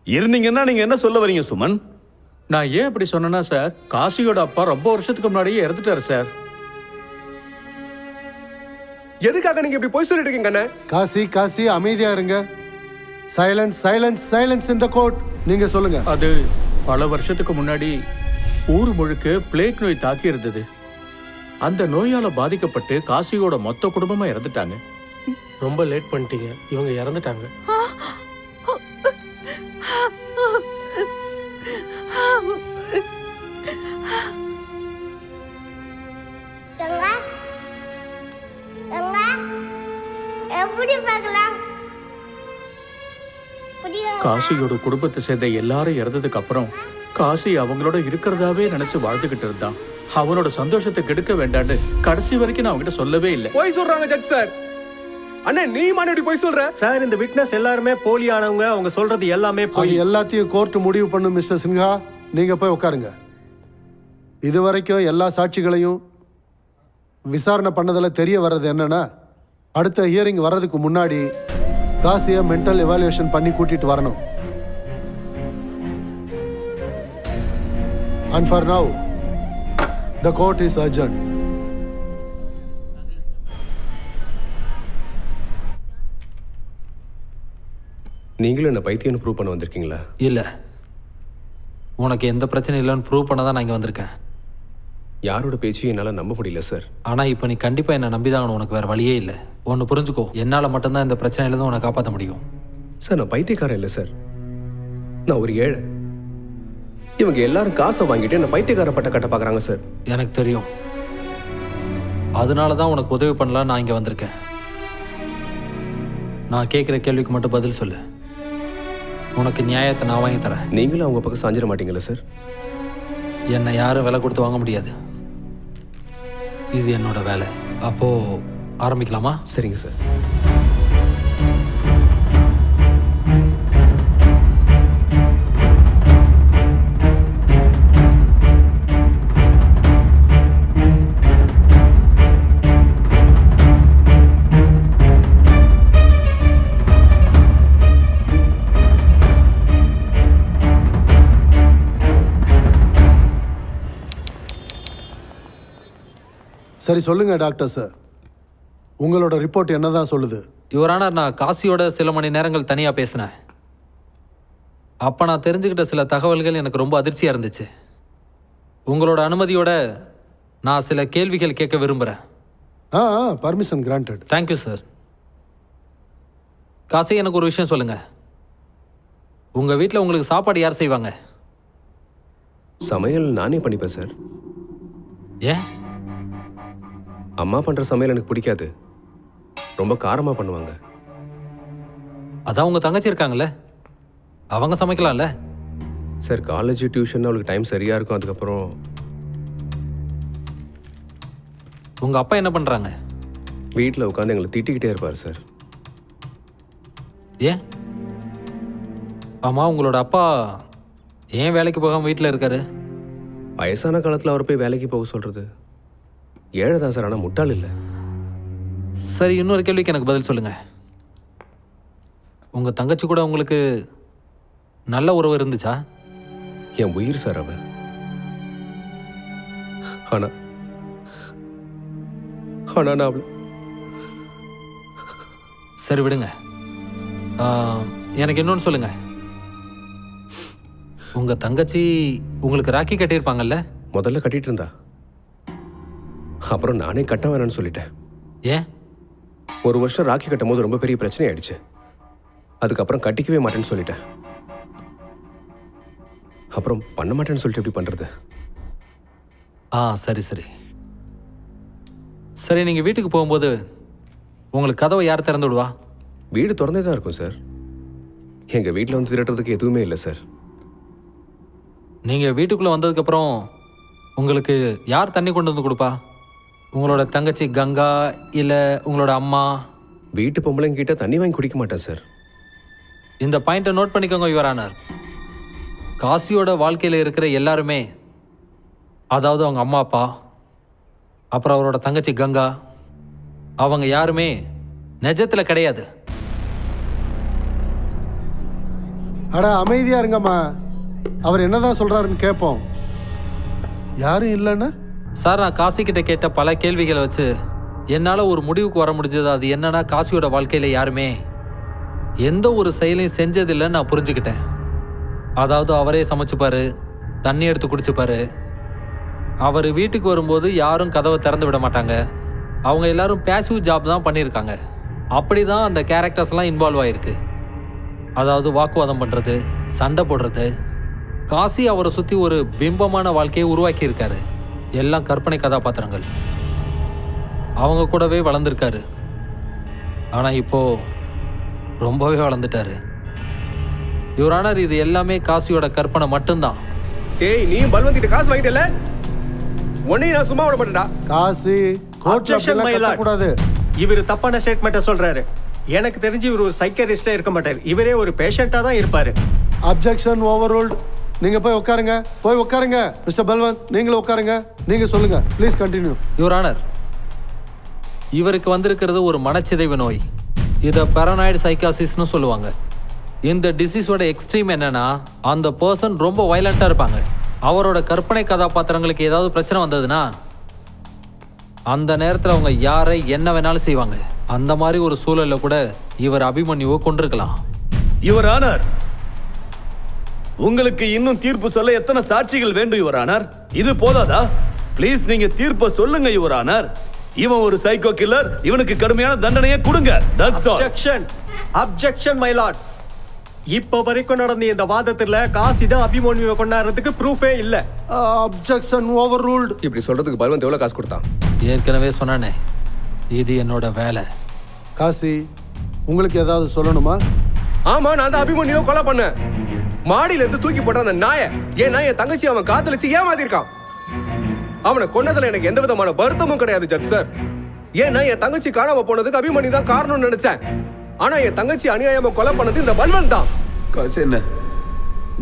இருந்தீங்கன்னா நீங்க என்ன சொல்ல வரீங்க சுமன்? நான் ஏன் அப்படி சொன்னேன்னா சார், காசியோட அப்பா ரொம்ப வருஷத்துக்கு முன்னாடியே இறந்துட்டாரு சார். எதுக்காக நீங்க இப்படி போய் சொல்லிட்டு இருக்கீங்க? காசி அமைதியா இருங்க. சைலன்ஸ் சைலன்ஸ் சைலன்ஸ் இந்த கோர்ட். நீங்க சொல்லுங்க. அது பல வருஷத்துக்கு முன்னாடி ஊர் முழுக்க பிளேக் நோய் தாக்கி இருந்தது. அந்த நோயால பாதிக்கப்பட்டு காசியோட மொத்த குடும்பமா இறந்துட்டாங்க. ரொம்ப லேட் பண்ணிட்டீங்க, இவங்க இறந்துட்டாங்க. காசியோட குடும்பத்தை சேர்ந்த எல்லாரும் இறந்ததுக்கு அப்புறம் காசி அவங்களோட இருக்கிறதாவே நினைச்சு வாழ்ந்துகிட்டு இருந்தான். அவனோட சந்தோஷத்தை கெடுக்க வேண்டான்னு கடைசி வரைக்கும் நான் அவங்கிட்ட சொல்லவே இல்லை. போய் சொல்றாங்க ஜட்ஜ் சார். அண்ணே நீ மானடி போய் சொல்ற சார். இந்த விட்னஸ் எல்லாருமே போலியானவங்க. அவங்க சொல்றது எல்லாமே அது போய். எல்லாத்தையும் கோர்ட் முடிவு பண்ணும் மிஸ்டர் சின்ஹா. நீங்க போய் உட்காருங்க. இதுவரைக்கும் எல்லா சாட்சிகளையும் விசாரணை பண்ணதில் தெரிய வர்றது என்னன்னா, அடுத்த ஹியரிங் வர்றதுக்கு முன்னாடி காசியை மென்டல் எவாலுவேஷன் பண்ணி கூட்டிட்டு வரணும். And for now, the court is adjourned. நீங்களும் என்ன பைத்தியம்னு ப்ரூவ் பண்ண வந்திருக்கீங்களா? இல்லை, உனக்கு எந்த பிரச்சனையும் இல்லைன்னு ப்ரூவ் பண்ண தான் நான் இங்கே வந்திருக்கேன். யாரோட பேச்சையும் என்னால் நம்ப முடியல சார். ஆனால் இப்போ நீ கண்டிப்பாக என்னை நம்பிதாங்கணும். உனக்கு வேறு வழியே இல்லை. ஒன்று புரிஞ்சுக்கோ, என்னால் மட்டும்தான் இந்த பிரச்சனையிலேருந்து உன்னை காப்பாற்ற முடியும். சார் நான் பைத்தியக்காரன் இல்லை சார், நான் ஒரு ஏழை. இவங்க எல்லாரும் காசை வாங்கிட்டு என்ன பைத்தியக்கார பட்ட கட்ட பார்க்குறாங்க சார். எனக்கு தெரியும், அதனால தான் உனக்கு உதவி பண்ணலாம் நான் இங்கே வந்திருக்கேன். நான் கேட்குற கேள்விக்கு மட்டும் பதில் சொல்லு. உனக்கு நியாயத்தை நான் வாங்கி தரேன். நீங்களும் அவங்க பக்கம் சாஞ்சிட மாட்டீங்களா சார்? என்னை யாரும் விலை கொடுத்து வாங்க முடியாது. இது என்னோட வேலை. அப்போ ஆரம்பிக்கலாமா? சரிங்க சார். சரி சொல்லுங்க டாக்டர் சார், உங்களோட ரிப்போர்ட் என்னதான் சொல்லுது? யுவரானர், நான் காசியோட சில மணி நேரங்கள் தனியாக பேசினேன். அப்போ நான் தெரிஞ்சுக்கிட்ட சில தகவல்கள் எனக்கு ரொம்ப அதிர்ச்சியாக இருந்துச்சு. உங்களோட அனுமதியோட நான் சில கேள்விகள் கேட்க விரும்புகிறேன். Permission granted. Thank you sir. Kashi, எனக்கு ஒரு விஷயம் சொல்லுங்கள். உங்கள் வீட்டில் உங்களுக்கு சாப்பாடு யார் செய்வாங்க? சமையல் நானே பண்ணிப்பேன் சார். ஏன்? அம்மா பண்ணுற சமையல் எனக்கு பிடிக்காது, ரொம்ப காரமாக பண்ணுவாங்க. அதான் உங்கள் தங்கச்சி இருக்காங்கல்ல, அவங்க சமைக்கலாம்ல. சார் காலேஜ் டியூஷன் அவளுக்கு டைம் சரியாக இருக்கும். அதுக்கப்புறம் உங்கள் அப்பா என்ன பண்ணுறாங்க? வீட்டில் உட்காந்து எங்களை திட்டிக்கிட்டே இருப்பார் சார். ஏன்? ஆமாம், உங்களோட அப்பா ஏன் வேலைக்கு போகாமல் வீட்டில் இருக்காரு? வயசான காலத்தில் அவர் போய் வேலைக்கு போக சொல்கிறது ஏழை தான் சார், ஆனால் முட்டாள் இல்லை. சரி, இன்னொரு கேள்விக்கு எனக்கு பதில் சொல்லுங்கள். உங்கள் தங்கச்சி கூட உங்களுக்கு நல்ல உறவு இருந்துச்சா? என் உயிர் சார் அவ. ஆனா நான் அவளை. சரி விடுங்க. எனக்கு இன்னொன்று சொல்லுங்க. உங்கள் தங்கச்சி உங்களுக்கு ராக்கி கட்டியிருப்பாங்கல்ல? முதல்ல கட்டிட்டு இருந்தா, அப்புறம் நானே கட்ட வேணான்னு சொல்லிட்டேன். ஏன்? ஒரு வருஷம் ராக்கி கட்டும் போது ரொம்ப பெரிய பிரச்சனை ஆயிடுச்சு. அதுக்கப்புறம் கட்டிக்கவே மாட்டேன்னு சொல்லிட்டேன். அப்புறம் பண்ண மாட்டேன்னு சொல்லிட்டு எப்படி பண்றது? சரி சரி சரி, நீங்கள் வீட்டுக்கு போகும்போது உங்களுக்கு கதவை யார் திறந்து விடுவா? வீடு திறந்தே தான் இருக்கும் சார். எங்கள் வீட்டில் வந்து திரட்டுறதுக்கு எதுவுமே இல்லை சார். நீங்கள் வீட்டுக்குள்ளே வந்ததுக்கப்புறம் உங்களுக்கு யார் தண்ணி கொண்டு வந்து கொடுப்பா? உங்களோட தங்கச்சி கங்கா இல்லை உங்களோட அம்மா? வீட்டு பொம்பளைங்கிட்ட தண்ணி வாங்கி குடிக்க மாட்டேன் சார். இந்த பாயிண்ட்டை நோட் பண்ணிக்கோங்க யுவர் ஆனர். காசியோட வாழ்க்கையில் இருக்கிற எல்லாருமே, அதாவது அவங்க அம்மா அப்பா, அப்புறம் அவரோட தங்கச்சி கங்கா, அவங்க யாருமே நிஜத்தில் கிடையாது. அட அமைதியா இருங்கம்மா, அவர் என்னதான் சொல்றாருன்னு கேட்போம். யாரும் இல்லைன்னா? சார், நான் காசிக்கிட்ட கேட்ட பல கேள்விகளை வச்சு என்னால் ஒரு முடிவுக்கு வர முடிஞ்சது. அது என்னன்னா, காசியோட வாழ்க்கையில் யாருமே எந்த ஒரு செயலையும் செஞ்சதில்லைன்னு நான் புரிஞ்சுக்கிட்டேன். அதாவது அவரே சமைச்சுப்பாரு, தண்ணி எடுத்து குடிச்சுப்பாரு. அவர் வீட்டுக்கு வரும்போது யாரும் கதவை திறந்து விட மாட்டாங்க. அவங்க எல்லாரும் பேசிவ் ஜாப் தான் பண்ணியிருக்காங்க. அப்படி தான் அந்த கேரக்டர்ஸ்லாம் இன்வால்வ் ஆகிருக்கு. அதாவது வாக்குவாதம் பண்ணுறது, சண்டை போடுறது. காசி அவரை சுற்றி ஒரு பிம்பமான வாழ்க்கையை உருவாக்கியிருக்காரு. எல்லாம் கற்பனை கதாபாத்திரங்கள். அவங்க கூடவே வளர்ந்துருக்காரு. ஆனால் இப்போது ரொம்பவே வளர்ந்துட்டாரு. யுவர் ஆனர், இது எல்லாமே காசியோட கற்பனை மட்டும்தான். ஏய், நீ பல்வந்திட்ட காசு வாங்கிட்டல, உன்னையும் நான் சும்மா விட மாட்டேன்டா. Kashi Objection, my lord. கூடாது. இவர் தப்பான ஸ்டேட்மெண்ட்டை சொல்றாரு. எனக்கு தெரிஞ்சு இவர் ஒரு சைக்கரிஸ்டா இருக்க மாட்டார். இவரே ஒரு பேஷண்டா தான் இருப்பாரு. அப்ஜெக்ஷன் ஓவர்ரூல்ட். நீங்க போய் உட்காருங்க, போய் உட்காருங்க. மிஸ்டர் பல்வந்த், நீங்களும் உட்காருங்க. நீங்க சொல்லுங்க, ப்ளீஸ் கண்டினியூ. யுவர் ஆனர், இவருக்கு வந்திருக்கிறது ஒரு மனச்சிதைவு நோய். இதை பேரனாய்டு சைக்காசிஸ்னு சொல்லுவாங்க. இந்த டிசீஸோட எக்ஸ்ட்ரீம் என்னன்னா, அந்த பர்சன் ரொம்ப வயலண்டா இருப்பாங்க. அவரோட கற்பனை கதாபாத்திரங்களுக்கு ஏதாவது பிரச்சனை வந்ததுன்னா அந்த நேரத்தில் அவங்க யாரை என்ன வேணாலும் செய்வாங்க. அந்த மாதிரி ஒரு சூழல்ல கூட இவர் அபிமன்யுவை கொண்டிருக்கலாம். யுவர் ஆனர், உங்களுக்கு இன்னும் தீர்ப்பு சொல்ல எத்தனை சாட்சிகள் வேண்டும் யுவர் ஆனர்? இது போதாதா? ப்ளீஸ் நீங்க தீர்ப்பை சொல்லுங்க யுவர் ஆனர். இவன் ஒரு சைக்கோ கில்லர். இவனுக்கு கடுமையான தண்டனையை கொடுங்க. That's all. Objection, objection my Lord. இப்போ வரைக்கும் நடந்த இந்த வாதத்துல காசி தான் அபிமன்யுவை கொண்டாடுறதுக்கு ப்ரூஃபே இல்ல. அப்ஜெக்ஷன் ஓவர்ரூல்ட். இப்படி சொல்றதுக்கு பல்வந்த் எவ்வளவு காசு கொடுத்தான்? ஏற்கனவே சொன்னானே, இது என்னோட வேலை. காசி, உங்களுக்கு ஏதாவது சொல்லணுமா? ஆமா, நான் தான் அபிமன்யுவை கொலை பண்ணேன். மாடியில இருந்து தூக்கி போட்ட அந்த நாயை, ஏன் என் தங்கச்சி அவன் காதலிச்சு ஏமாத்திருக்கான். அவனை கொன்னதுல எனக்கு எந்த விதமான வருத்தமும் கிடையாது ஜட்ஜ் சார். ஏன்னா என் தங்கச்சி காணாம போனதுக்கு அபிமன்யு தான் காரணம்னு நினைச்சேன். ஆனா என் தங்கச்சி அநியாயமா கொலை பண்ணது இந்த பல்வந்த் தான். காசு என்ன?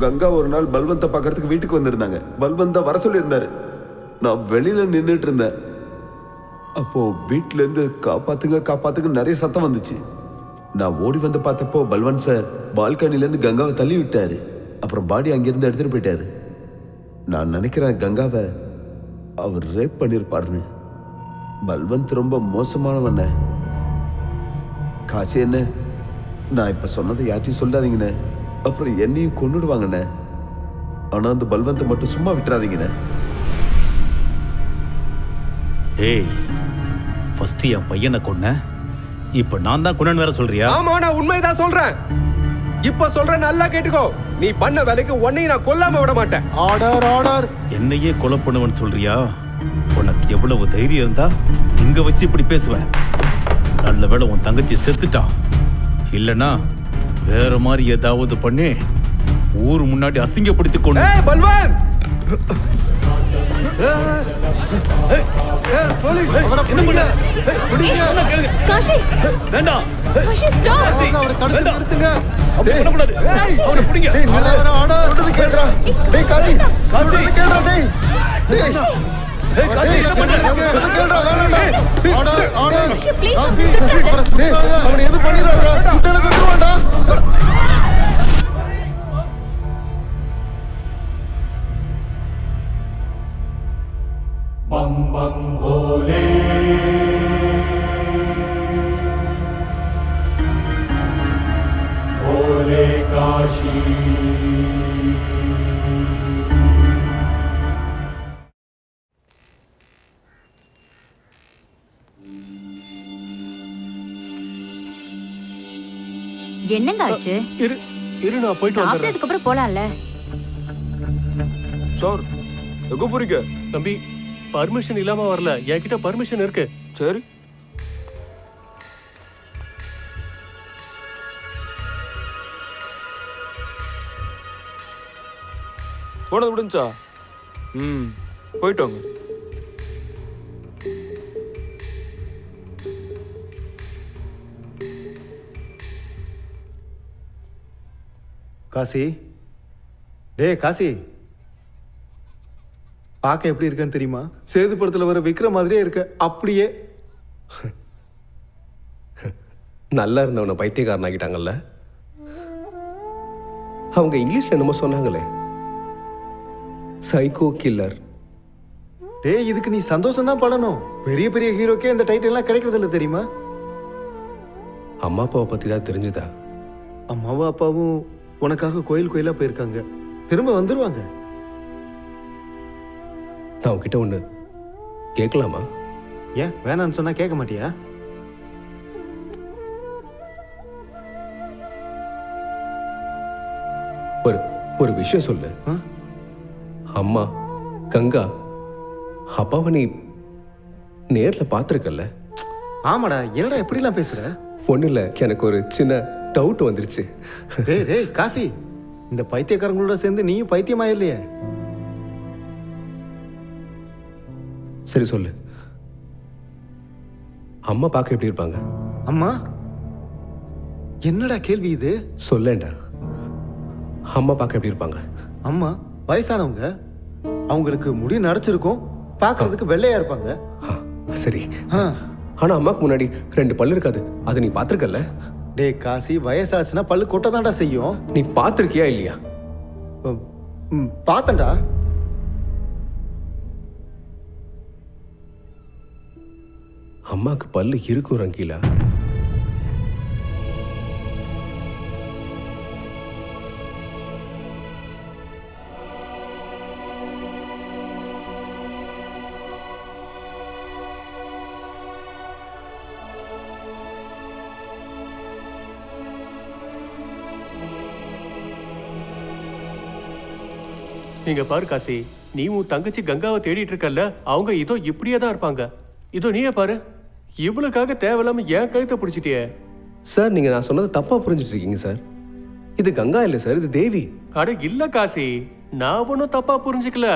கங்கா ஒரு நாள் பல்வந்த பார்க்கறதுக்கு வீட்டுக்கு வந்திருந்தாங்க. பல்வந்தா வர சொல்லியிருந்தாரு. நான் வெளியில நின்றுட்டு இருந்தேன். அப்போ வீட்டுல இருந்து காப்பாத்துங்க காப்பாத்துங்க நிறைய சத்தம் வந்துச்சு. நான் ஓடி வந்து பார்த்தப்போ பல்வந்த் சார் பால்கனில இருந்து கங்காவை தள்ளி விட்டாரு. அப்புறம் பாடி அங்கிருந்து எடுத்துட்டு போயிட்டாரு. நான் நினைக்கிறேன் கங்காவை அவர் ரேப் பண்ணிருப்பாருன்னு. பல்வந்த் ரொம்ப மோசமானவண்ண. காசு என்ன? நான் இப்ப சொன்னதை யார்ட்டையும் சொல்லாதீங்கண்ணே. அப்புறம் என்னையும் கொன்னுடுவாங்கண்ணே. ஆனா அந்த பல்வந்தை மட்டும் சும்மா விட்டுறாதீங்கண்ணே. ஏய், ஃபர்ஸ்ட் என் பையனை கொன்ன, இப்ப நான் தான் கொன்னேன்னு வேற சொல்றியா? ஆமா, நான் உண்மைதான் சொல்றேன். இப்ப சொல்றேன், நல்லா கேட்டுக்கோ. நீ பண்ண வேலைக்கு உன்னையும் நான் கொல்லாம விட மாட்டேன். Order, order. என்னையே கொலை பண்ணுவேன்னு சொல்றியா? உனக்கு எவ்வளவு தைரியம் இருந்தா இங்க வச்சு இப்படி பேசுவ? நல்ல வேளை உன் தங்கச்சி செத்துட்டா. இல்லனா வேற மாதிரி ஏதாவது பண்ணி ஊர் முன்னாடி அசிங்கப்படுத்தி கொண்டு. ஏய் பல்வந்த், போலீஸ் அவரை பிடிங்க. பிடிங்க. காஷி வேண்டாம். காஷி ஸ்டாப். அவரை தடுத்து நிறுத்துங்க. அப்படி பண்ண கூடாது. அவனை பிடிங்க. டேய், நல்லவரா ஆர்டர். சொல்றது கேளுடா. டேய் காசி, சொல்றது கேளுடா. டேய் டேய் ஏய் காசி, என்ன பண்ற? சொல்றது கேளுடா. வேணாம்டா. Order, order. Kashi please Kashi, சுட்டாத. அவரை சுட்டாத. அவனை எது பண்ணிடாதடா. சுட்டால செத்துருவான்டா. बम बम भोले भोले काशी என்னங்க ஆச்சு? இரு இரு, நான் போயிட்டு வந்துடுறேன். சாப்பிட்டதுக்கு அப்புறம் போலாம்ல. சார் எங்க போறீங்க? தம்பி, பர்மிஷன் இல்லாம வரல. என்கிட்ட பர்மிஷன் இருக்கு. சரி. போனது முடிஞ்சா? போயிட்டோங்க. காசி, டேய் காசி, பார்க்க எப்படி இருக்கன்னு தெரியுமா? சேது படத்துல வர விக்ரம் மாதிரியே இருக்க. அப்படியே நல்லா இருந்தவனை பைத்தியக்காரன் ஆகிட்டாங்கல்ல. அவங்க இங்கிலீஷ்ல என்னமோ சொன்னாங்களே, சைக்கோ கில்லர். டேய், இதுக்கு நீ சந்தோஷம் தான் படணும். பெரிய பெரிய ஹீரோக்கே இந்த டைட்டில் எல்லாம் கிடைக்கிறது இல்லை தெரியுமா? அம்மா அப்பாவை பத்தி தான் தெரிஞ்சுதா? அம்மாவும் அப்பாவும் உனக்காக கோயில் கோயிலா போயிருக்காங்க. திரும்ப வந்துருவாங்க. நான் உன்கிட்ட ஒன்று கேட்கலாமா? ஏன் வேணான்னு சொன்னா கேட்க மாட்டியா? ஒரு விஷயம் சொல்லு. அம்மா கங்கா அப்பாவை நீ நேர்ல பார்த்துருக்கல? ஆமாடா, என்னடா எப்படிலாம் பேசுற? ஒன்றும் இல்லை, எனக்கு ஒரு சின்ன டவுட் வந்துருச்சு. டேய் காசி, இந்த பைத்தியக்காரங்களோட சேர்ந்து நீயும் பைத்தியமாயில்லையே. சரி சொல்லு, அம்மா பார்க்க எப்படி இருப்பாங்க? அம்மா? என்னடா கேள்வி இது? சொல்லேன்டா, அம்மா பார்க்க எப்படி இருப்பாங்க? அம்மா வயசானவங்க, அவங்களுக்கு முடி நரைச்சிருக்கும், பார்க்கறதுக்கு வெள்ளையா இருப்பாங்க. சரி, ஆனா அம்மாக்கு முன்னாடி 2 பல்லு இருக்காது, அது நீ பார்த்துருக்கல? டேய் காசி, வயசாச்சுன்னா பல்லு கொட்டதான்டா செய்யும். நீ பார்த்துருக்கியா இல்லையா? பார்த்தேன்டா. அம்மாக்கு பல்லு இருக்கும் ரங்கீலா. நீங்க பாரு காசி, நீ உன் தங்கச்சி கங்காவை தேடிட்டு இருக்கல்ல, அவங்க இதோ இப்படியே தான் இருப்பாங்க. இதோ நீயே பாரு, இவளுக்காக தேவையில்லாம ஏன் கழுத்தை பிடிச்சிட்டியே. சார், நீங்க நான் சொன்னதை தப்பா புரிஞ்சுட்டு இருக்கீங்க சார். இது கங்கா இல்லை சார், இது தேவி. அட இல்ல காசி, நான் ஒன்னும் தப்பா புரிஞ்சுக்கல.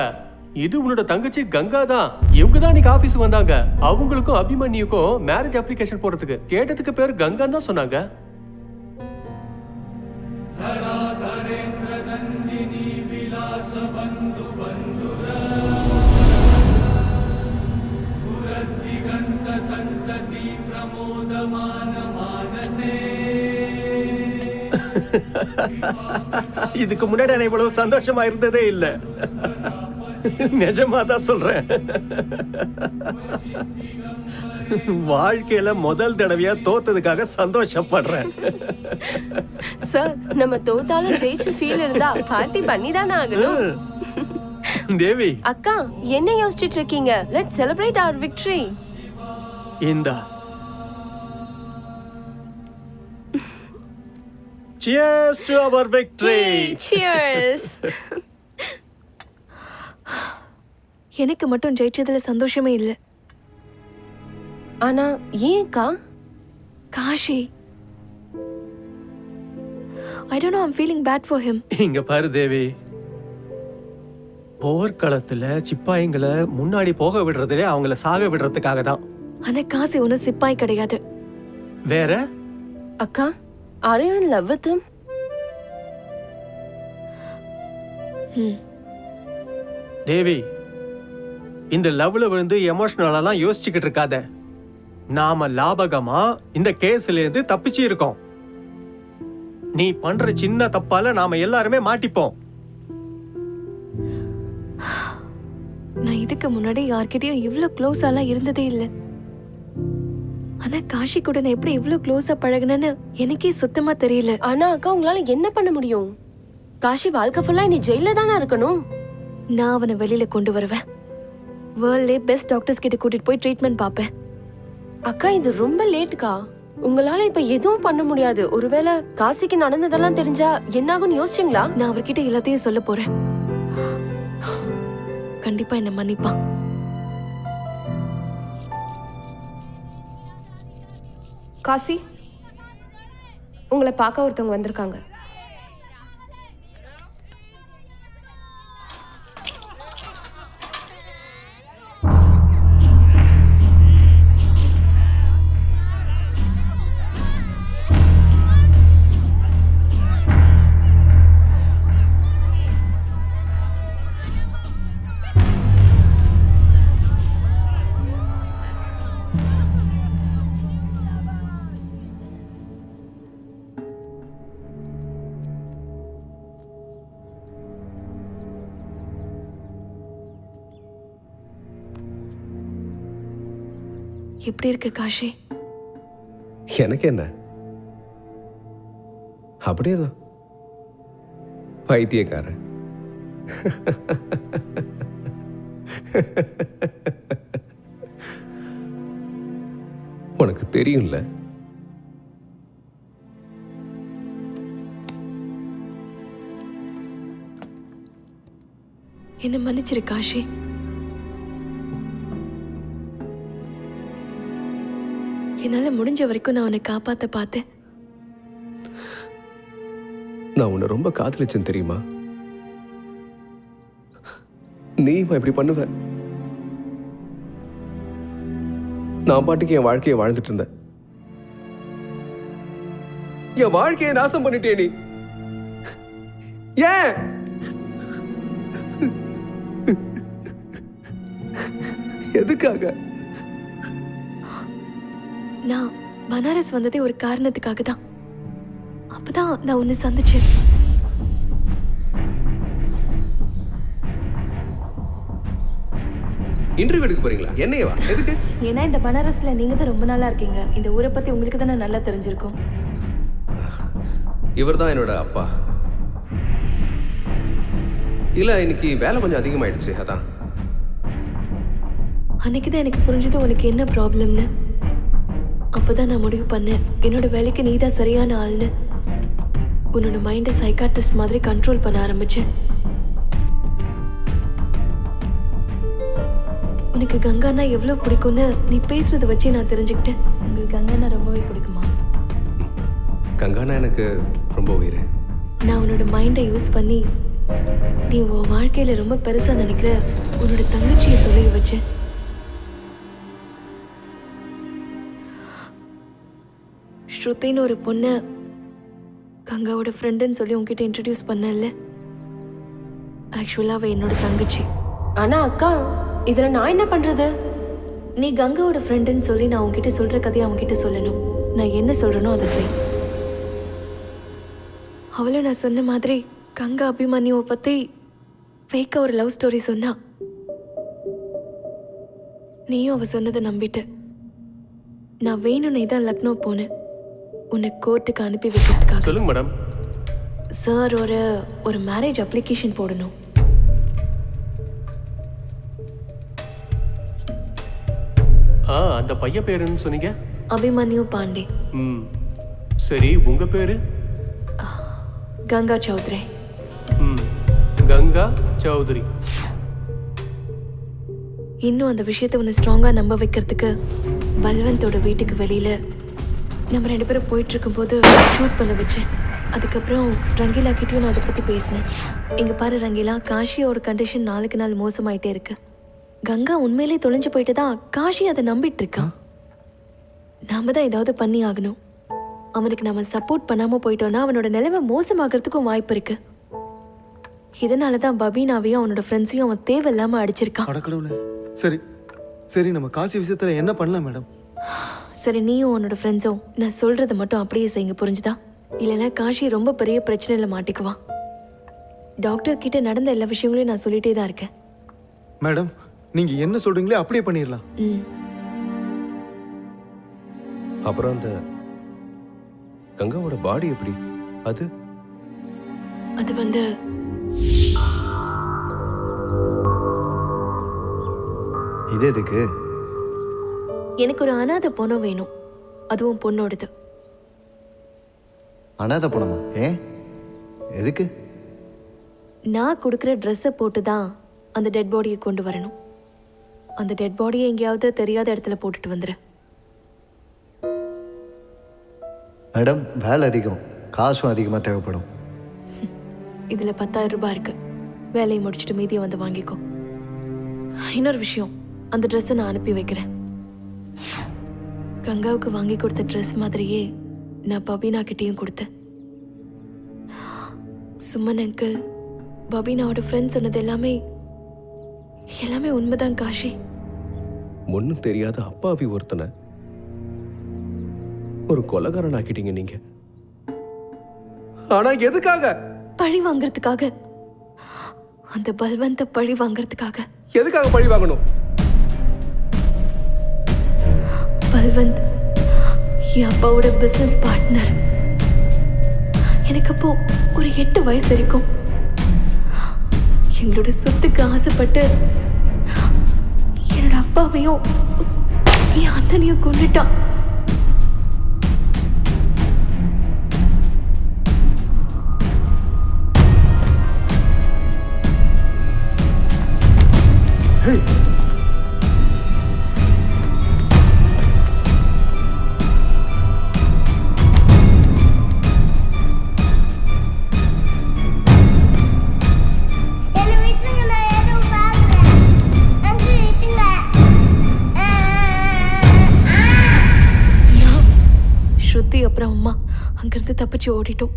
இது உன்னோட தங்கச்சி கங்கா தான். இவங்க தான் இன்னைக்கு ஆபீஸ் வந்தாங்க. அவங்களுக்கும் அபிமன்யுக்கும் மேரேஜ் அப்ளிகேஷன் போடுறதுக்கு. கேட்டதுக்கு பேர் கங்கா தான் சொன்னாங்க. இதுக்கு முன்னாடி நான் இவ்வளவு சந்தோஷமா இருந்ததே இல்ல. நிஜமா தான் சொல்றேன். வாழ்க்கையில முதல் தடவையா தோத்ததுக்காக சந்தோஷப்படுறேன். சார், நம்ம தோத்தாலும் ஜெயிச்சு ஃபீல் இருந்தா பார்ட்டி பண்ணி தானே ஆகணும். தேவி அக்கா, என்ன யோசிச்சுட்டு இருக்கீங்க? Let's celebrate our victory. இந்தா. Cheers to our victory. Cheers. எனக்கு மட்டும் ஜெயிச்சதுல சந்தோஷமே இல்லை. ஆனா ஏன்க்கா? Kashi, I don't know, I'm feeling bad for him. இங்க பாரு தேவி, போர்க்களத்துல சிப்பாய்களை முன்னாடி போக விடுறதுலே அவங்கள சாக விடுறதுக்காக தான். ஆனா காசி ஒன்னும் சிப்பாய் கிடையாது. வேற? அக்கா, are you in love with him? தேவி, இந்த லவ்ல விழுந்து எமோஷனலாம் யோசிச்சுக்கிட்டு இருக்காத. நாம லாபகமா இந்த கேஸ்ல இருந்து தப்பிச்சு இருக்கோம். நீ பண்ற சின்ன தப்பால நாம எல்லாருமே மாட்டிப்போம். நான் இதுக்கு முன்னாடி யார்கிட்டயும் இவ்ளோ க்ளோஸாலாம் இருந்ததே இல்லை. ஆனா காஷி கூட நான் எப்படி இவ்ளோ க்ளோஸா பழகுனேன்னு எனக்கே சுத்தமா தெரியல. ஆனா அக்கா, உங்களால என்ன பண்ண முடியும்? காஷி வாழ்க்கை ஃபுல்லா நீ ஜெயில தானே இருக்கணும். நான் அவனை வெளியில கொண்டு வருவேன். வேர்ல்ட்லே பெஸ்ட் டாக்டர்ஸ் கிட்ட கூட்டிட்டு போய் ட்ரீட்மெண்ட் பார்ப்பேன். அக்கா, இது ரொம்ப லேட்க்கா. உங்களால இப்ப எதுவும் பண்ண முடியாது. ஒருவேளை காசிக்கு நடந்ததெல்லாம் தெரிஞ்சா என்னாகும்னு யோசிச்சீங்களா? நான் அவர்கிட்ட எல்லாத்தையும் சொல்ல போறேன். கண்டிப்பா என்ன மன்னிப்பான். காசி, உங்களை பார்க்க ஒருத்தவங்க வந்திருக்காங்க. எப்படி இருக்கு காஷி? எனக்கு என்ன, அப்படியேதான் பைத்தியக்காரன். உனக்கு தெரியும்ல, என்ன மன்னிச்சிரு காஷி. என்னால முடிஞ்ச வரைக்கும் நான் உன்னை காப்பாத்த பார்த்தேன். நான் உன்னை ரொம்ப காதலிச்சேன் தெரியுமா? நீமா இப்படி பண்ணுவ? நான் பாட்டுக்கு என் வாழ்க்கையை வாழ்ந்துட்டு இருந்தேன். என் வாழ்க்கையை நாசம் பண்ணிட்டே நீ. ஏன்? எதுக்காக? நான் பனாரஸ் வந்ததே ஒரு காரணத்துக்காக தான். அப்பதான் நான் உன்னை சந்திச்சேன். இன்டர்வியூ எடுக்க போறீங்களா? என்னையவா? எதுக்கு? ஏன்னா இந்த பனாரஸ்ல நீங்க தான் ரொம்ப நாளா இருக்கீங்க. இந்த ஊரை பத்தி உங்களுக்கு தானே நல்லா தெரிஞ்சிருக்கும். இவர் தான் என்னோட அப்பா. இல்ல, இன்னைக்கு வேலை கொஞ்சம் அதிகமாயிடுச்சு, அதான். அன்னைக்கு தான் எனக்கு புரிஞ்சது உனக்கு என்ன ப்ராப்ளம்னு. அப்பதான் நான் முடிவு பண்ணேன், என்னோட வேலைக்கு நீ தான் சரியான ஆள்னு. உன்னோட மைண்டை சைக்காட்ரிஸ்ட் மாதிரி கண்ட்ரோல் பண்ண ஆரம்பிச்சேன். உனக்கு கங்கானா எவ்வளோ பிடிக்கும்னு நீ பேசுறத வச்சு நான் தெரிஞ்சுக்கிட்டேன். உங்களுக்கு கங்கானா ரொம்பவே பிடிக்குமா? கங்கானா எனக்கு ரொம்ப உயிர். நான் உன்னோட மைண்டை யூஸ் பண்ணி நீ உன் வாழ்க்கையில ரொம்ப பெருசா நினைக்கிற உன்னோட தங்கச்சியை தொலைய வச்சேன். ஸ்ருத்தின்னு ஒரு பொண்ணை கங்காவோட ஃப்ரெண்டுன்னு சொல்லி உன்கிட்ட இன்ட்ரடியூஸ் பண்ணல. ஆக்சுவலாக அவள் என்னோட தங்கச்சி. ஆனா அக்கா, இதுல நான் என்ன பண்றது? நீ கங்காவோட ஃப்ரெண்டுன்னு சொல்லி நான் உன்கிட்ட சொல்ற கதையை அவன்கிட்ட சொல்லணும். நான் என்ன சொல்றேனோ அதை செய். அவளும் நான் சொன்ன மாதிரி கங்கா அபிமன்யுவை பத்தி ஃபேக்கா ஒரு லவ் ஸ்டோரி சொன்னா. நீயும் அவ சொன்னதை நம்பிட்ட. நான் வேணும்னே தான் லக்னோ போனேன், உன்னை கோர்ட்டுக்கு அனுப்பி வைக்கிறதுக்காக. சொல்லுங்க மேடம். சார் ஒரு மேரேஜ் அப்ளிகேஷன் போடணும். அந்த பையன் பேருன்னு சொன்னீங்க? அபிமன்யு பாண்டே. ம், சரி. உங்க பேரு? கங்கா சௌத்ரி. ம், கங்கா சௌத்ரி. இன்னும் அந்த விஷயத்தை உன்னை ஸ்ட்ராங்கா நம்ப வைக்கிறதுக்கு பல்வந்தோட வீட்டுக்கு வெளியில நம்ம 2 பேரும் போயிட்டு இருக்கும்போது ஷூட் பண்ண வச்சேன். அதுக்கப்புறம் ரங்கீலா கிட்டயும் நான் அதை பத்தி பேசினேன். இங்க பாரு ரங்கீலா, காஷியோட கண்டிஷன் நாளுக்கு நாள் மோசமாயிட்டே இருக்கு. கங்கா உண்மையிலே தொலைஞ்சு போயிட்டு தான் காஷி அதை நம்பிட்டு இருக்கான். நாம தான் ஏதாவது பண்ணி ஆகணும். அவனுக்கு நம்ம சப்போர்ட் பண்ணாம போயிட்டோம்னா அவனோட நிலைமை மோசமாகறதுக்கும் வாய்ப்பு இருக்கு. இதனாலதான் பபீனாவையும் அவனோட ஃப்ரெண்ட்ஸையும் அவன் தேவையில்லாம அடிச்சிருக்கான். சரி சரி, நம்ம காசி விஷயத்துல என்ன பண்ணலாம் மேடம்? சரி, நீயும் உன்னோட ஃப்ரெண்ட்ஸும் நான் சொல்றதை மட்டும் அப்படியே செய்யுங்க, புரிஞ்சுதா? இல்லைன்னா காஷி ரொம்ப பெரிய பிரச்சனையில மாட்டிக்குவான். டாக்டர் கிட்ட நடந்த எல்லா விஷயங்களையும் நான் சொல்லிட்டே தான் இருக்கேன். மேடம், நீங்க என்ன சொல்றீங்களோ அப்படியே பண்ணிடலாம். அப்புறம் அந்த கங்காவோட பாடி எப்படி? அது வந்து இது எதுக்கு? எனக்கு ஒரு அனாதை பொண்ணு வேணும், அதுவும் பொண்ணோடது. அனாதை பொண்ணமா? ஏன்? எதுக்கு? நான் கொடுக்குற ட்ரெஸ்ஸை போட்டு தான் அந்த டெட் பாடியை கொண்டு வரணும். அந்த டெட் பாடியை எங்கேயாவது தெரியாத இடத்துல போட்டுட்டு வந்துரு. மேடம், வேலை அதிகம், காசும் அதிகமாக தேவைப்படும். இதில் 10,000 ரூபாய் இருக்கு. வேலையை முடிச்சுட்டு மீதியை வந்து வாங்கிக்கோ. இன்னொரு விஷயம், அந்த ட்ரெஸ்ஸை நான் அனுப்பி வைக்கிறேன். கங்காவுக்கு வாங்கி கொடுத்த ட்ரெஸ் மாதிரியே நான் பபீனா கிட்டேயும் கொடுத்தேன். சுமன் அங்கிள், பபீனாவோட ஃப்ரெண்ட் சொன்னது எல்லாமே உண்மைதான் காஷி. ஒன்னும் தெரியாத அப்பாவி ஒருத்தனை ஒரு கொலைகாரன் ஆக்கிட்டீங்க நீங்க. ஆனா எதுக்காக? பழி வாங்கறதுக்காக. அந்த பல்வந்த பழி வாங்கறதுக்காக. எதுக்காக பழி வாங்கணும்? பல்வந்த் என் அப்பாவோட பிசினஸ் பார்ட்னர். எனக்கு அப்போ ஒரு 8 வயசு இருக்கும். எங்களோட சொத்துக்கு ஆசைப்பட்டு என்னோட அப்பாவையும் என் அண்ணனையும் கொண்டுட்டான். ஸ்ருதி அப்புறம் அம்மா அங்கிருந்து தப்பிச்சு ஓடிட்டோம்.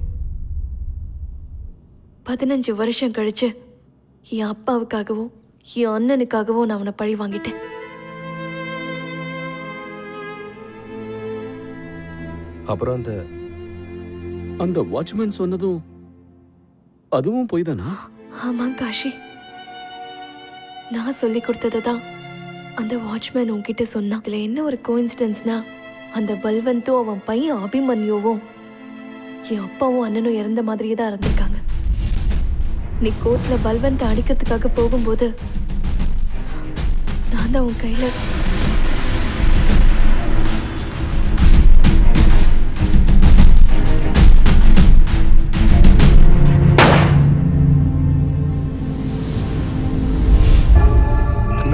15 வருஷம் கழிச்சு என் அப்பாவுக்காகவும் என் அண்ணனுக்காகவும் நான் அவனை பழி வாங்கிட்டேன். அப்புறம் அந்த வாட்ச்மேன் சொன்னதும் அதுவும் போய் தானா? ஆமா காஷி, நான் சொல்லி கொடுத்ததை தான் அந்த வாட்ச்மேன் உன்கிட்ட சொன்னான். இதுல என்ன ஒரு கோஇன்சிடென்ஸ்னா, அந்த பல்வந்தும் அவன் பையன் அபிமன்யுவும் என் அப்பாவும் அண்ணனும் இறந்த மாதிரியே தான் இருந்திருக்காங்க. நீ கோர்ட்ல பல்வந்தை அடிக்கிறதுக்காக போகும்போது நான் தான் உன் கையில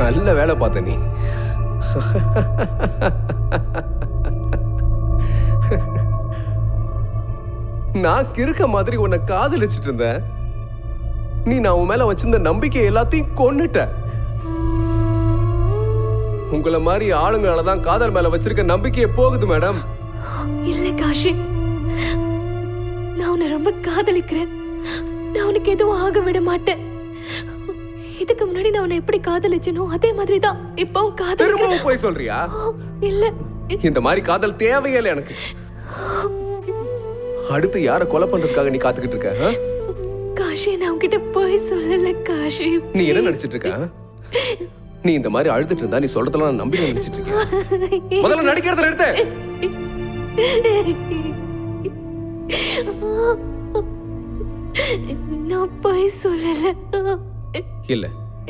நல்ல வேலை பார்த்த நீ. நான் கிறுக்க மாதிரி உன்னை காதலிச்சிட்டு இருந்தேன். நீ நான் உன் மேல வச்சிருந்த நம்பிக்கை எல்லாத்தையும் கொன்னுட்ட. உங்களை மாதிரி ஆளுங்களால தான் காதல் மேல வச்சிருக்க நம்பிக்கையே போகுது மேடம். இல்ல காஷி, நான் உன்னை ரொம்ப காதலிக்கிறேன். நான் உனக்கு எதுவும் ஆக விட மாட்டேன். இதுக்கு முன்னாடி நான் உன்னை எப்படி காதலிச்சனோ அதே மாதிரி தான் இப்பவும் திரும்பவும் போய் சொல்றியா? இல்ல, இந்த மாதிரி காதல் தேவையே இல்லை எனக்கு. அடுத்து யாரை கொலை பண்றதுக்காக நீ காத்துக்கிட்டு இருக்க? காஷி, நான் உன்கிட்ட போய் சொல்லல காஷி. நீ என்ன நினைச்சிட்டு இருக்க? நீ இந்த மாதிரி அழுதுட்டு இருந்தா நீ சொல்றதெல்லாம் நான் நம்பி நினைச்சிட்டு இருக்கேன். முதல்ல நடிக்கிறத நிறுத்து. நான் போய் சொல்லல. இல்ல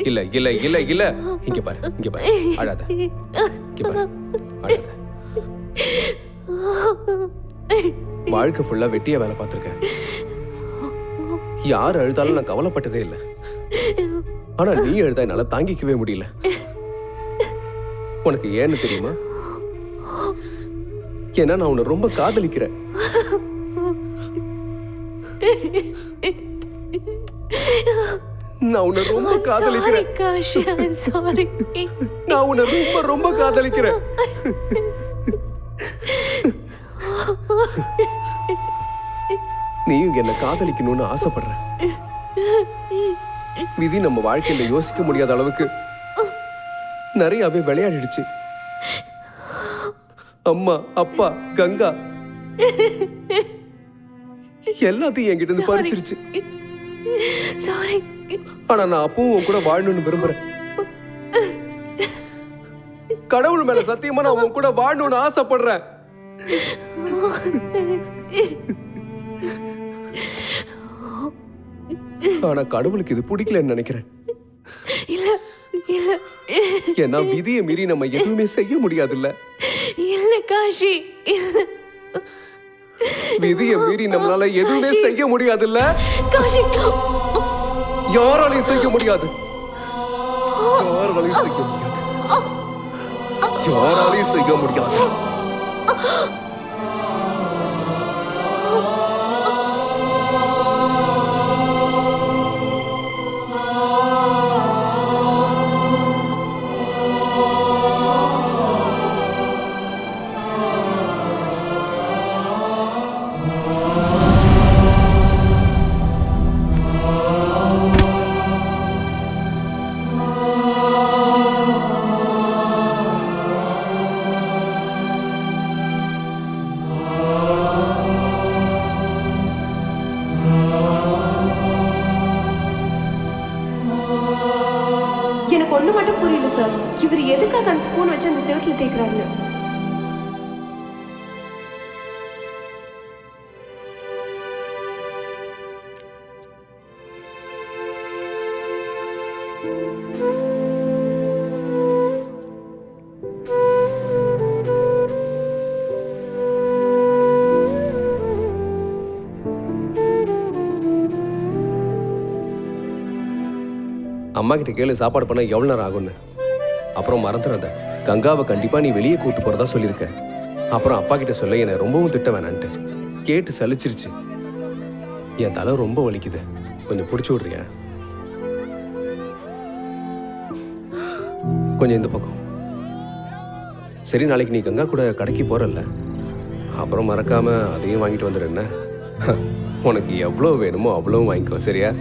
இல்ல இல்ல இல்ல இல்ல, இங்க பாரு, இங்க பாரு, அழாத. இங்க பாரு, அழாத. வாழ்க்கை ஃபுல்லா வெட்டியா வேலை பார்த்திருக்கேன். யார் அழுதாலும் நான் கவலைப்பட்டதே இல்லை. ஆனா நீ அழுதா என்னால தாங்கிக்கவே முடியல. உனக்கு ஏன்னு தெரியுமா? ஏன்னா நான் உன்னை ரொம்ப காதலிக்கிறேன். நான் உன்னை ரொம்ப காதலிக்கிறேன். Kashi, I'm sorry. நான் உன்னை ரொம்ப ரொம்ப காதலிக்கிறேன். நீயும் என்ன காதலிக்கணும்னு ஆசைப்படுற. விதி நம்ம வாழ்க்கையில யோசிக்க முடியாத அளவுக்கு நிறையவே விளையாடிடுச்சு. அம்மா, அப்பா, கங்கா எல்லாத்தையும் என்கிட்ட இருந்து பறிச்சிருச்சு. சாரி. ஆனா நான் அப்பவும் உன் கூட வாழணும்னு விரும்புறேன். கடவுள் மேல சத்தியமா நான் உன் கூட வாழணும்னு ஆசைப்படுறேன். ஆனா கடவுளுக்கு இது பிடிக்கலன்னு நினைக்கிறேன். இல்ல இல்ல, ஏன்னா விதியை மீறி நம்ம எதுவுமே செய்ய முடியாதுல்ல. இல்ல காஷி, விதியை மீறி நம்மளால எதுவுமே செய்ய முடியாதுல்ல. காஷி, யாராலையும் செய்ய முடியாது. யாராலையும் செய்ய முடியாது. யாராலையும் செய்ய முடியாது. எனக்கு ஒண்ணு மட்டும் புரியல சார், இவர் எதுக்காக அந்த ஸ்பூன் வச்சு அந்த செவத்துல தேய்க்கிறாருன்னு. அம்மா கிட்ட கேளு சாப்பாடு பண்ண எவ்வளோ நேரம் ஆகும்னு. அப்புறம் மறந்துடாத, கங்காவை கண்டிப்பாக நீ வெளியே கூட்டு போகிறதா சொல்லியிருக்க. அப்புறம் அப்பா கிட்ட சொல்ல என்னை ரொம்பவும் திட்ட வேணான்ட்டு. கேட்டு சலிச்சிருச்சு. என் தலை ரொம்ப வலிக்குது, கொஞ்சம் பிடிச்சி விட்றியா? கொஞ்சம் இந்த பக்கம். சரி, நாளைக்கு நீ கங்கா கூட கடைக்கு போறல்ல, அப்புறம் மறக்காம அதையும் வாங்கிட்டு வந்துடு. என்ன, உனக்கு எவ்வளோ வேணுமோ அவ்வளவும் வாங்கிக்கோ, சரியா?